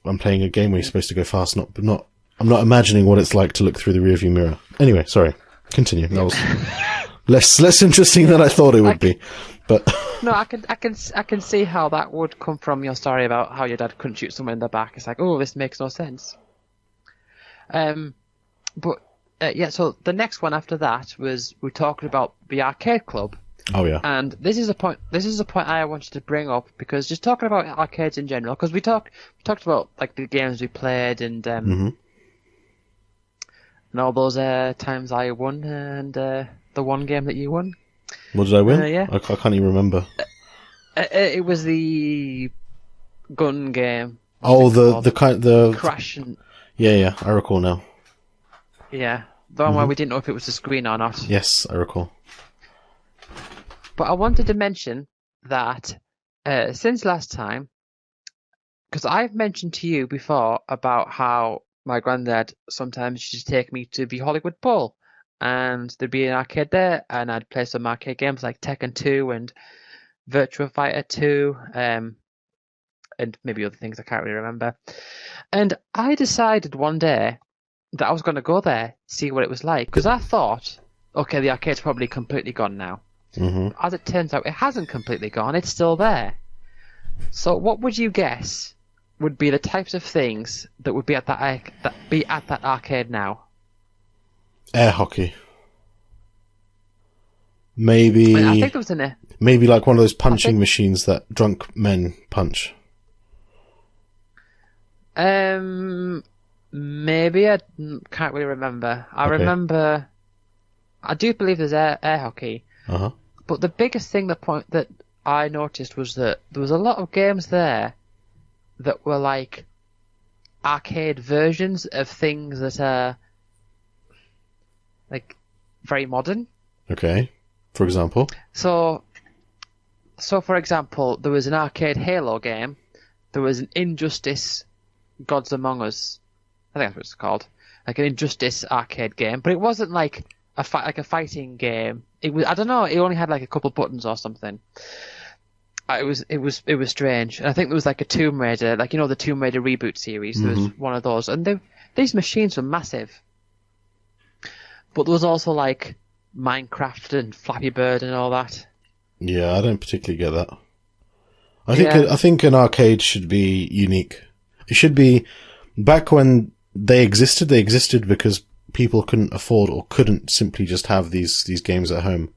I'm playing a game where you're supposed to go fast, I'm not imagining what it's like to look through the rearview mirror. Anyway, sorry. Continue. That was less interesting than I thought it would be. But no, I can see how that would come from your story about how your dad couldn't shoot someone in the back. It's like, oh, this makes no sense. So the next one after that was we're talking about the arcade club. Oh yeah. And this is a point I wanted to bring up because just talking about arcades in general, because we talked about like the games we played and and all those times I won and the one game that you won. What did I win? Yeah. I can't even remember. It was the gun game. Oh, the Crash and yeah, I recall now. Yeah, the one where we didn't know if it was a screen or not. Yes, I recall. But I wanted to mention that since last time, because I've mentioned to you before about how my granddad sometimes used to take me to the Hollywood Bowl, and there'd be an arcade there, and I'd play some arcade games like Tekken 2 and Virtua Fighter 2, and maybe other things I can't really remember. And I decided one day that I was going to go there, see what it was like, because I thought, okay, the arcade's probably completely gone now. As it turns out, it hasn't completely gone. It's still there. So, what would you guess would be the types of things that would be at that arcade now? Air hockey. Maybe. I think there was an maybe like one of those punching machines that drunk men punch. Maybe I can't really remember. I do believe there's air hockey. But the biggest thing, the point that I noticed was that there was a lot of games there that were like arcade versions of things that are like very modern. Okay. For example? So for example, there was an arcade Halo game. There was an Injustice Gods Among Us. I think that's what it's called. Like an Injustice arcade game, but it wasn't like a fighting game. It was, I don't know, it only had like a couple buttons or something. It was strange. And I think there was like a Tomb Raider, the Tomb Raider reboot series. There was one of those, and these machines were massive. But there was also like Minecraft and Flappy Bird and all that. Yeah, I don't particularly get that. Yeah. I think an arcade should be unique. It should be, back when they existed because people couldn't afford or couldn't simply just have these games at home.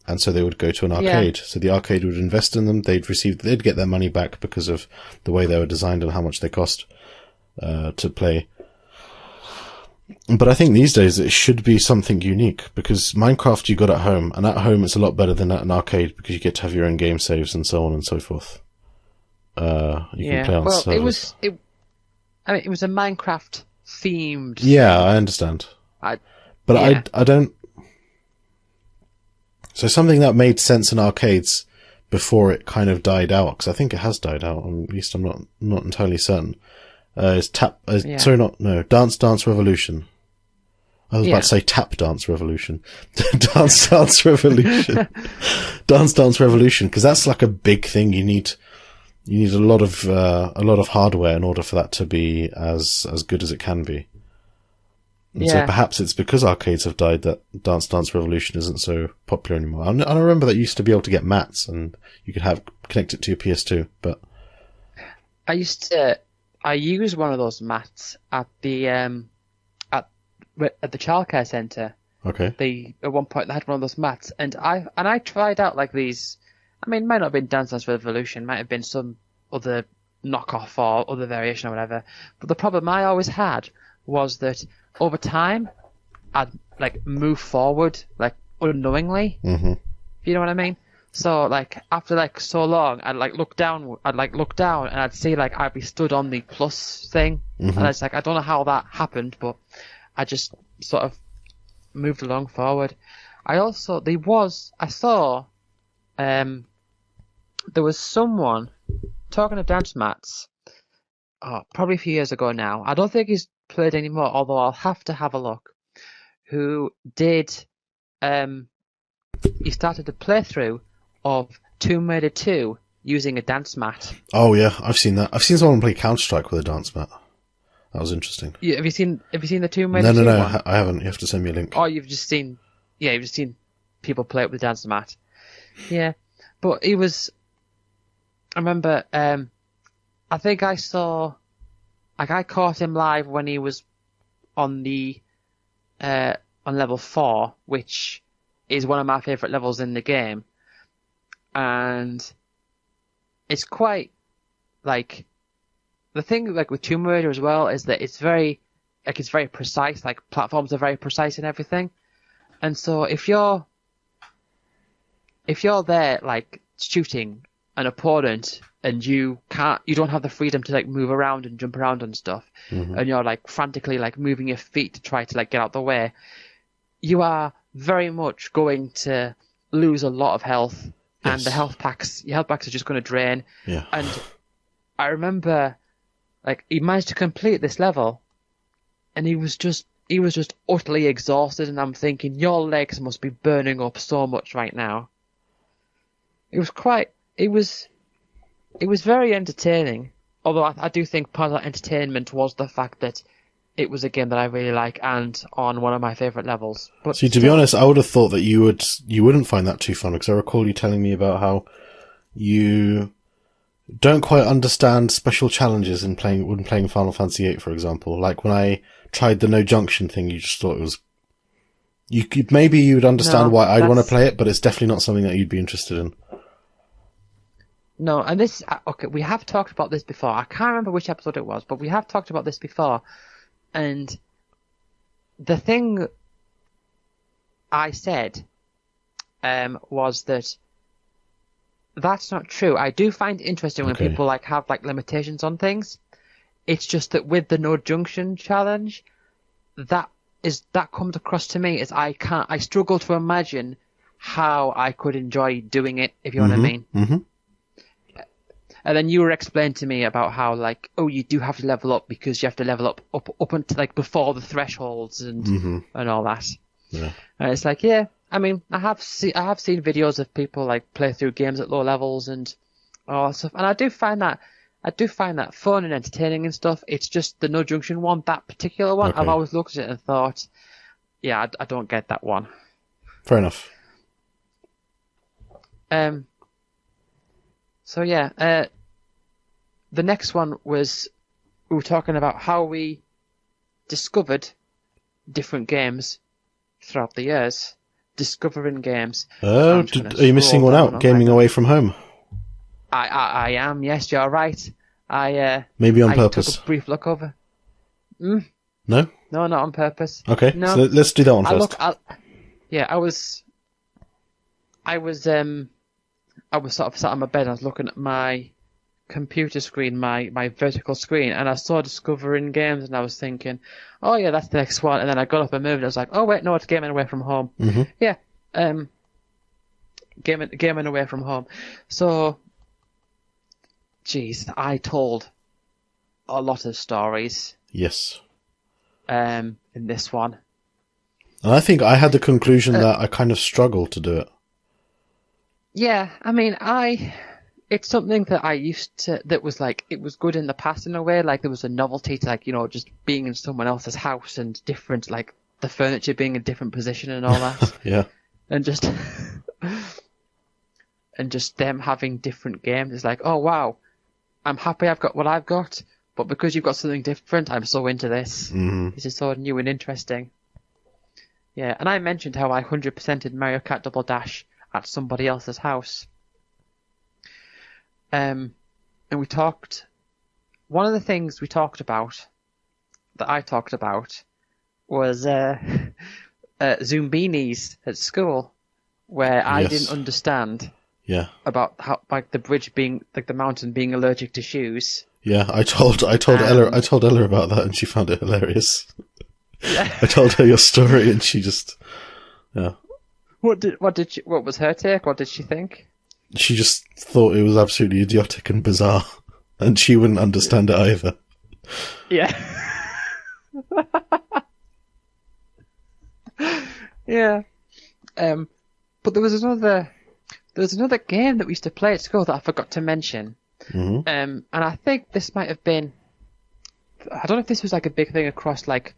And so they would go to an arcade. Yeah. So the arcade would invest in them. They'd get their money back because of the way they were designed and how much they cost to play. But I think these days it should be something unique, because Minecraft you got at home, and at home it's a lot better than at an arcade because you get to have your own game saves and so on and so forth. You can play on servers. It was a Minecraft themed. Yeah, I understand. I don't. So something that made sense in arcades before it kind of died out, because I think it has died out. At least I'm not entirely certain. Is Dance Dance Revolution. I was about to say Tap Dance Revolution. Dance Dance Revolution. Dance Dance Revolution, because that's like a big thing. You need a lot of hardware in order for that to be as good as it can be. And so perhaps it's because arcades have died that Dance Dance Revolution isn't so popular anymore. I remember that you used to be able to get mats and you could connect it to your PS2, but I used one of those mats at the childcare centre. Okay. At one point they had one of those mats, and I tried out like these. I mean, it might not have been Dance Dance Revolution, might have been some other knockoff or other variation or whatever. But the problem I always had was that over time I'd like move forward like unknowingly. Mm-hmm. You know what I mean? So like after like so long, I'd look down and I'd see like I'd be stood on the plus thing, and it's like I don't know how that happened, but I just sort of moved along forward. I saw there was someone talking of dance mats, probably a few years ago now. I don't think he's played anymore, although I'll have to have a look. Who did he started a playthrough of Tomb Raider 2 using a dance mat. Oh yeah, I've seen that. I've seen someone play Counter-Strike with a dance mat. That was interesting. Yeah, have you seen the Tomb Raider 2 No, one? I haven't. You have to send me a link. Oh, you've just seen people play it with a dance mat. Yeah, but I remember, I think I caught him live when he was on on level 4, which is one of my favourite levels in the game. And it's quite, like, the thing, like, with Tomb Raider as well is that it's very precise, like, platforms are very precise and everything. And so if you're there, like, shooting an opponent and you don't have the freedom to, like, move around and jump around and stuff, and you're, like, frantically, like, moving your feet to try to, like, get out the way, you are very much going to lose a lot of health. Yes. And your health packs are just going to drain. Yeah. And I remember, like, he managed to complete this level, and he was just utterly exhausted. And I'm thinking, your legs must be burning up so much right now. It was very entertaining. Although I do think part of that entertainment was the fact that it was a game that I really like and on one of my favourite levels. But see, to be honest, I would have thought that you wouldn't find that too fun, because I recall you telling me about how you don't quite understand special challenges when playing Final Fantasy VIII, for example. Like when I tried the no junction thing, you just thought it was. Maybe you'd understand why I'd want to play it, but it's definitely not something that you'd be interested in. No, and this okay, we have talked about this before. I can't remember which episode it was, but we have talked about this before. And the thing I said was that that's not true. I do find it interesting when people like have like limitations on things. It's just that with the no junction challenge, that comes across to me as I struggle to imagine how I could enjoy doing it, if you know what I mean. Mm-hmm. And then you were explaining to me about how, like, you do have to level up because you have to level up until, like, before the thresholds and all that. Yeah. And it's like, yeah, I mean, I have seen videos of people, like, play through games at low levels and all that stuff. And I do find that fun and entertaining and stuff. It's just the no junction one, that particular one. Okay. I've always looked at it and thought, yeah, I don't get that one. Fair enough. So yeah, the next one was we were talking about how we discovered different games throughout the years, discovering games. Oh, I'm just going to are you missing scroll one down out? on my Gaming notes. away from home. I am. Yes, you're right. Maybe on I took purpose. a brief look over. No? No, not on purpose. Okay, No, so let's do that one first. yeah, I was sort of sat on my bed. I was looking at my computer screen, my vertical screen, and I saw Discovering Games, and I was thinking, oh yeah, that's the next one. And then I got up and moved, and I was like, oh wait, no, it's Gaming Away from Home. Mm-hmm. Yeah, gaming Away from Home. So, geez, I told a lot of stories. Yes. In this one. And I think I had the conclusion that I kind of struggled to do it. Yeah, I mean, it's something that I used to, that was like, it was good in the past in a way, like there was a novelty to like, just being in someone else's house and different, like the furniture being in a different position and all that. Yeah. And just, and just them having different games. It's like, oh wow, I'm happy I've got what I've got, but because you've got something different, I'm so into this. Mm-hmm. This is so new and interesting. Yeah, and I mentioned how I 100%ed Mario Kart Double Dash at somebody else's house. And we talked, one of the things we talked about, that I talked about, was Zoombinis at school, where I Yes. didn't understand Yeah. about how, like, the bridge being, like, the mountain being allergic to shoes. Yeah, I told Ella about that, and she found it hilarious. Yeah. I told her your story, and she just, yeah. What was her take? What did she think? She just thought it was absolutely idiotic and bizarre, and she wouldn't understand it either. Yeah. Yeah. But there was another game that we used to play at school that I forgot to mention. Mm-hmm. And I think this might have been, I don't know if this was like a big thing across like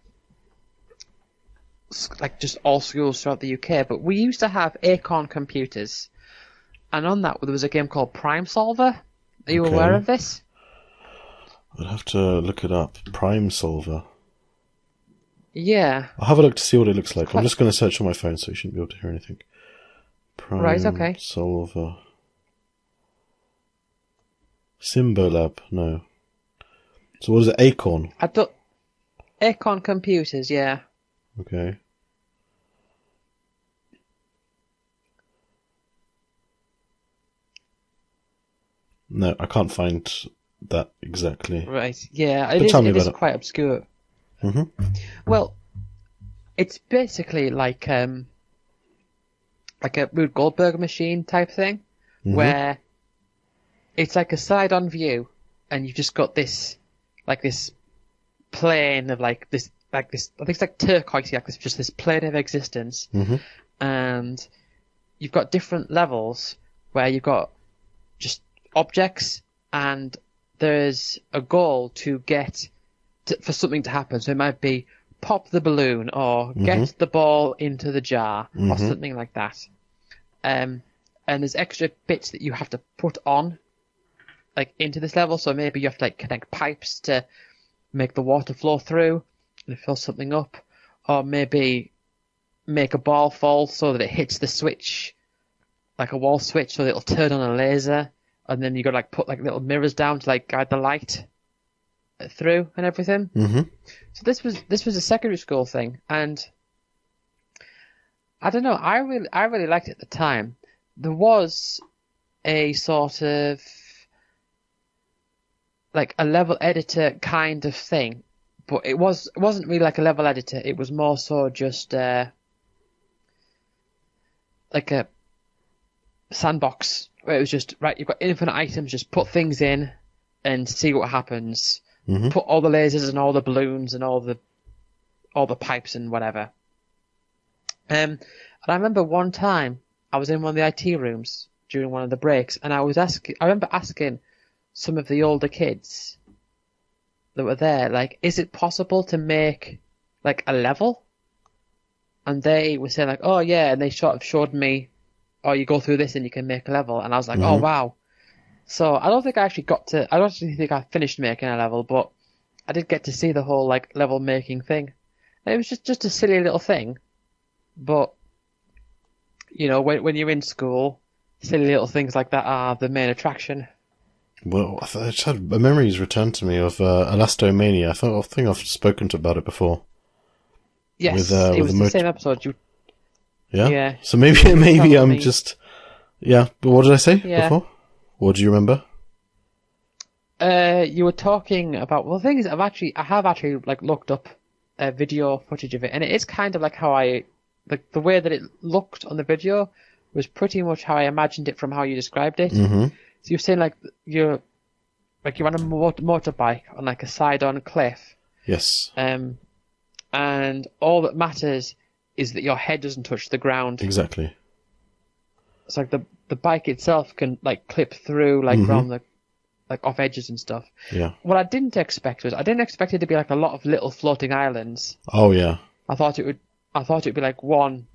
just all schools throughout the UK, but we used to have Acorn computers, and on that there was a game called Prime Solver. Are you aware of this? I'd have to look it up. Prime Solver. Yeah. I'll have a look to see what it looks like. I'm just going to search on my phone, so you shouldn't be able to hear anything. Prime Right, okay. Solver. Symbolab, no. So what is it? Acorn? Acorn computers, yeah. Okay. No, I can't find that exactly. Right, yeah. But tell me It is about it. quite obscure. Mm-hmm. Well, it's basically like a Rube Goldberg machine type thing, where it's like a side-on view, and you've just got this plane of like this. I think it's like turquoise, like just this plane of existence, and you've got different levels where you've got just objects, and there's a goal to get for something to happen. So it might be pop the balloon, or get the ball into the jar, or something like that. And there's extra bits that you have to put on, like into this level. So maybe you have to like connect pipes to make the water flow through and fill something up, or maybe make a ball fall so that it hits the switch, like a wall switch, so that it'll turn on a laser, and then you got to like put like little mirrors down to like guide the light through and everything. So this was a secondary school thing, and I don't know, I really liked it at the time. There was a sort of like a level editor kind of thing, but it wasn't really like a level editor. It was more so just like a sandbox where it was just, right, you've got infinite items, just put things in and see what happens. Put all the lasers and all the balloons and all the pipes and whatever. And I remember one time I was in one of the IT rooms during one of the breaks, and I remember asking some of the older kids that were there, like, is it possible to make like a level? and they were saying like, oh yeah, and they sort of showed me, oh, you go through this and you can make a level, and I was like, oh Hmm. wow. So I don't think I actually got to. I don't actually think I finished making a level, but I did get to see the whole like level making thing. And it was just a silly little thing, but when you're in school, silly little things like that are the main attraction. Well, I just had a memories returned to me of Elastomania. I think I've spoken Yes, about it before it with the was the motor. same episode. Yeah. Yeah, So maybe you were maybe telling I'm me. just yeah. But what did I say Yeah, before? What do you remember? you were talking about. Well, the thing is, I have actually like looked up video footage of it, and it is kind of like how the way that it looked on the video was pretty much how I imagined it from how you described it. Hmm. So you're saying you're you're on a motorbike on like a side-on cliff, Yes. um, and all that matters is that your head doesn't touch the ground. Exactly. It's like the bike itself can like clip through like Hmm. around the like off edges and stuff. Yeah. What I didn't expect it to be like a lot of little floating islands. Oh yeah. I thought it'd be like one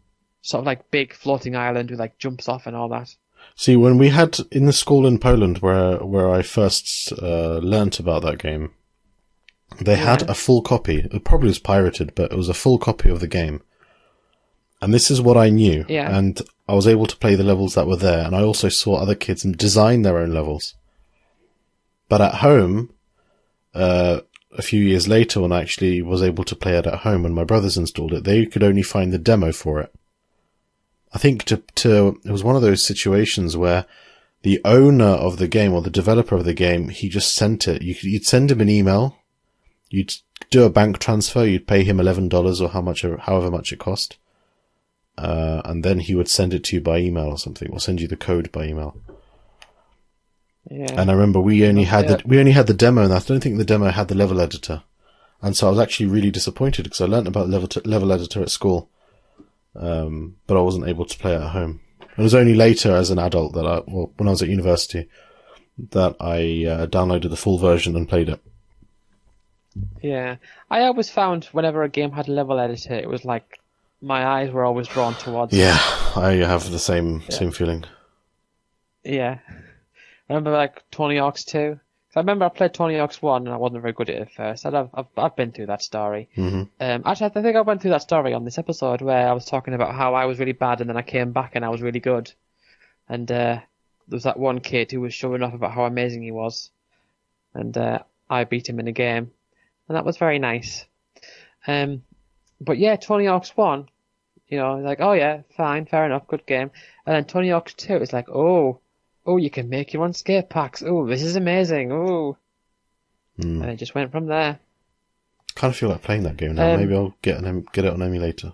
sort of like big floating island with like jumps off and all that. See, when we had in the school in Poland where I first learnt about that game, they had Yeah, a full copy. It probably was pirated, but it was a full copy of the game. And this is what I knew, yeah, and I was able to play the levels that were there, and I also saw other kids design their own levels. But at home, a few years later, when I actually was able to play it at home, when my brothers installed it, they could only find the demo for it. I think it was one of those situations where the owner of the game or the developer of the game, he just sent it. You'd send him an email, you'd do a bank transfer, you'd pay him $11 or however much it cost, and then he would send it to you by email or something, or send you the code by email. yeah. And I remember we only had Yeah. the demo, and I don't think the demo had the level editor. And so I was actually really disappointed because I learnt about level editor at school, but I wasn't able to play it at home. It was only later, as an adult, when I was at university, that I downloaded the full version and played it. Yeah, I always found whenever a game had a level editor, it was like my eyes were always drawn towards it. Yeah, I have the same Yeah, feeling. yeah. I remember like Tony Hawk's 2. 'Cause I remember I played Tony Hawk's 1 and I wasn't very good at it at first. I've been through that story. Hmm. Actually, I think I went through that story on this episode where I was talking about how I was really bad and then I came back and I was really good. And there was that one kid who was showing off about how amazing he was, and I beat him in a game, and that was very nice. Um, but yeah, Tony Hawk's 1, like, oh yeah, fine, fair enough, good game. And then Tony Hawk's 2, it's like, oh, you can make your own skate packs. Oh, this is amazing. Oh, and Mm. it just went from there. Kind of feel like playing that game now. Um, Maybe I'll get it on emulator.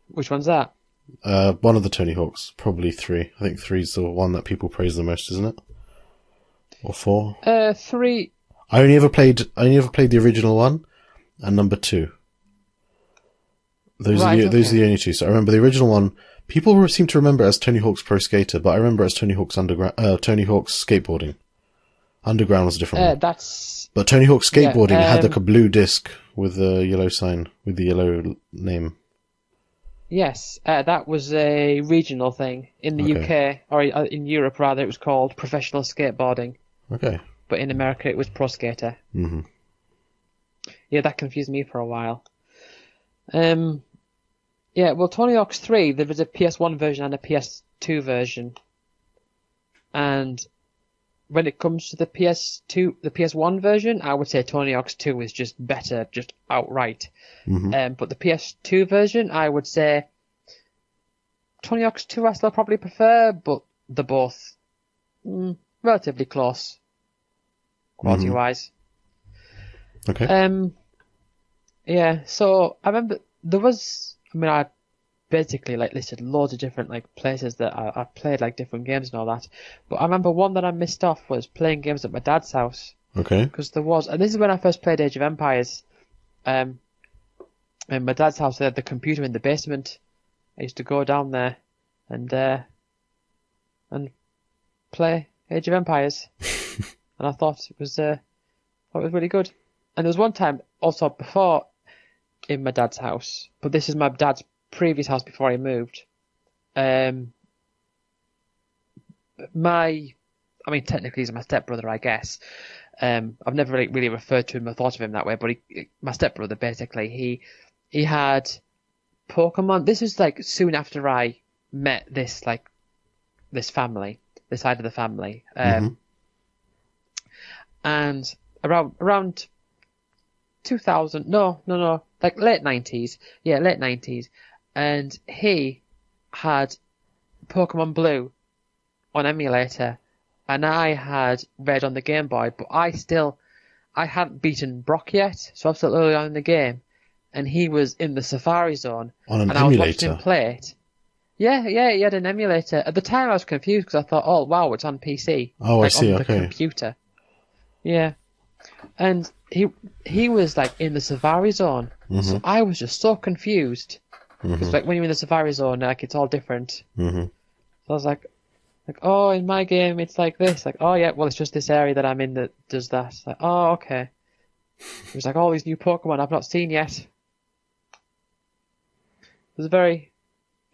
which one's that? One of the Tony Hawks, probably 3. I think 3's the one that people praise the most, isn't it? Or 4? 3. I only ever played the original one and number 2. Right, Those are okay. the only two. So I remember the original one. People seem to remember it as Tony Hawk's Pro Skater, but I remember it as Tony Hawk's Tony Hawk's Skateboarding. Underground was a different one. That's But Tony Hawk's yeah. Skateboarding had like a blue disc with a yellow sign with the yellow name. Yes, that was a regional thing in the Okay. UK, or in Europe rather. It was called professional skateboarding, Okay. but in America it was pro skater. Hmm. Yeah, that confused me for a while. Um, yeah, well, Tony Hawk's 3, there was a PS1 version and a PS2 version, and when it comes to the PS1 version, I would say Tony Hawk's 2 is just better, just outright. Hmm. But the PS2 version, I would say Tony Hawk's 2 I still probably prefer, but they're both relatively close, Hmm. quality-wise. Okay. Yeah, so I remember I basically like listed loads of different like places that I've played like different games and all that, but I remember one that I missed off was playing games at my dad's house, Okay. because and this is when I first played Age of Empires. In my dad's house, they had the computer in the basement. I used to go down there and play Age of Empires, and I thought it was really good. And there was one time also before in my dad's house, but this is my dad's previous house before he moved. Um, technically he's my stepbrother, I guess. I've never really referred to him or thought of him that way, but my stepbrother, basically, he had Pokemon. This was like soon after I met this family, this side of the family, and around 2000, no, like late 90s, yeah, late 90s, and he had Pokemon Blue on emulator, and I had Red on the Game Boy, but I hadn't beaten Brock yet, so I'm still early on in the game, and he was in the Safari Zone, On an and I was watching emulator? him play it. Yeah, he had an emulator. At the time I was confused because I thought, oh wow, it's on PC. Oh, I see, on the okay. computer. Yeah. And he was like in the Safari Zone, so I was just so confused. Because like when you're in the Safari Zone, like it's all different. So I was like, oh, in my game it's like this. Like, oh yeah, well it's just this area that I'm in that does that. Like, oh okay. It was like all these new Pokemon I've not seen yet. It was very,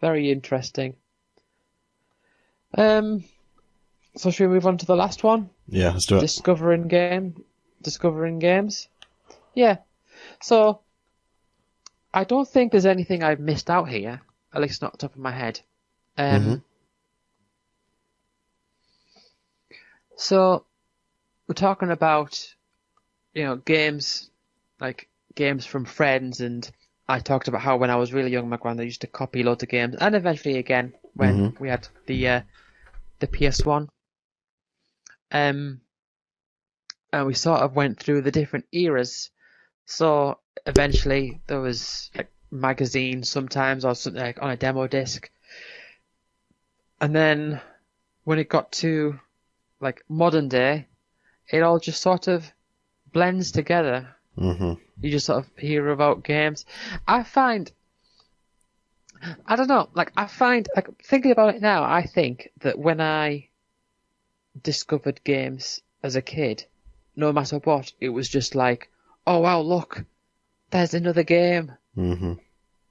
very interesting. So should we move on to the last one? Yeah, let's do it. Discovering games. Yeah. So I don't think there's anything I've missed out here, at least not off the top of my head. So we're talking about, games, like games from friends, and I talked about how when I was really young, my granddad used to copy loads of games, and eventually again when we had the PS1. And we sort of went through the different eras. So eventually there was like magazines sometimes, or something like on a demo disc. And then when it got to like modern day, it all just sort of blends together. You just sort of hear about games. I don't know, like thinking about it now, I think that when I discovered games as a kid, no matter what, it was just like, oh wow, look, there's another game.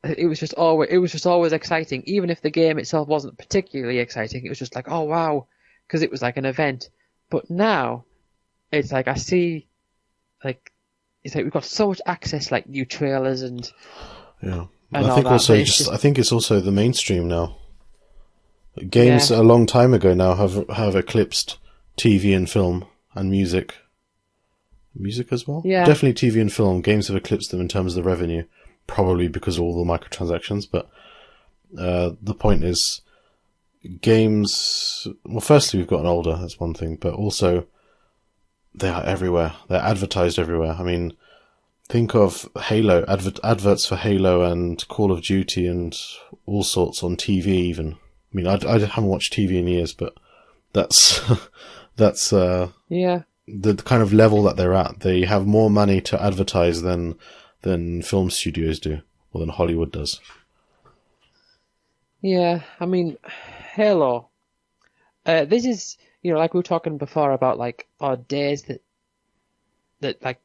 It was just always exciting, even if the game itself wasn't particularly exciting. It was just like, oh wow, because it was like an event. But now, it's like I see, like, it's like we've got so much access, like new trailers and yeah. And I think all that, also but it's I think it's also the mainstream now. Games a long time ago now have eclipsed TV and film and music. Music as well? Yeah. Definitely TV and film. Games have eclipsed them in terms of the revenue. Probably because of all the microtransactions, but the point is, games... Well, firstly, we've gotten older, that's one thing, but also they are everywhere. They're advertised everywhere. I mean, think of Halo, adverts for Halo and Call of Duty and all sorts on TV even. I mean, I haven't watched TV in years, but that's the kind of level that they're at. They have more money to advertise than film studios do, or than Hollywood does. Yeah, I mean, Halo. This is, like we were talking before about like odd days that like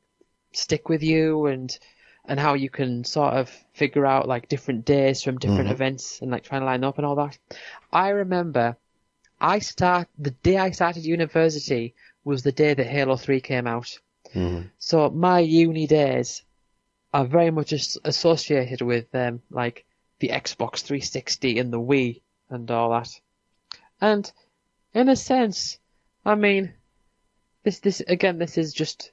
stick with you, and how you can sort of figure out like different days from different events and like trying to line up and all that. I remember the day I started university was the day that Halo 3 came out. So my uni days are very much associated with like the Xbox 360 and the Wii and all that. And in a sense, I mean, this is just,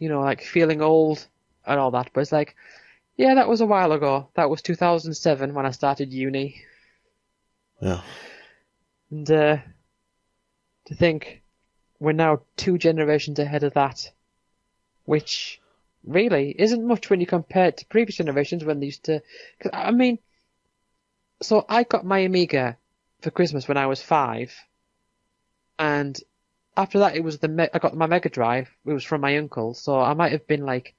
like feeling old and all that, but it's like, yeah, that was a while ago. That was 2007 when I started uni. Yeah. And to think we're now 2 generations ahead of that, which really isn't much when you compare it to previous generations when they used to... Cause, I mean, so I got my Amiga for Christmas when I was 5, and after that it was I got my Mega Drive. It was from my uncle, so I might have been like...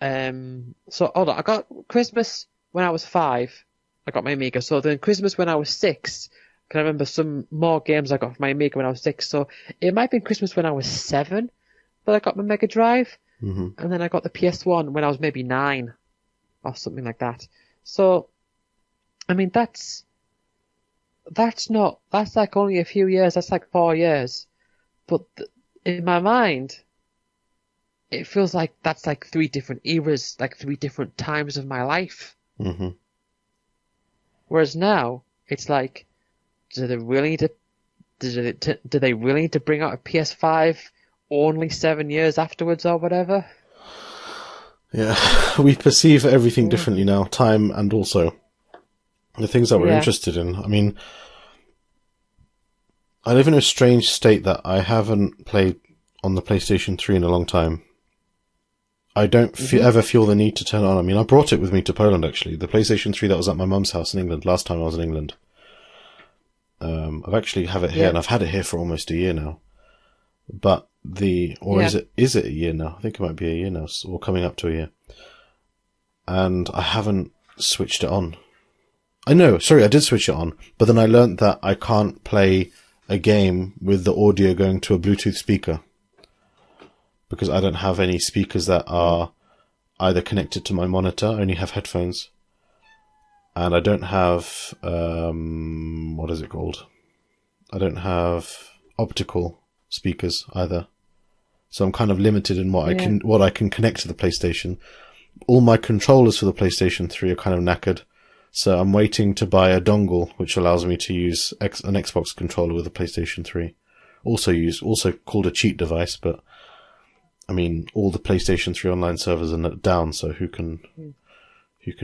So, hold on, I got Christmas when I was 5, I got my Amiga, so then Christmas when I was 6, because I remember some more games I got for my Amiga when I was 6, so it might have been Christmas when I was 7 that I got my Mega Drive. Mm-hmm. and then I got the PS1 when I was maybe 9 or something like that. So, I mean, that's like only a few years. That's like 4 years. But in my mind, it feels like that's like 3 different eras, like 3 different times of my life. Mm-hmm. Whereas now, it's like, do they really need to bring out a PS5 only 7 years afterwards or whatever? Yeah, we perceive everything differently now, time and also the things that we're interested in. I mean, I live in a strange state that I haven't played on the PlayStation 3 in a long time. I don't ever feel the need to turn it on. I mean, I brought it with me to Poland, actually. The PlayStation 3 that was at my mum's house in England last time I was in England. I've actually have it here, and I've had it here for almost a year now. But is it a year now? I think it might be a year now, or coming up to a year. And I haven't switched it on. I did switch it on, but then I learnt that I can't play a game with the audio going to a Bluetooth speaker. Because I don't have any speakers that are either connected to my monitor, I only have headphones. And I don't have, what is it called? I don't have optical speakers either. So I'm kind of limited in what I can connect to the PlayStation. All my controllers for the PlayStation 3 are kind of knackered. So I'm waiting to buy a dongle, which allows me to use an Xbox controller with the PlayStation 3. Also called a cheat device, but I mean, all the PlayStation 3 online servers are down, so who can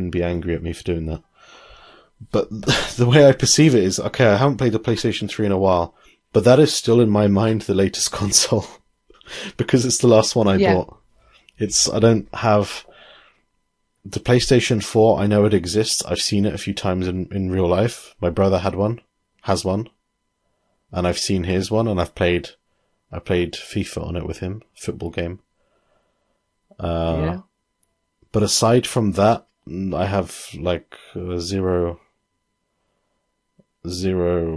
be angry at me for doing that? But the way I perceive it is, okay, I haven't played the PlayStation 3 in a while, but that is still in my mind the latest console. Because it's the last one I bought. I don't have the PlayStation 4. I know it exists. I've seen it a few times in real life. My brother has one, and I've seen his one, and I played FIFA on it with him, football game. But aside from that, I have like zero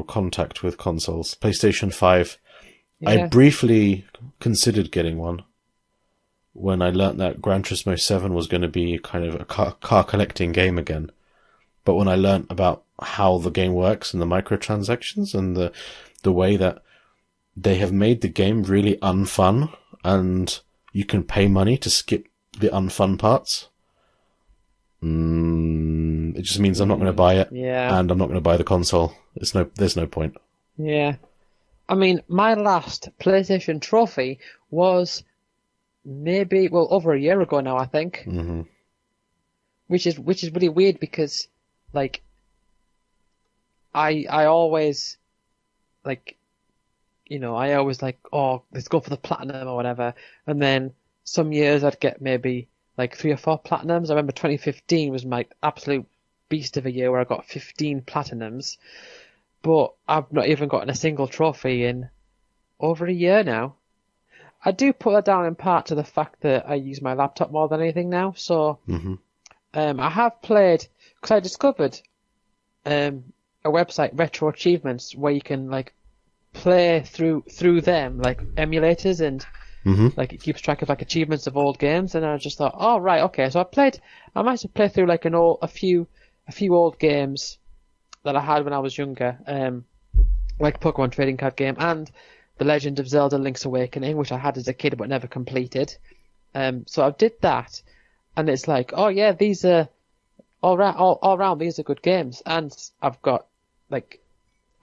contact with consoles. PlayStation 5. I briefly considered getting one when I learnt that Gran Turismo 7 was going to be kind of a car collecting game again. But when I learnt about how the game works and the microtransactions and the way that they have made the game really unfun and you can pay money to skip the unfun parts, it just means I'm not going to buy it, and I'm not going to buy the console. There's no point. Yeah. I mean, my last PlayStation trophy was over a year ago now, I think. Mm-hmm. Which is really weird because, like, I always, like, I always like, oh, let's go for the platinum or whatever. And then some years I'd get maybe like 3 or 4 platinums. I remember 2015 was my absolute beast of a year where I got 15 platinums. But I've not even gotten a single trophy in over a year now. I do put that down in part to the fact that I use my laptop more than anything now. So I have played, because I discovered a website, Retro Achievements, where you can like play through them, like emulators, and like it keeps track of like achievements of old games. And I just thought, oh right, okay. So I might have played through like a few old games that I had when I was younger, like Pokemon trading card game and The Legend of Zelda: Link's Awakening, which I had as a kid but never completed. So I did that, and it's like, oh yeah, these are all around. These are good games, and I've got like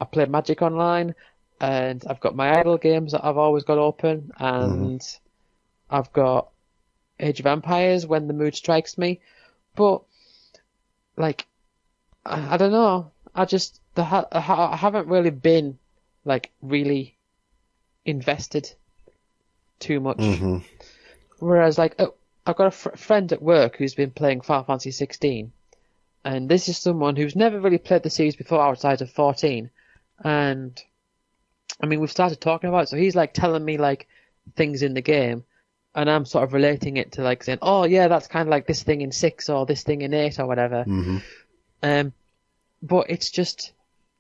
I play Magic Online, and I've got my idle games that I've always got open, and I've got Age of Empires when the mood strikes me, but like I don't know. I haven't really been like really invested too much. Whereas like I've got a friend at work who's been playing Final Fantasy 16, and this is someone who's never really played the series before outside of 14, and I mean we've started talking about it, so he's like telling me like things in the game, and I'm sort of relating it to like saying, oh yeah, that's kind of like this thing in 6 or this thing in 8 or whatever. But it's just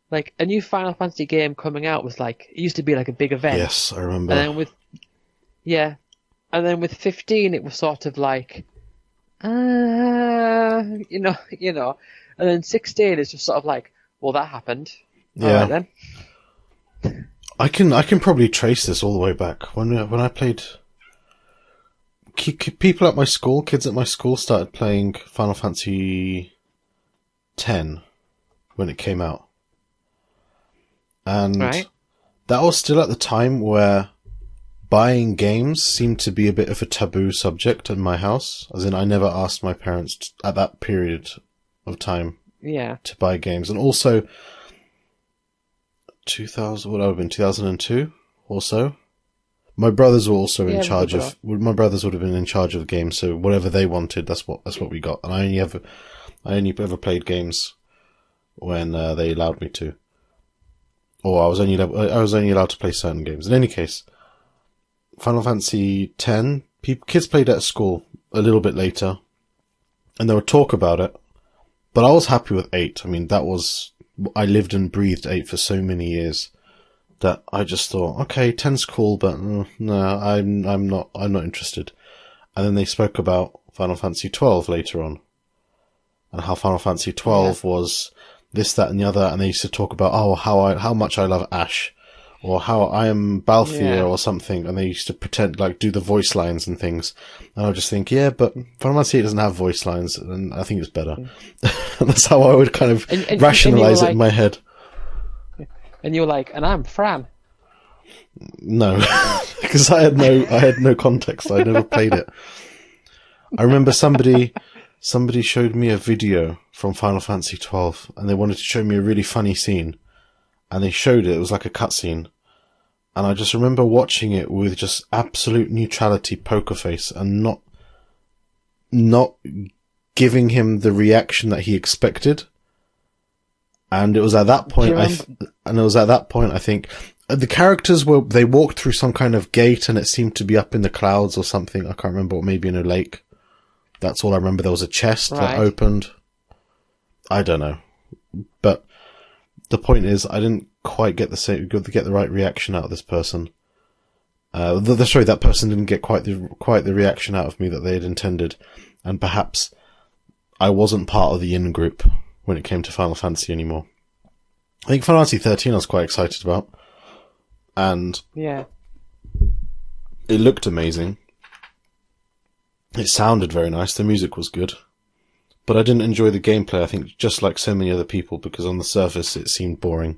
like a new Final Fantasy game coming out was like, it used to be like a big event. Yes, I remember. And then And then with 15, it was sort of like, you know. And then 16 is just sort of like, well, that happened. All right Yeah. then. I can probably trace this all the way back when I played. People at my school, kids at my school, started playing Final Fantasy X when it came out, and Right. that was still at the time where buying games seemed to be a bit of a taboo subject in my house. As in, I never asked my parents at that period of time Yeah. to buy games, and also 2000, what would have been 2002 or so. My brothers were also in Yeah, charge of. My brothers would have been in charge of the game, so whatever they wanted, that's what we got. And I only ever played games when they allowed me to, or I was only allowed to play certain games. In any case, Final Fantasy X, kids played it at school a little bit later, and there would talk about it. But I was happy with 8. I mean, I lived and breathed 8 for so many years that I just thought, okay, 10's cool, but no, I'm not interested. And then they spoke about Final Fantasy 12 later on, and how Final Fantasy 12 was this, that, and the other, and they used to talk about, how much I love Ash, or how I am Balthier or something, and they used to pretend, like, do the voice lines and things. And I would just think, yeah, but Final Fantasy 8 doesn't have voice lines, and I think it's better. That's how I would kind of rationalize it in my head. And you were like, and I'm Fran. No, because I had no context. I never played it. I remember somebody showed me a video from Final Fantasy 12, and they wanted to show me a really funny scene, and they showed it. It was like a cutscene, and I just remember watching it with just absolute neutrality, poker face, and not giving him the reaction that he expected. And it was at that point, I think the characters they walked through some kind of gate, and it seemed to be up in the clouds or something. I can't remember, or maybe in a lake. That's all I remember. There was a chest that opened. I don't know, but the point is, I didn't quite get the right reaction out of this person. That person didn't get quite the reaction out of me that they had intended, and perhaps I wasn't part of the in group when it came to Final Fantasy anymore. I think Final Fantasy 13 I was quite excited about, and it looked amazing. It sounded very nice. The music was good, but I didn't enjoy the gameplay. I think just like so many other people, because on the surface it seemed boring.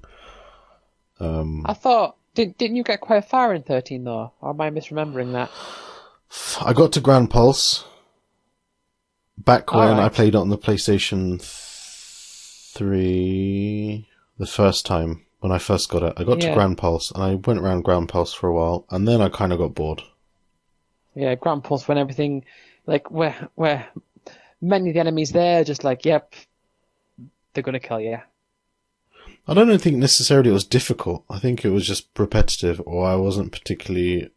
I thought, didn't you get quite far in 13 though? Or am I misremembering that? I got to Grand Pulse back when I played it on the PlayStation 3 the first time when I first got it. I got to Grand Pulse, and I went around Grand Pulse for a while, and then I kind of got bored. Yeah, Grand Pulse, when everything, like, where many of the enemies there, just like, yep, they're going to kill you. I don't think necessarily it was difficult. I think it was just repetitive, or I wasn't particularly...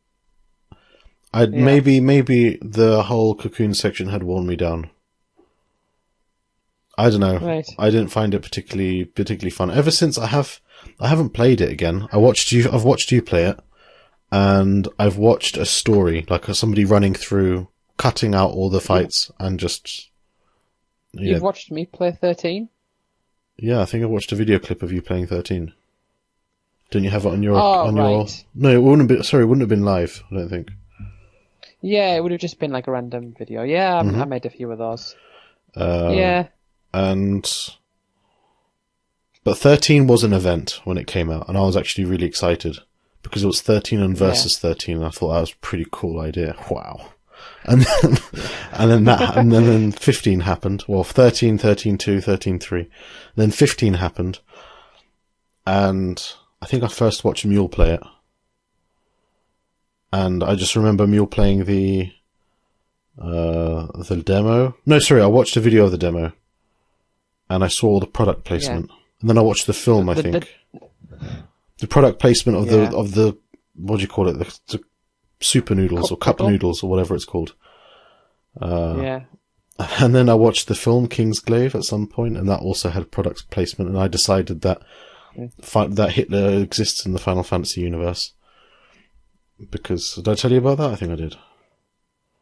Maybe the whole Cocoon section had worn me down. I don't know. Right. I didn't find it particularly fun. Ever since I haven't played it again. I've watched you play it, and I've watched a story, like somebody running through, cutting out all the fights, and just... You've watched me play 13? Yeah, I think I watched a video clip of you playing 13. Didn't you have it on your... right. No, it wouldn't have been live, I don't think. Yeah, it would have just been like a random video. Yeah, I made a few of those. But 13 was an event when it came out, and I was actually really excited, because it was 13 and versus 13, and I thought that was a pretty cool idea. Wow. And then 15 happened. Well, 13, 13-2, 13-3. Then 15 happened, and I think I first watched Mule play it. And I just remember Mule playing the demo. No, sorry, I watched a video of the demo, and I saw the product placement, and then I watched the film. I think the product placement of the what do you call it? The super noodles or cup noodles or whatever it's called. And then I watched the film Kingsglaive at some point, and that also had product placement. And I decided that that Hitler exists in the Final Fantasy universe. Because, did I tell you about that? I think I did.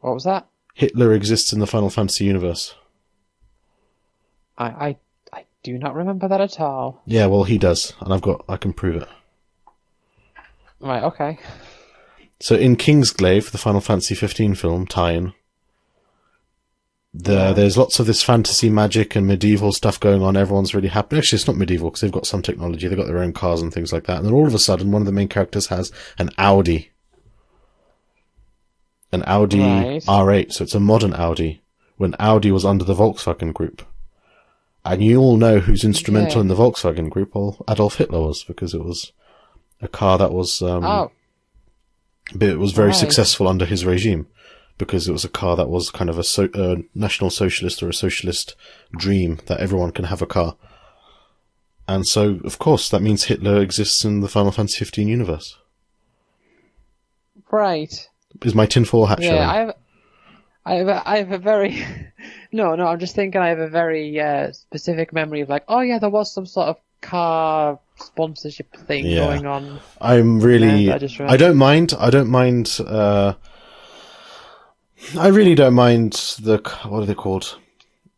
What was that? Hitler exists in the Final Fantasy universe. I do not remember that at all. Yeah, well, he does, and I can prove it. Right, okay. So in Kingsglaive, the Final Fantasy 15 film tie-in, there's lots of this fantasy magic and medieval stuff going on. Everyone's really happy. Actually, it's not medieval because they've got some technology. They've got their own cars and things like that. And then all of a sudden, one of the main characters has an Audi. An Audi R8, so it's a modern Audi, when Audi was under the Volkswagen Group. And you all know who's instrumental in the Volkswagen Group. Well, Adolf Hitler was, because it was a car that was it was very successful under his regime, because it was a car that was kind of a national socialist or a socialist dream that everyone can have a car. And so, of course, that means Hitler exists in the Final Fantasy 15 universe. Right. Is my tinfoil hat showing? I have a very no. I'm just thinking. I have a very specific memory of like, oh yeah, there was some sort of car sponsorship thing going on. I'm really. I don't mind. I really don't mind the. What are they called?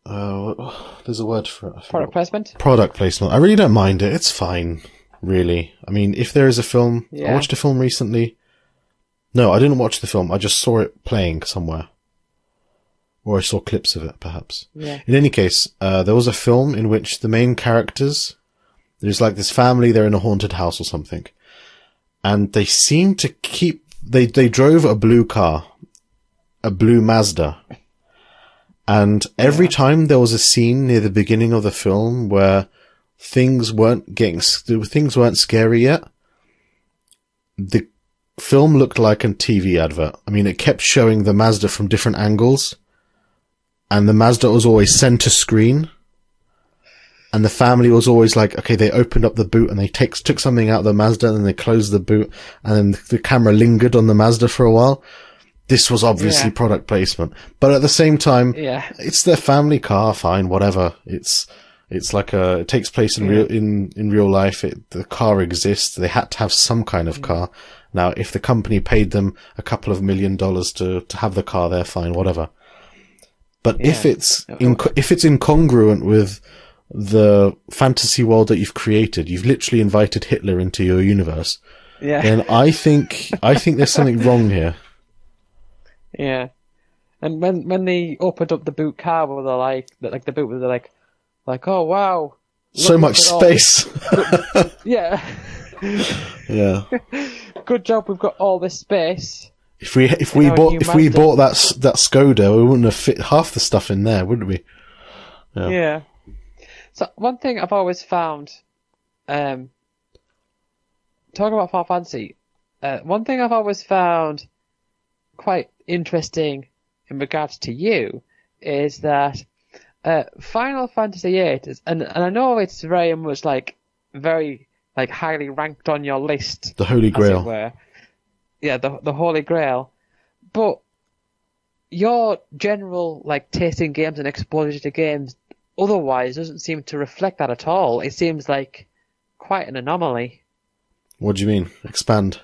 There's a word for it. Product placement. Product placement. I really don't mind it. It's fine. Really. I mean, if there is a film, I watched a film recently. No, I didn't watch the film. I just saw it playing somewhere. Or I saw clips of it, perhaps. Yeah. In any case, there was a film in which the main characters, there's like this family, they're in a haunted house or something. And they seem to they drove a blue car, a blue Mazda. And every time there was a scene near the beginning of the film where things weren't scary yet, the film looked like a TV advert. I mean, it kept showing the Mazda from different angles, and the Mazda was always center screen, and the family was always like, okay, they opened up the boot and they took something out of the Mazda and then they closed the boot, and then the camera lingered on the Mazda for a while. This was obviously product placement, but at the same time, it's their family car, fine, whatever. It's like it takes place in real life. The car exists. They had to have some kind of car. Now, if the company paid them a couple of $1 million to have the car there, fine, whatever. But if it's incongruent with the fantasy world that you've created, you've literally invited Hitler into your universe. Yeah. Then I think there's something wrong here. Yeah. And when they opened up the boot car, where they're like, oh wow, so much space. Yeah. Yeah. Good job, we've got all this space. If we bought that Skoda, we wouldn't have fit half the stuff in there, would we? Yeah. So one thing I've always found, talking about Final Fantasy, one thing I've always found quite interesting in regards to you is that Final Fantasy VIII is, and I know it's very much very highly ranked on your list. The Holy Grail. As it were. Yeah, the Holy Grail. But your general taste in games and exposure to games otherwise doesn't seem to reflect that at all. It seems like quite an anomaly. What do you mean? Expand.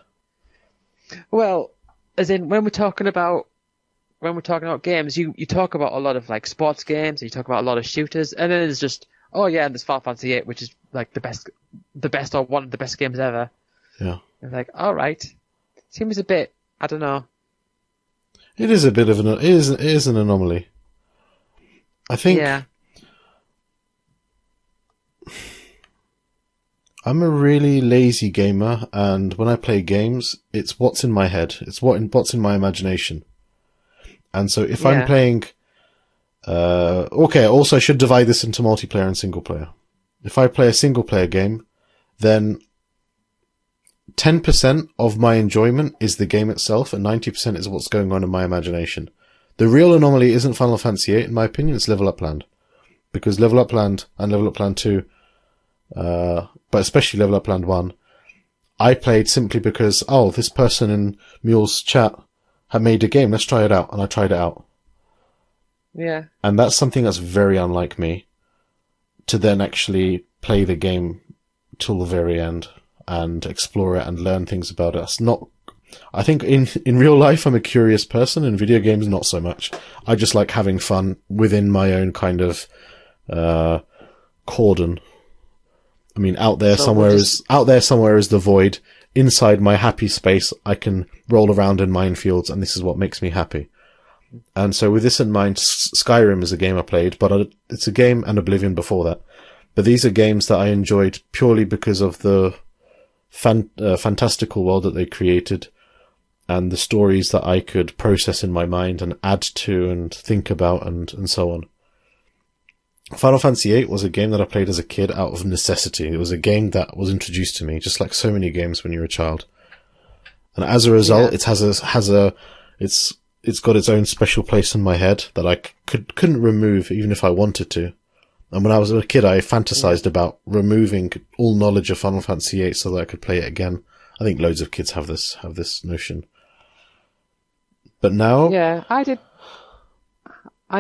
Well, as in when we're talking about games, you talk about a lot of sports games, and you talk about a lot of shooters, and then it's just, oh yeah, and there's Final Fantasy VIII, which is the best or one of the best games ever. Yeah. It's like, all right, seems a bit, I don't know. It is a bit of it is an anomaly. I think. Yeah. I'm a really lazy gamer, and when I play games, it's what's in my head. It's what's in my imagination. And so if I'm playing, also I should divide this into multiplayer and single player. If I play a single player game, then 10% of my enjoyment is the game itself, and 90% is what's going on in my imagination. The real anomaly isn't Final Fantasy VIII, in my opinion, it's Level Up Land. Because Level Up Land and Level Up Land 2, but especially Level Up Land 1, I played simply because, this person in Mule's chat had made a game, let's try it out, and I tried it out. Yeah. And that's something that's very unlike me, to then actually play the game till the very end and explore it and learn things about it. I think in real life, I'm a curious person. In video games, not so much. I just like having fun within my own kind of cordon. I mean, out there somewhere is the void. Inside my happy space, I can roll around in minefields, and this is what makes me happy. And so with this in mind, Skyrim is a game I played, but it's a game, and Oblivion before that. But these are games that I enjoyed purely because of the fantastical world that they created, and the stories that I could process in my mind and add to and think about and so on. Final Fantasy VIII was a game that I played as a kid out of necessity. It was a game that was introduced to me, just like so many games when you're a child. And as a result, it's got its own special place in my head that I couldn't remove even if I wanted to. And when I was a kid, I fantasized about removing all knowledge of Final Fantasy VIII so that I could play it again. I think loads of kids have this notion. But now, yeah, I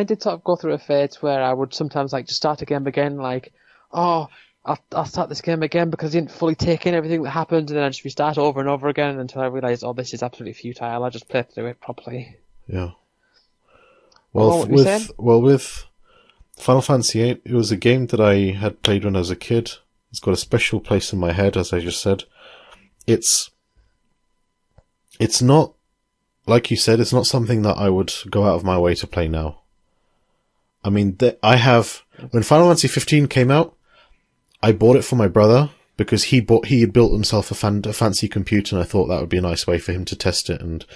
did sort of go through a phase where I would sometimes like just start a game again, like, oh, I'll start this game again because I didn't fully take in everything that happened, and then I just restart over and over again until I realised, oh, this is absolutely futile. I just play through it properly. Yeah. Well, with Final Fantasy VIII, it was a game that I had played when I was a kid. It's got a special place in my head, as I just said. It's not, like you said, it's not something that I would go out of my way to play now. I mean, when Final Fantasy 15 came out, I bought it for my brother because he had built himself a fancy computer, and I thought that would be a nice way for him to test it and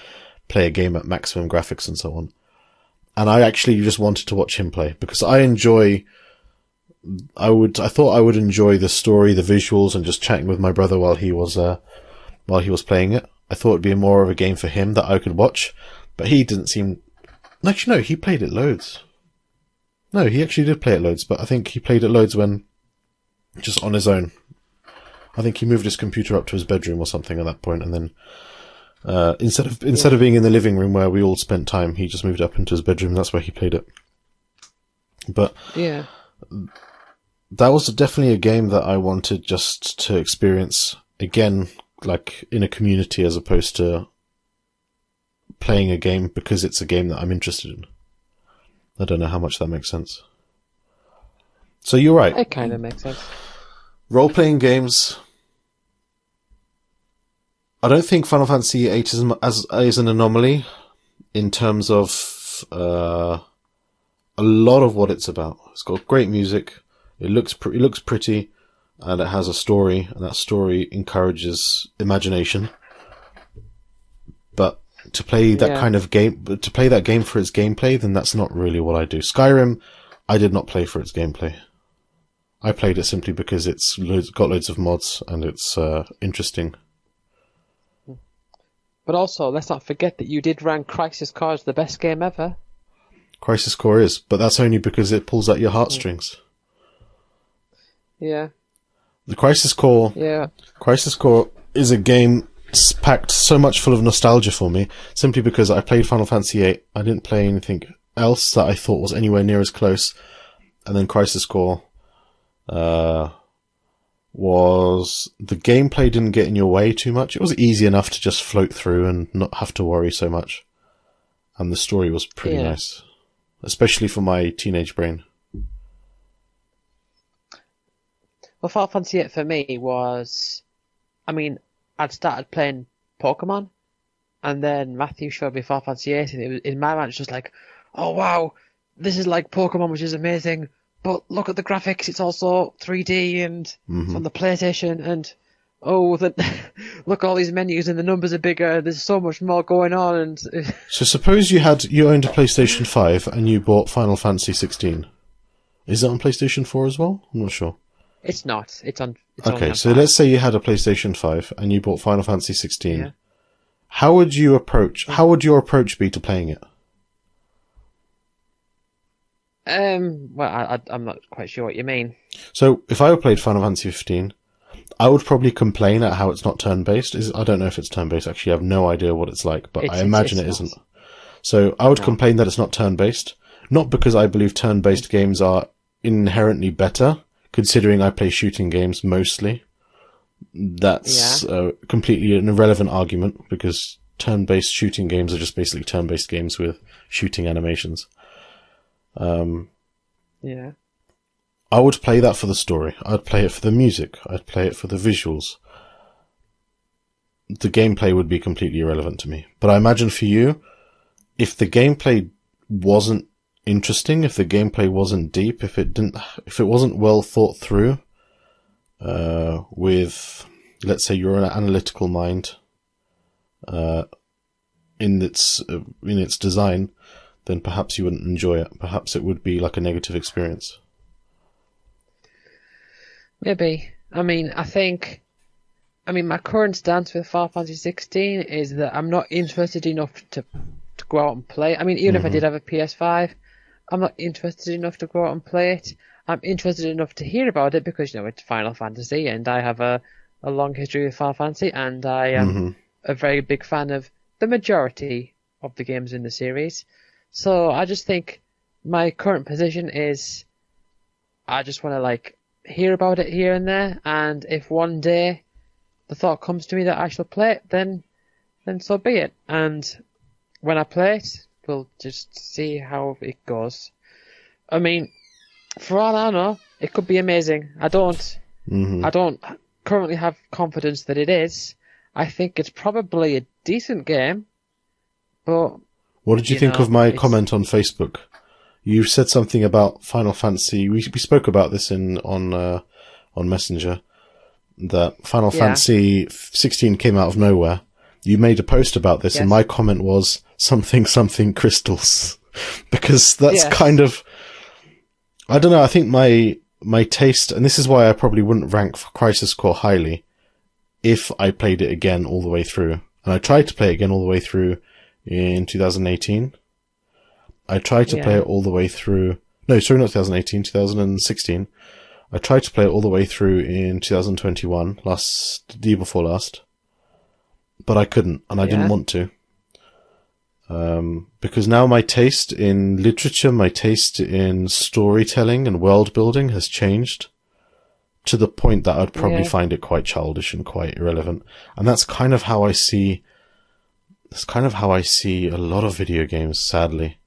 play a game at maximum graphics and so on. And I actually just wanted to watch him play because I thought I would enjoy the story, the visuals, and just chatting with my brother while he was playing it. I thought it'd be more of a game for him that I could watch, but he didn't seem. Actually, no, he played it loads. No, he actually did play it loads, but I think he played it loads when just on his own. I think he moved his computer up to his bedroom or something at that point, and then instead of being in the living room where we all spent time, he just moved up into his bedroom. And that's where he played it. But yeah, that was definitely a game that I wanted just to experience again, like in a community, as opposed to playing a game because it's a game that I'm interested in. I don't know how much that makes sense. So you're right. It kind of makes sense. Role-playing games. I don't think Final Fantasy VIII is an anomaly in terms of a lot of what it's about. It's got great music. It looks pretty, and it has a story, and that story encourages imagination. But to play that kind of game, to play that game for its gameplay, then that's not really what I do. Skyrim, I did not play for its gameplay. I played it simply because it's got loads of mods and it's interesting. But also, let's not forget that you did rank Crisis Core as the best game ever. Crisis Core is, but that's only because it pulls at your heartstrings. Yeah. The Crisis Core is a game packed so much full of nostalgia for me, simply because I played Final Fantasy VIII. I didn't play anything else that I thought was anywhere near as close. And then Crisis Core was... The gameplay didn't get in your way too much. It was easy enough to just float through and not have to worry so much. And the story was pretty nice. Especially for my teenage brain. Well, Final Fantasy VIII for me was... I mean, I'd started playing Pokemon, and then Matthew showed me Final Fantasy VIII, and it was, in my mind, it's just like, oh wow, this is like Pokemon, which is amazing, but look at the graphics, it's also 3D, and it's on the PlayStation, and look at all these menus, and the numbers are bigger, there's so much more going on, and... So suppose you owned a PlayStation 5, and you bought Final Fantasy 16. Is that on PlayStation 4 as well? I'm not sure. It's not. It's on. Okay, so let's say you had a PlayStation 5 and you bought Final Fantasy 16. Yeah. How would your approach be to playing it? Well, I'm not quite sure what you mean. So, if I played Final Fantasy 15, I would probably complain at how it's not turn-based. I don't know if it's turn-based. Actually, I have no idea what it's like, but I imagine it isn't. So, I would complain that it's not turn-based. Not because I believe turn-based games are inherently better, considering I play shooting games mostly. That's completely an irrelevant argument, because turn-based shooting games are just basically turn-based games with shooting animations. Yeah. I would play that for the story. I'd play it for the music. I'd play it for the visuals. The gameplay would be completely irrelevant to me. But I imagine for you, if the gameplay wasn't interesting, if the gameplay wasn't deep, if it wasn't well thought through, with, let's say, you're an analytical mind, in its design, then perhaps you wouldn't enjoy it. Perhaps it would be like a negative experience. Maybe. I mean, my current stance with Final Fantasy 16 is that I'm not interested enough to go out and play it. I mean, even if I did have a PS5, I'm not interested enough to go out and play it. I'm interested enough to hear about it because, it's Final Fantasy and I have a long history with Final Fantasy, and I am a very big fan of the majority of the games in the series. So I just think my current position is I just want to hear about it here and there, and if one day the thought comes to me that I shall play it, then so be it. And when I play it, we'll just see how it goes. I mean, for all I know, it could be amazing. I don't currently have confidence that it is. I think it's probably a decent game, but... What did you think of my comment on Facebook? You said something about Final Fantasy. We spoke about this on Messenger, that Final Fantasy 16 came out of nowhere. You made a post about this, and my comment was something crystals, because that's kind of, I don't know. I think my taste, and this is why I probably wouldn't rank Crisis Core highly if I played it again all the way through. And I tried to play it again all the way through in 2018. I tried to play it all the way through... No, sorry, not 2018, 2016. I tried to play it all the way through in 2021, the year before last. But I couldn't, and I didn't want to. Because now my taste in literature, my taste in storytelling and world building has changed to the point that I'd probably find it quite childish and quite irrelevant. And that's kind of how I see a lot of video games, sadly.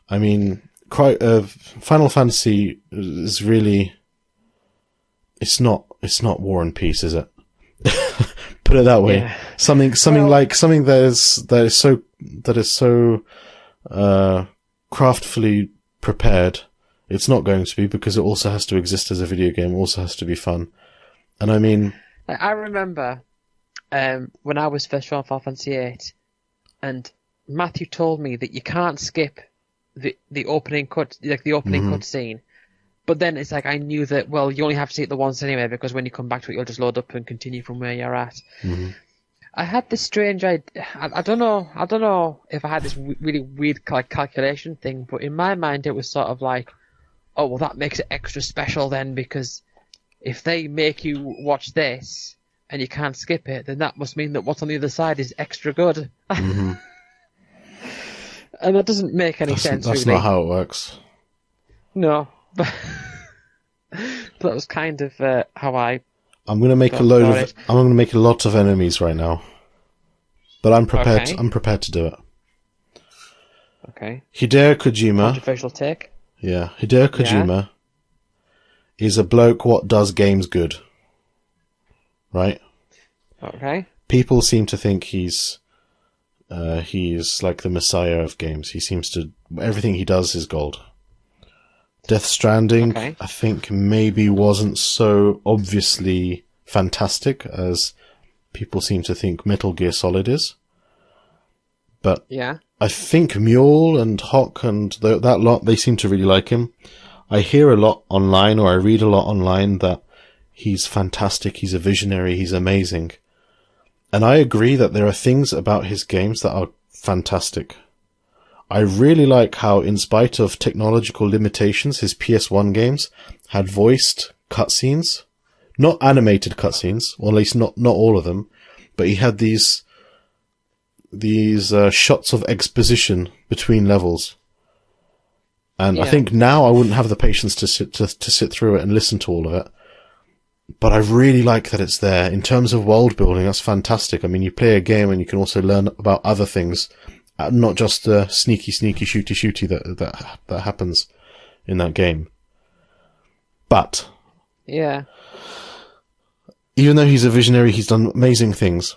I mean, Final Fantasy is really, it's not War and Peace, is it? Put it that way. Yeah. Something that is so craftfully prepared. It's not going to be, because it also has to exist as a video game, also has to be fun. And I mean, I remember when I was first on Final Fantasy VIII, and Matthew told me that you can't skip the opening cut, the opening cut scene. But then it's I knew that, well, you only have to see it the once anyway, because when you come back to it, you'll just load up and continue from where you're at. I had this strange idea. I don't know if I had this really weird calculation thing, but in my mind it was sort of oh, well, that makes it extra special then, because if they make you watch this and you can't skip it, then that must mean that what's on the other side is extra good. And that doesn't make any sense, That's really. not how it works. No. But that was kind of how I'm going to make I'm going to make a lot of enemies right now. But I'm prepared. I'm prepared to do it. Okay. Hideo Kojima. Controversial take. Yeah, Hideo Kojima is a bloke what does games good. Right? Okay. People seem to think he's like the messiah of games. He seems to, everything he does is gold. Death Stranding, I think maybe wasn't so obviously fantastic as people seem to think Metal Gear Solid is. But I think Mule and Hawk and that lot, they seem to really like him. I hear a lot online, or I read a lot online, that he's fantastic, he's a visionary, he's amazing. And I agree that there are things about his games that are fantastic. I really like how, in spite of technological limitations, his PS1 games had voiced cutscenes. Not animated cutscenes, or at least not all of them, but he had these shots of exposition between levels. And I think now I wouldn't have the patience to sit through it and listen to all of it. but I really like that it's there. In terms of world building, that's fantastic. I mean, you play a game and you can also learn about other things, not just the sneaky, shooty that happens in that game. But Yeah. even though he's a visionary, he's done amazing things.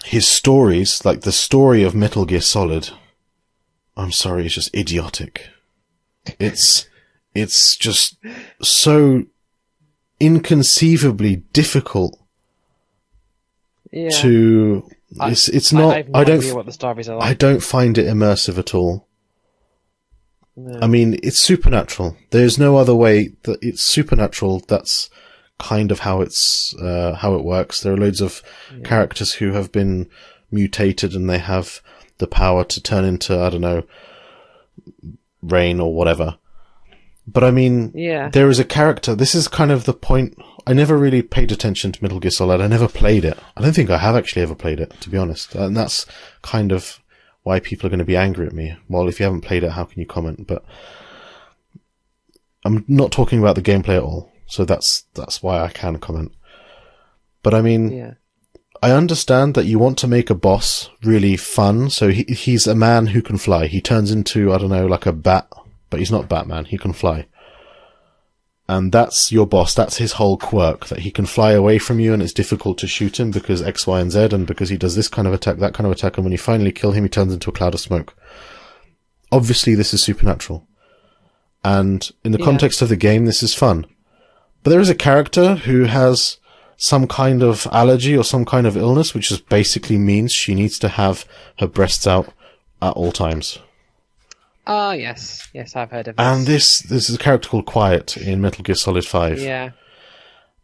His stories, like the story of Metal Gear Solid, I'm sorry, it's just idiotic. It's just so inconceivably difficult to. It's not. I have no idea what the stories are like. I don't find it immersive at all. No. I mean, it's supernatural. There's no other way that it's supernatural. That's kind of how how it works. There are loads of characters who have been mutated and they have the power to turn into, I don't know, rain or whatever. But I mean, there is a character. This is kind of the point. I never really paid attention to Metal Gear Solid. I never played it. I don't think I have actually ever played it, to be honest. And that's kind of why people are going to be angry at me. Well, if you haven't played it, how can you comment? But I'm not talking about the gameplay at all. So that's why I can comment. But I mean, I understand that you want to make a boss really fun. So he's a man who can fly. He turns into, I don't know, like a bat, but he's not Batman. He can fly. And that's your boss. That's his whole quirk, that he can fly away from you and it's difficult to shoot him because X, Y, and Z, and because he does this kind of attack, that kind of attack, and when you finally kill him, he turns into a cloud of smoke. Obviously, this is supernatural. And in the context of the game, this is fun. But there is a character who has some kind of allergy or some kind of illness, which just basically means she needs to have her breasts out at all times. Oh, yes. Yes, I've heard of this. And this is a character called Quiet in Metal Gear Solid 5. Yeah.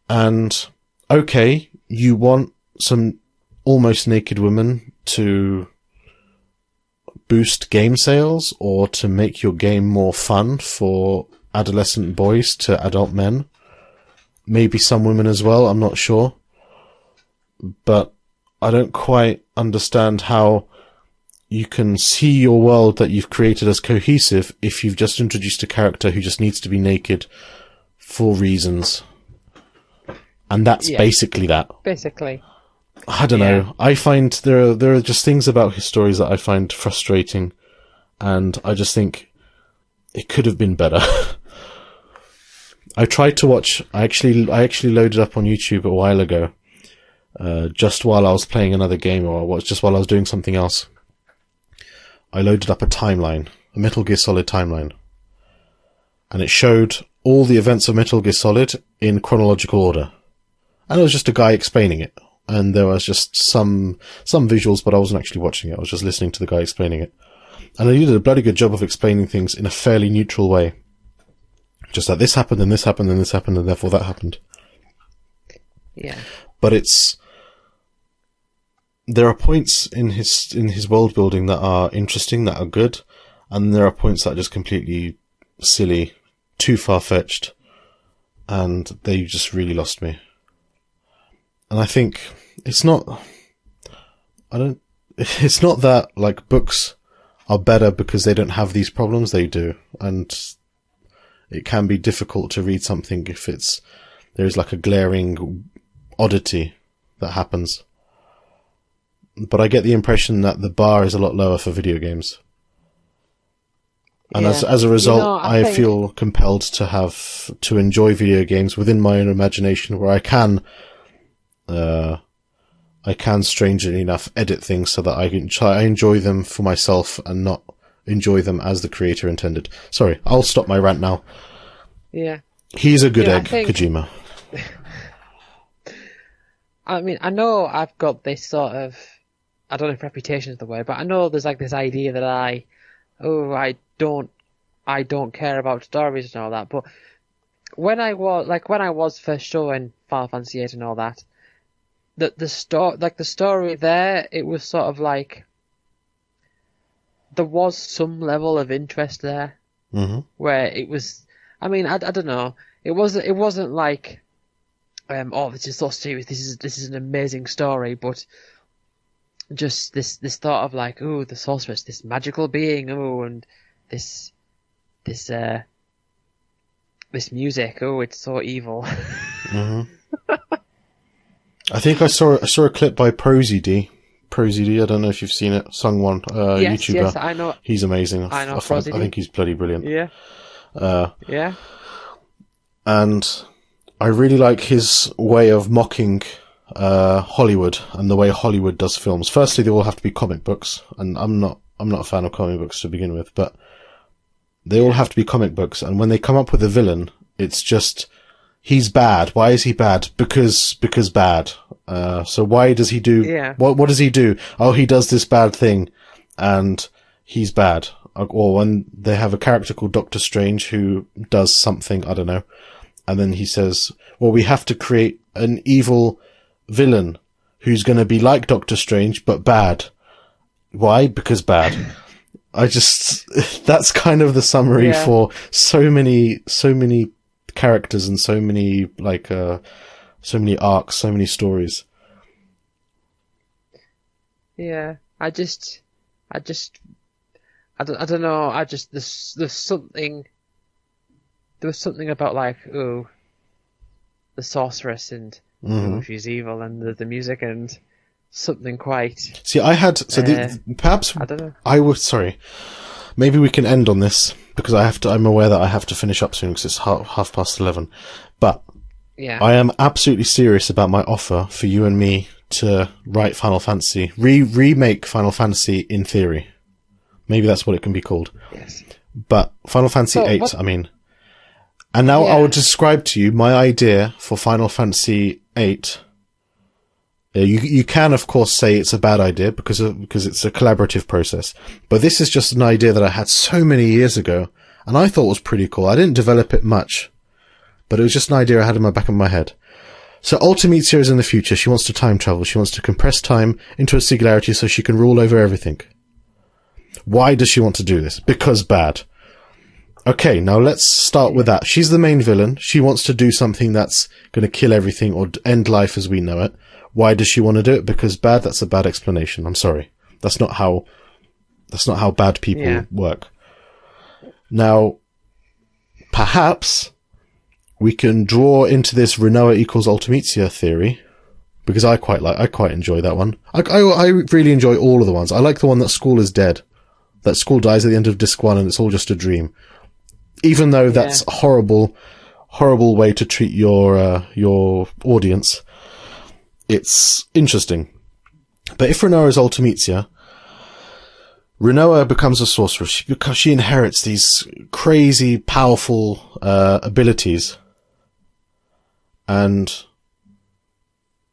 And, okay, you want some almost naked women to boost game sales or to make your game more fun for adolescent boys to adult men. Maybe some women as well, I'm not sure. But I don't quite understand how you can see your world that you've created as cohesive if you've just introduced a character who just needs to be naked for reasons. And that's basically that. Basically. I don't know. I find there are just things about his stories that I find frustrating, and I just think it could have been better. I tried to watch. I actually loaded up on YouTube a while ago, just while I was playing another game, or just while I was doing something else. I loaded up a timeline, a Metal Gear Solid timeline, and it showed all the events of Metal Gear Solid in chronological order. And it was just a guy explaining it, and there was just some visuals, but I wasn't actually watching it. I was just listening to the guy explaining it, and he did a bloody good job of explaining things in a fairly neutral way. Just that this happened, and this happened, and this happened, and therefore that happened. Yeah. But there are points in his world building that are interesting, that are good, and there are points that are just completely silly, too far-fetched, and they just really lost me. And I think it's not that, like, books are better because they don't have these problems. They do. And it can be difficult to read something if there is like a glaring oddity that happens. But I get the impression that the bar is a lot lower for video games. And as a result, I feel compelled to enjoy video games within my own imagination, where I can strangely enough edit things so that I enjoy them for myself and not enjoy them as the creator intended. Sorry, I'll stop my rant now. Yeah. He's a good egg, Kojima. I mean, I know I've got this sort of, I don't know if reputation is the word, but I know there's like this idea that I don't care about stories and all that. But when I was first showing Final Fantasy VIII and all that, the story there, it was sort of like there was some level of interest there, where it was. I mean, I don't know. It wasn't like, oh, this is so serious. This is an amazing story, but just this thought of like, oh, the sorceress, this magical being, oh, and this music, oh, it's so evil. I think I saw a clip by Prosy D. I don't know if you've seen it. Sung One, Yes, YouTuber. yes, I know. He's amazing. I know I Prosy D. think he's bloody brilliant. Yeah. Yeah. And I really like his way of mocking Hollywood and the way Hollywood does films. Firstly, they all have to be comic books, and I'm not a fan of comic books to begin with, but they all have to be comic books. And when they come up with a villain, it's just, he's bad. Why is he bad? Because bad. So why does he do? Yeah. What does he do? Oh, he does this bad thing, and he's bad. Or when they have a character called Doctor Strange who does something, I don't know, and then he says, well, we have to create an evil villain who's going to be like Doctor Strange, but bad. Why? Because bad. That's kind of the summary for so many characters and so many, so many arcs, so many stories. Yeah. I don't know. There's something. There was something about the sorceress and she's evil, and the music and something quite. See, perhaps I don't know. Sorry, maybe we can end on this because I'm aware that I have to finish up soon because it's 11:30. But yeah, I am absolutely serious about my offer for you and me to write Final Fantasy, remake Final Fantasy in theory. Maybe that's what it can be called. Yes. But Final Fantasy VIII, I mean. And now I will describe to you my idea for Final Fantasy VIII. You can, of course, say it's a bad idea because it's a collaborative process. But this is just an idea that I had so many years ago, and I thought was pretty cool. I didn't develop it much, but it was just an idea I had in the back of my head. So Ultimisia is in the future. She wants to time travel. She wants to compress time into a singularity so she can rule over everything. Why does she want to do this? Because bad. Okay, now let's start with that. She's the main villain. She wants to do something that's going to kill everything or end life as we know it. Why does she want to do it? Because bad? That's a bad explanation. I'm sorry. That's not how bad people work. Now, perhaps we can draw into this Rinoa equals Ultimisia theory, because I quite enjoy that one. I really enjoy all of the ones. I like the one that Squall is dead. That Squall dies at the end of disc 1 and it's all just a dream. Even though that's a horrible way to treat your audience, it's interesting. But if Rinoa is Ultimisia, Rinoa becomes a sorceress because she inherits these crazy, powerful abilities. And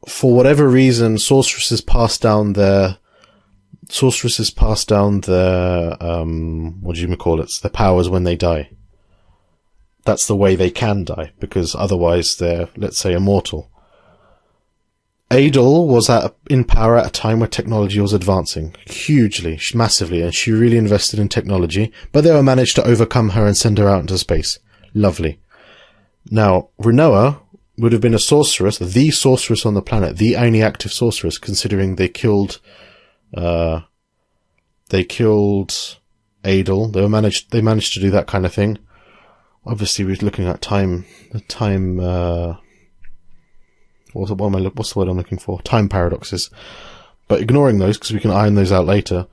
for whatever reason, sorceresses pass down their their powers when they die. That's the way they can die, because otherwise they're, let's say, immortal. Adol was in power at a time where technology was advancing hugely, massively, and she really invested in technology, but they managed to overcome her and send her out into space. Lovely. Now, Rinoa would have been a sorceress, the sorceress on the planet, the only active sorceress, considering they killed Adol. They managed to do that kind of thing. Obviously, we're looking at what's the word I'm looking for? Time paradoxes. But ignoring those, because we can iron those out later.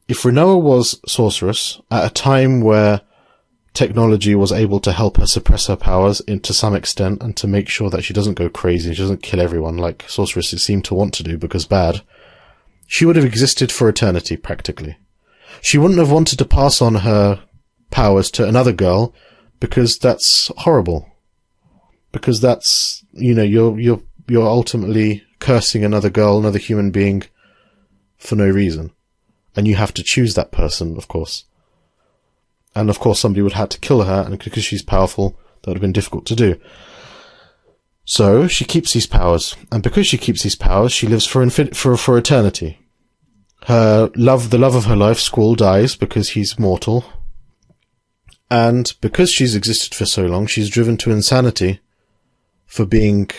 If Rinoa was sorceress at a time where technology was able to help her suppress her powers to some extent and to make sure that she doesn't go crazy and she doesn't kill everyone like sorceresses seem to want to do because bad, she would have existed for eternity, practically. She wouldn't have wanted to pass on her powers to another girl because that's horrible. Because that's, you're ultimately cursing another girl, another human being for no reason. And you have to choose that person, of course. And of course somebody would have to kill her, and because she's powerful, that would have been difficult to do. So, she keeps these powers. And because she keeps these powers, she lives for eternity. The love of her life, Squall, dies because he's mortal. And because she's existed for so long, she's driven to insanity for being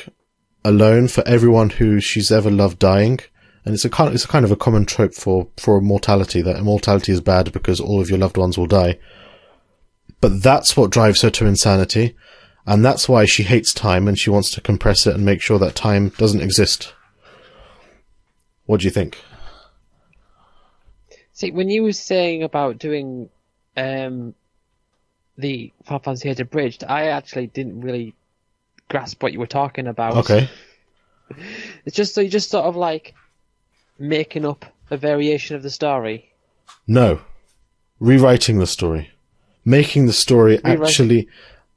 alone, for everyone who she's ever loved dying. And it's a kind of a common trope for immortality, that immortality is bad because all of your loved ones will die. But that's what drives her to insanity. And that's why she hates time and she wants to compress it and make sure that time doesn't exist. What do you think? See, when you were saying about doing the Final Fantasy VIII Abridged, I actually didn't really grasp what you were talking about. Okay. It's just so you're just sort of like making up a variation of the story. No. Rewriting the story. Making the story actually...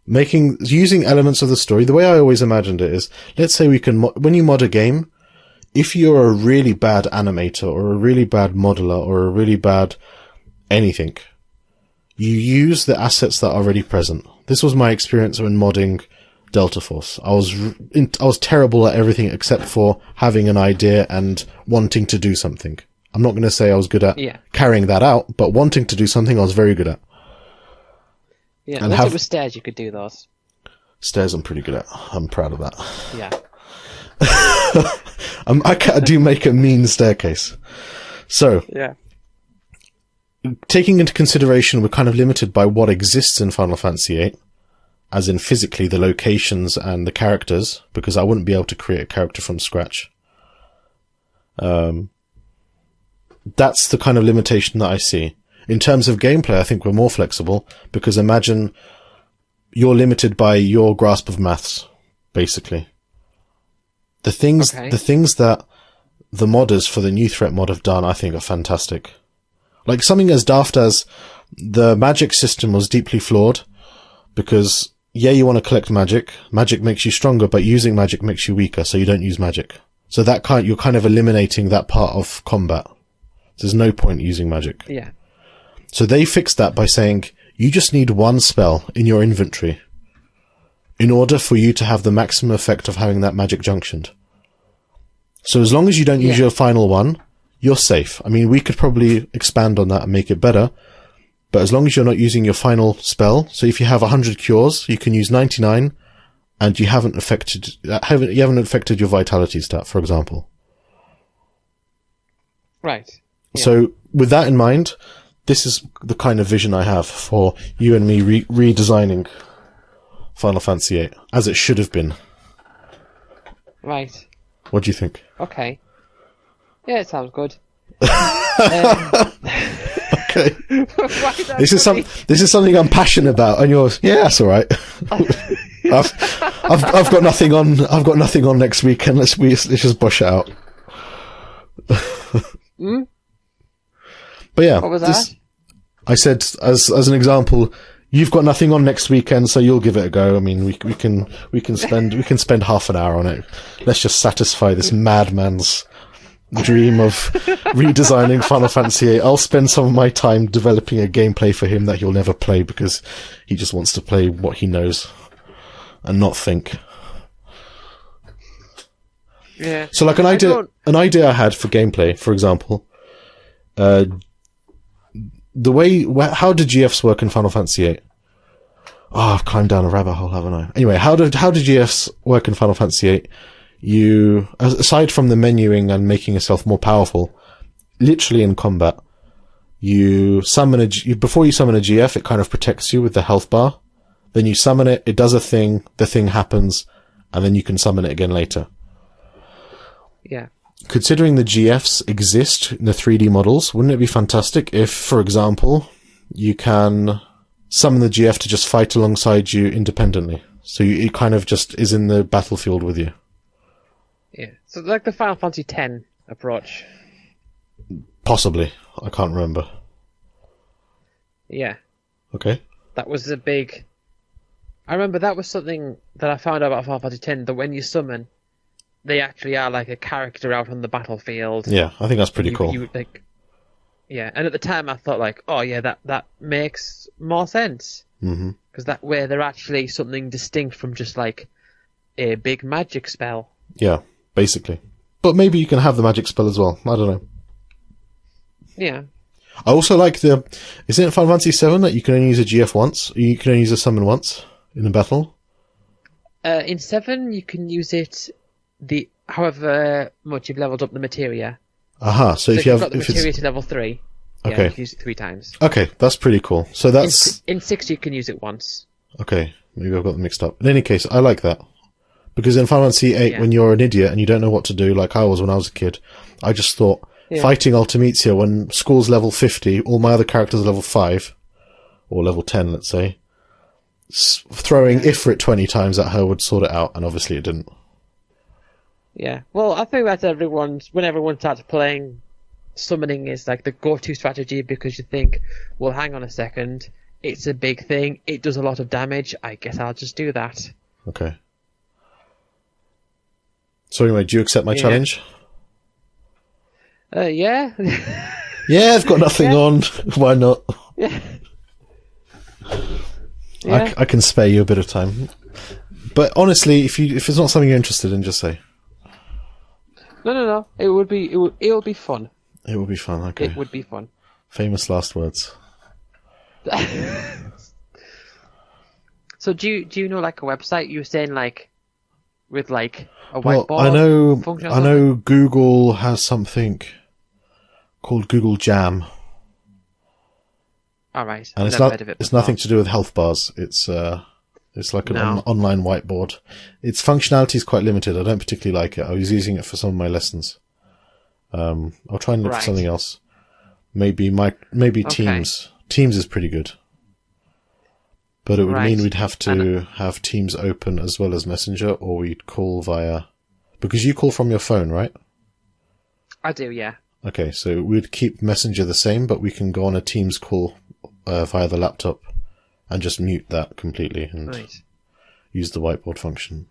Using elements of the story. The way I always imagined it is, let's say we can... when you mod a game, if you're a really bad animator or a really bad modeler or a really bad anything, you use the assets that are already present. This was my experience when modding Delta Force. I was terrible at everything except for having an idea and wanting to do something. I'm not going to say I was good at carrying that out, but wanting to do something I was very good at. Yeah, and unless it was stairs, you could do those. Stairs I'm pretty good at. I'm proud of that. Yeah. I do make a mean staircase. So, yeah. Taking into consideration we're kind of limited by what exists in Final Fantasy VIII, as in physically the locations and the characters, because I wouldn't be able to create a character from scratch. That's the kind of limitation that I see. In terms of gameplay, I think we're more flexible, because imagine you're limited by your grasp of maths, basically. The things that the modders for the New Threat mod have done, I think, are fantastic. Like something as daft as the magic system was deeply flawed, because, yeah, you want to collect magic. Magic makes you stronger, but using magic makes you weaker, so you don't use magic. So you're kind of eliminating that part of combat. There's no point using magic. Yeah. So they fixed that by saying, you just need one spell in your inventory in order for you to have the maximum effect of having that magic junctioned. So as long as you don't use your final one, you're safe. I mean, we could probably expand on that and make it better, but as long as you're not using your final spell, so if you have 100 cures, you can use 99, and you haven't affected your vitality stat, for example. Right. Yeah. So with that in mind, this is the kind of vision I have for you and me redesigning Final Fantasy VIII, as it should have been. Right. What do you think? Okay. Yeah, it sounds good. Okay. This is something I'm passionate about, and yours. Yeah, that's all right. I've got nothing on. I've got nothing on next week, and let's just brush it out. But yeah, what was that? I said as an example, you've got nothing on next weekend, so you'll give it a go. I mean, we can spend half an hour on it. Let's just satisfy this madman's dream of redesigning Final Fantasy VIII. I'll spend some of my time developing a gameplay for him that he'll never play because he just wants to play what he knows and not think. Yeah. So, like an idea I had for gameplay, for example, how do GFs work in Final Fantasy VIII? Oh, I've climbed down a rabbit hole, haven't I? Anyway, how do GFs work in Final Fantasy VIII? You, aside from the menuing and making yourself more powerful, literally in combat, you summon before you summon a GF, it kind of protects you with the health bar. Then you summon it, it does a thing, the thing happens, and then you can summon it again later. Yeah. Considering the GFs exist in the 3D models, wouldn't it be fantastic if, for example, you can summon the GF to just fight alongside you independently? So it kind of just is in the battlefield with you. Yeah. So like the Final Fantasy X approach. Possibly. I can't remember. Yeah. Okay. That was a big... I remember that was something that I found out about Final Fantasy X, that when you summon, they actually are like a character out on the battlefield. Yeah, I think that's pretty cool. Yeah, and at the time I thought like, oh yeah, that makes more sense. Mm-hmm. Because that way they're actually something distinct from just like a big magic spell. Yeah, basically. But maybe you can have the magic spell as well. I don't know. Yeah. I also like isn't it Final Fantasy VII that you can only use a GF once? You can only use a summon once in a battle? In 7 you can use it however much you've leveled up the materia. Aha, so if you've got the materia to level 3, okay. Yeah, you can use it 3 times. Okay, that's pretty cool. So that's... In 6 you can use it once. Okay. Maybe I've got them mixed up. In any case, I like that. Because in Final Fantasy VIII, when you're an idiot and you don't know what to do, like I was when I was a kid, I just thought, fighting Ultimisia when school's level 50, all my other characters are level 5, or level 10, let's say, throwing Ifrit 20 times at her would sort it out, and obviously it didn't. Yeah. Well, I think that's when everyone starts playing, summoning is like the go-to strategy because you think, well, hang on a second, it's a big thing, it does a lot of damage, I guess I'll just do that. Okay. So anyway, do you accept my challenge? Yeah. Yeah, I've got nothing on. Why not? Yeah. I can spare you a bit of time. But honestly, if it's not something you're interested in, just say. No. It'll be fun. It will be fun, okay. It would be fun. Famous last words. So do you know like a website you were saying like with like a whiteboard? Well, function or I know something? Google has something called Google Jam. All right. And it's nothing to do with health bars. It's like an online whiteboard. Its functionality is quite limited. I don't particularly like it. I was using it for some of my lessons. I'll try and look for something else. Maybe Teams. Teams is pretty good. But it would mean we'd have to have Teams open as well as Messenger, or we'd call via... Because you call from your phone, right? I do, yeah. Okay, so we'd keep Messenger the same, but we can go on a Teams call via the laptop and just mute that completely and use the whiteboard function.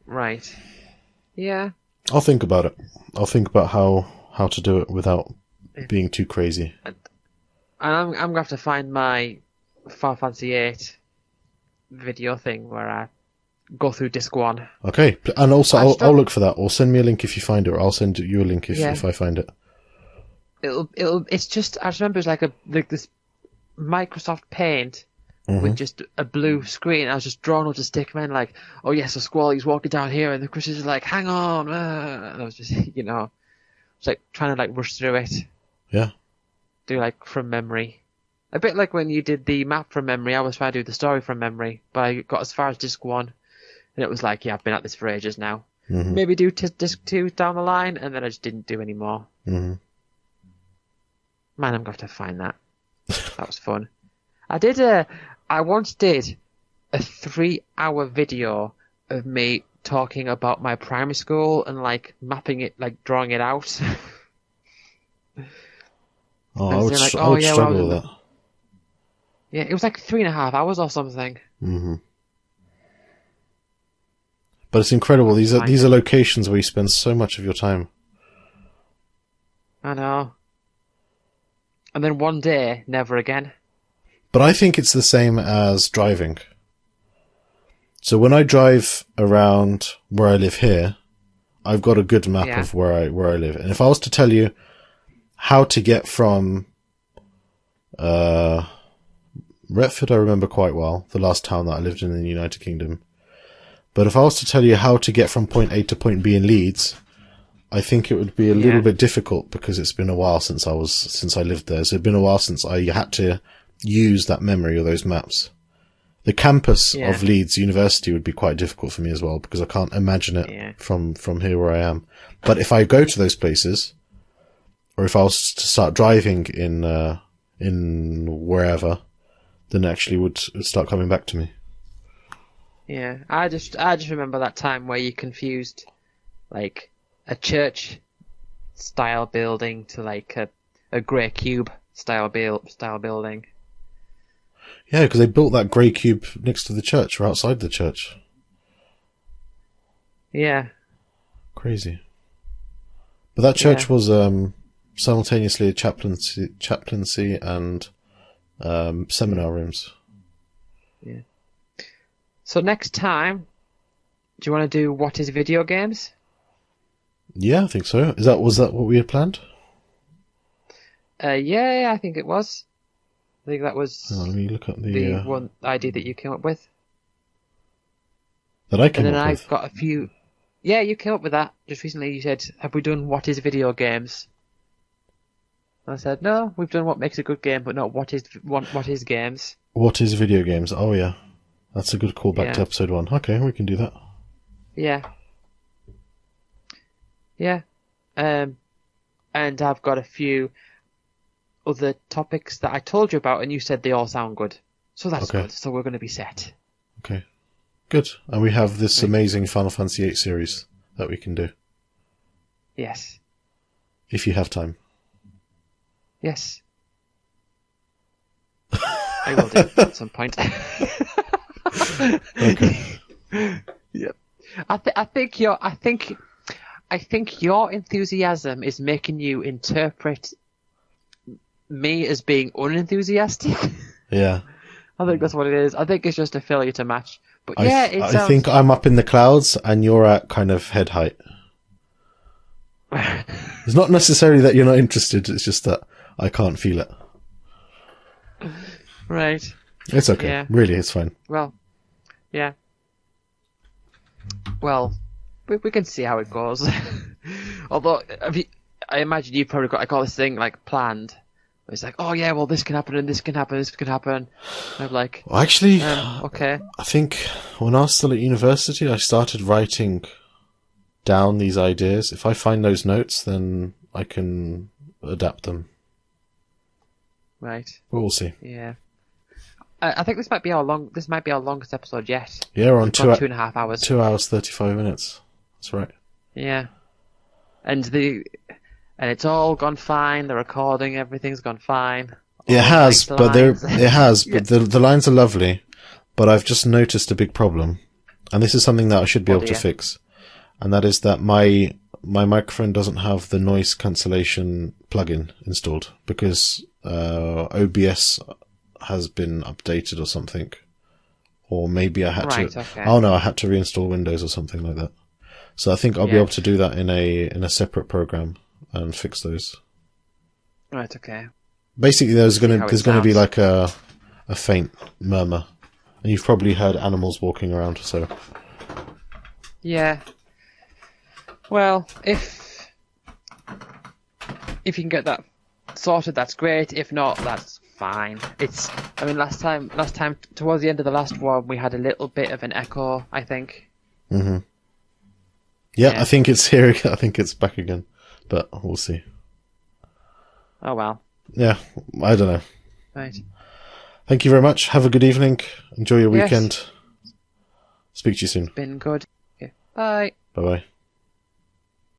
Right. Yeah. I'll think about it. I'll think about how to do it without being too crazy. And I'm going to have to find my Final Fantasy VIII video thing where I go through disc 1. Okay, and also I'll look for that, or send me a link if you find it, or I'll send you a link if I find it. It's just, I just remember it's like this Microsoft Paint with just a blue screen. I was just drawing up to Stickman like, oh yes, so Squally's walking down here, and the Christians are like, hang on, and I was just, it's like trying to like rush through it. Yeah. Do like from memory. A bit like when you did the map from memory, I was trying to do the story from memory, but I got as far as disc 1, and it was like, yeah, I've been at this for ages now. Maybe do disc 2 down the line, and then I just didn't do any more. Man, I'm going to have to find that. That was fun. I once did a 3-hour video of me talking about my primary school and like mapping it, like drawing it out. I would struggle with that. Yeah, it was like 3.5 hours or something. But it's incredible. These are locations where you spend so much of your time. I know. And then one day, never again. But I think it's the same as driving. So when I drive around where I live here, I've got a good map of where I live. And if I was to tell you how to get from Retford, I remember quite well, the last town that I lived in the United Kingdom. But if I was to tell you how to get from point A to point B in Leeds, I think it would be a little bit difficult because it's been a while since I lived there. So it's been a while since I had to use that memory or those maps. The campus of Leeds University would be quite difficult for me as well because I can't imagine it from here where I am. But if I go to those places, or if I was to start driving in wherever, then it actually would start coming back to me. Yeah, I just remember that time where you confused like a church style building to like a grey cube style building. Yeah, because they built that grey cube next to the church or outside the church. Yeah. Crazy. But that church was simultaneously a chaplaincy and seminar rooms. Yeah. So next time, do you want to do what is video games? Yeah, I think so. Was that what we had planned? Yeah, I think it was. I think that was let me look at the one idea that you came up with. That I came up with? And then I've got a few... Yeah, you came up with that. Just recently you said, have we done what is video games? And I said, no, we've done what makes a good game, but not what is games. What is video games? Oh, yeah. That's a good callback to episode 1. Okay, we can do that. Yeah. Yeah. And I've got a few other topics that I told you about, and you said they all sound good. So that's good. So we're going to be set. Okay. Good. And we have this amazing Final Fantasy VIII series that we can do. Yes. If you have time. Yes. I will do at some point. Okay. Yep. I think your enthusiasm is making you interpret me as being unenthusiastic. Yeah. I think that's what it is. I think it's just a failure to match. But I think I'm up in the clouds and you're at kind of head height. It's not necessarily that you're not interested, it's just that I can't feel it. Right. It's okay. Yeah. Really, it's fine. Well, yeah. Well, we can see how it goes. Although, I imagine you've probably got like all this thing like planned. It's like, oh yeah, well this can happen and this can happen, this can happen. And I'm like, well, actually, okay. I think when I was still at university, I started writing down these ideas. If I find those notes, then I can adapt them. Right. But we'll see. Yeah. I think this might be our longest episode yet. Yeah, we're on 2.5 hours. 2 hours 35 minutes. That's right. Yeah. And it's all gone fine. The recording, everything's gone fine. It has, but the lines are lovely. But I've just noticed a big problem, and this is something that I should be able to fix, and that is that my microphone doesn't have the noise cancellation plugin installed because OBS has been updated or something, or maybe I had to. Okay. Oh no, I had to reinstall Windows or something like that. So I think I'll be able to do that in a separate program and fix those. Right. Okay. Basically, there's going to be like a faint murmur, and you've probably heard animals walking around. So. Yeah. Well, if you can get that sorted, that's great. If not, that's fine. Last time towards the end of the last one, we had a little bit of an echo, I think. Mm-hmm. Yeah, I think it's here. I think it's back again, but we'll see. Oh well. Yeah, I don't know. Right. Thank you very much. Have a good evening. Enjoy your weekend. Speak to you soon. It's been good. Okay. Bye. Bye-bye.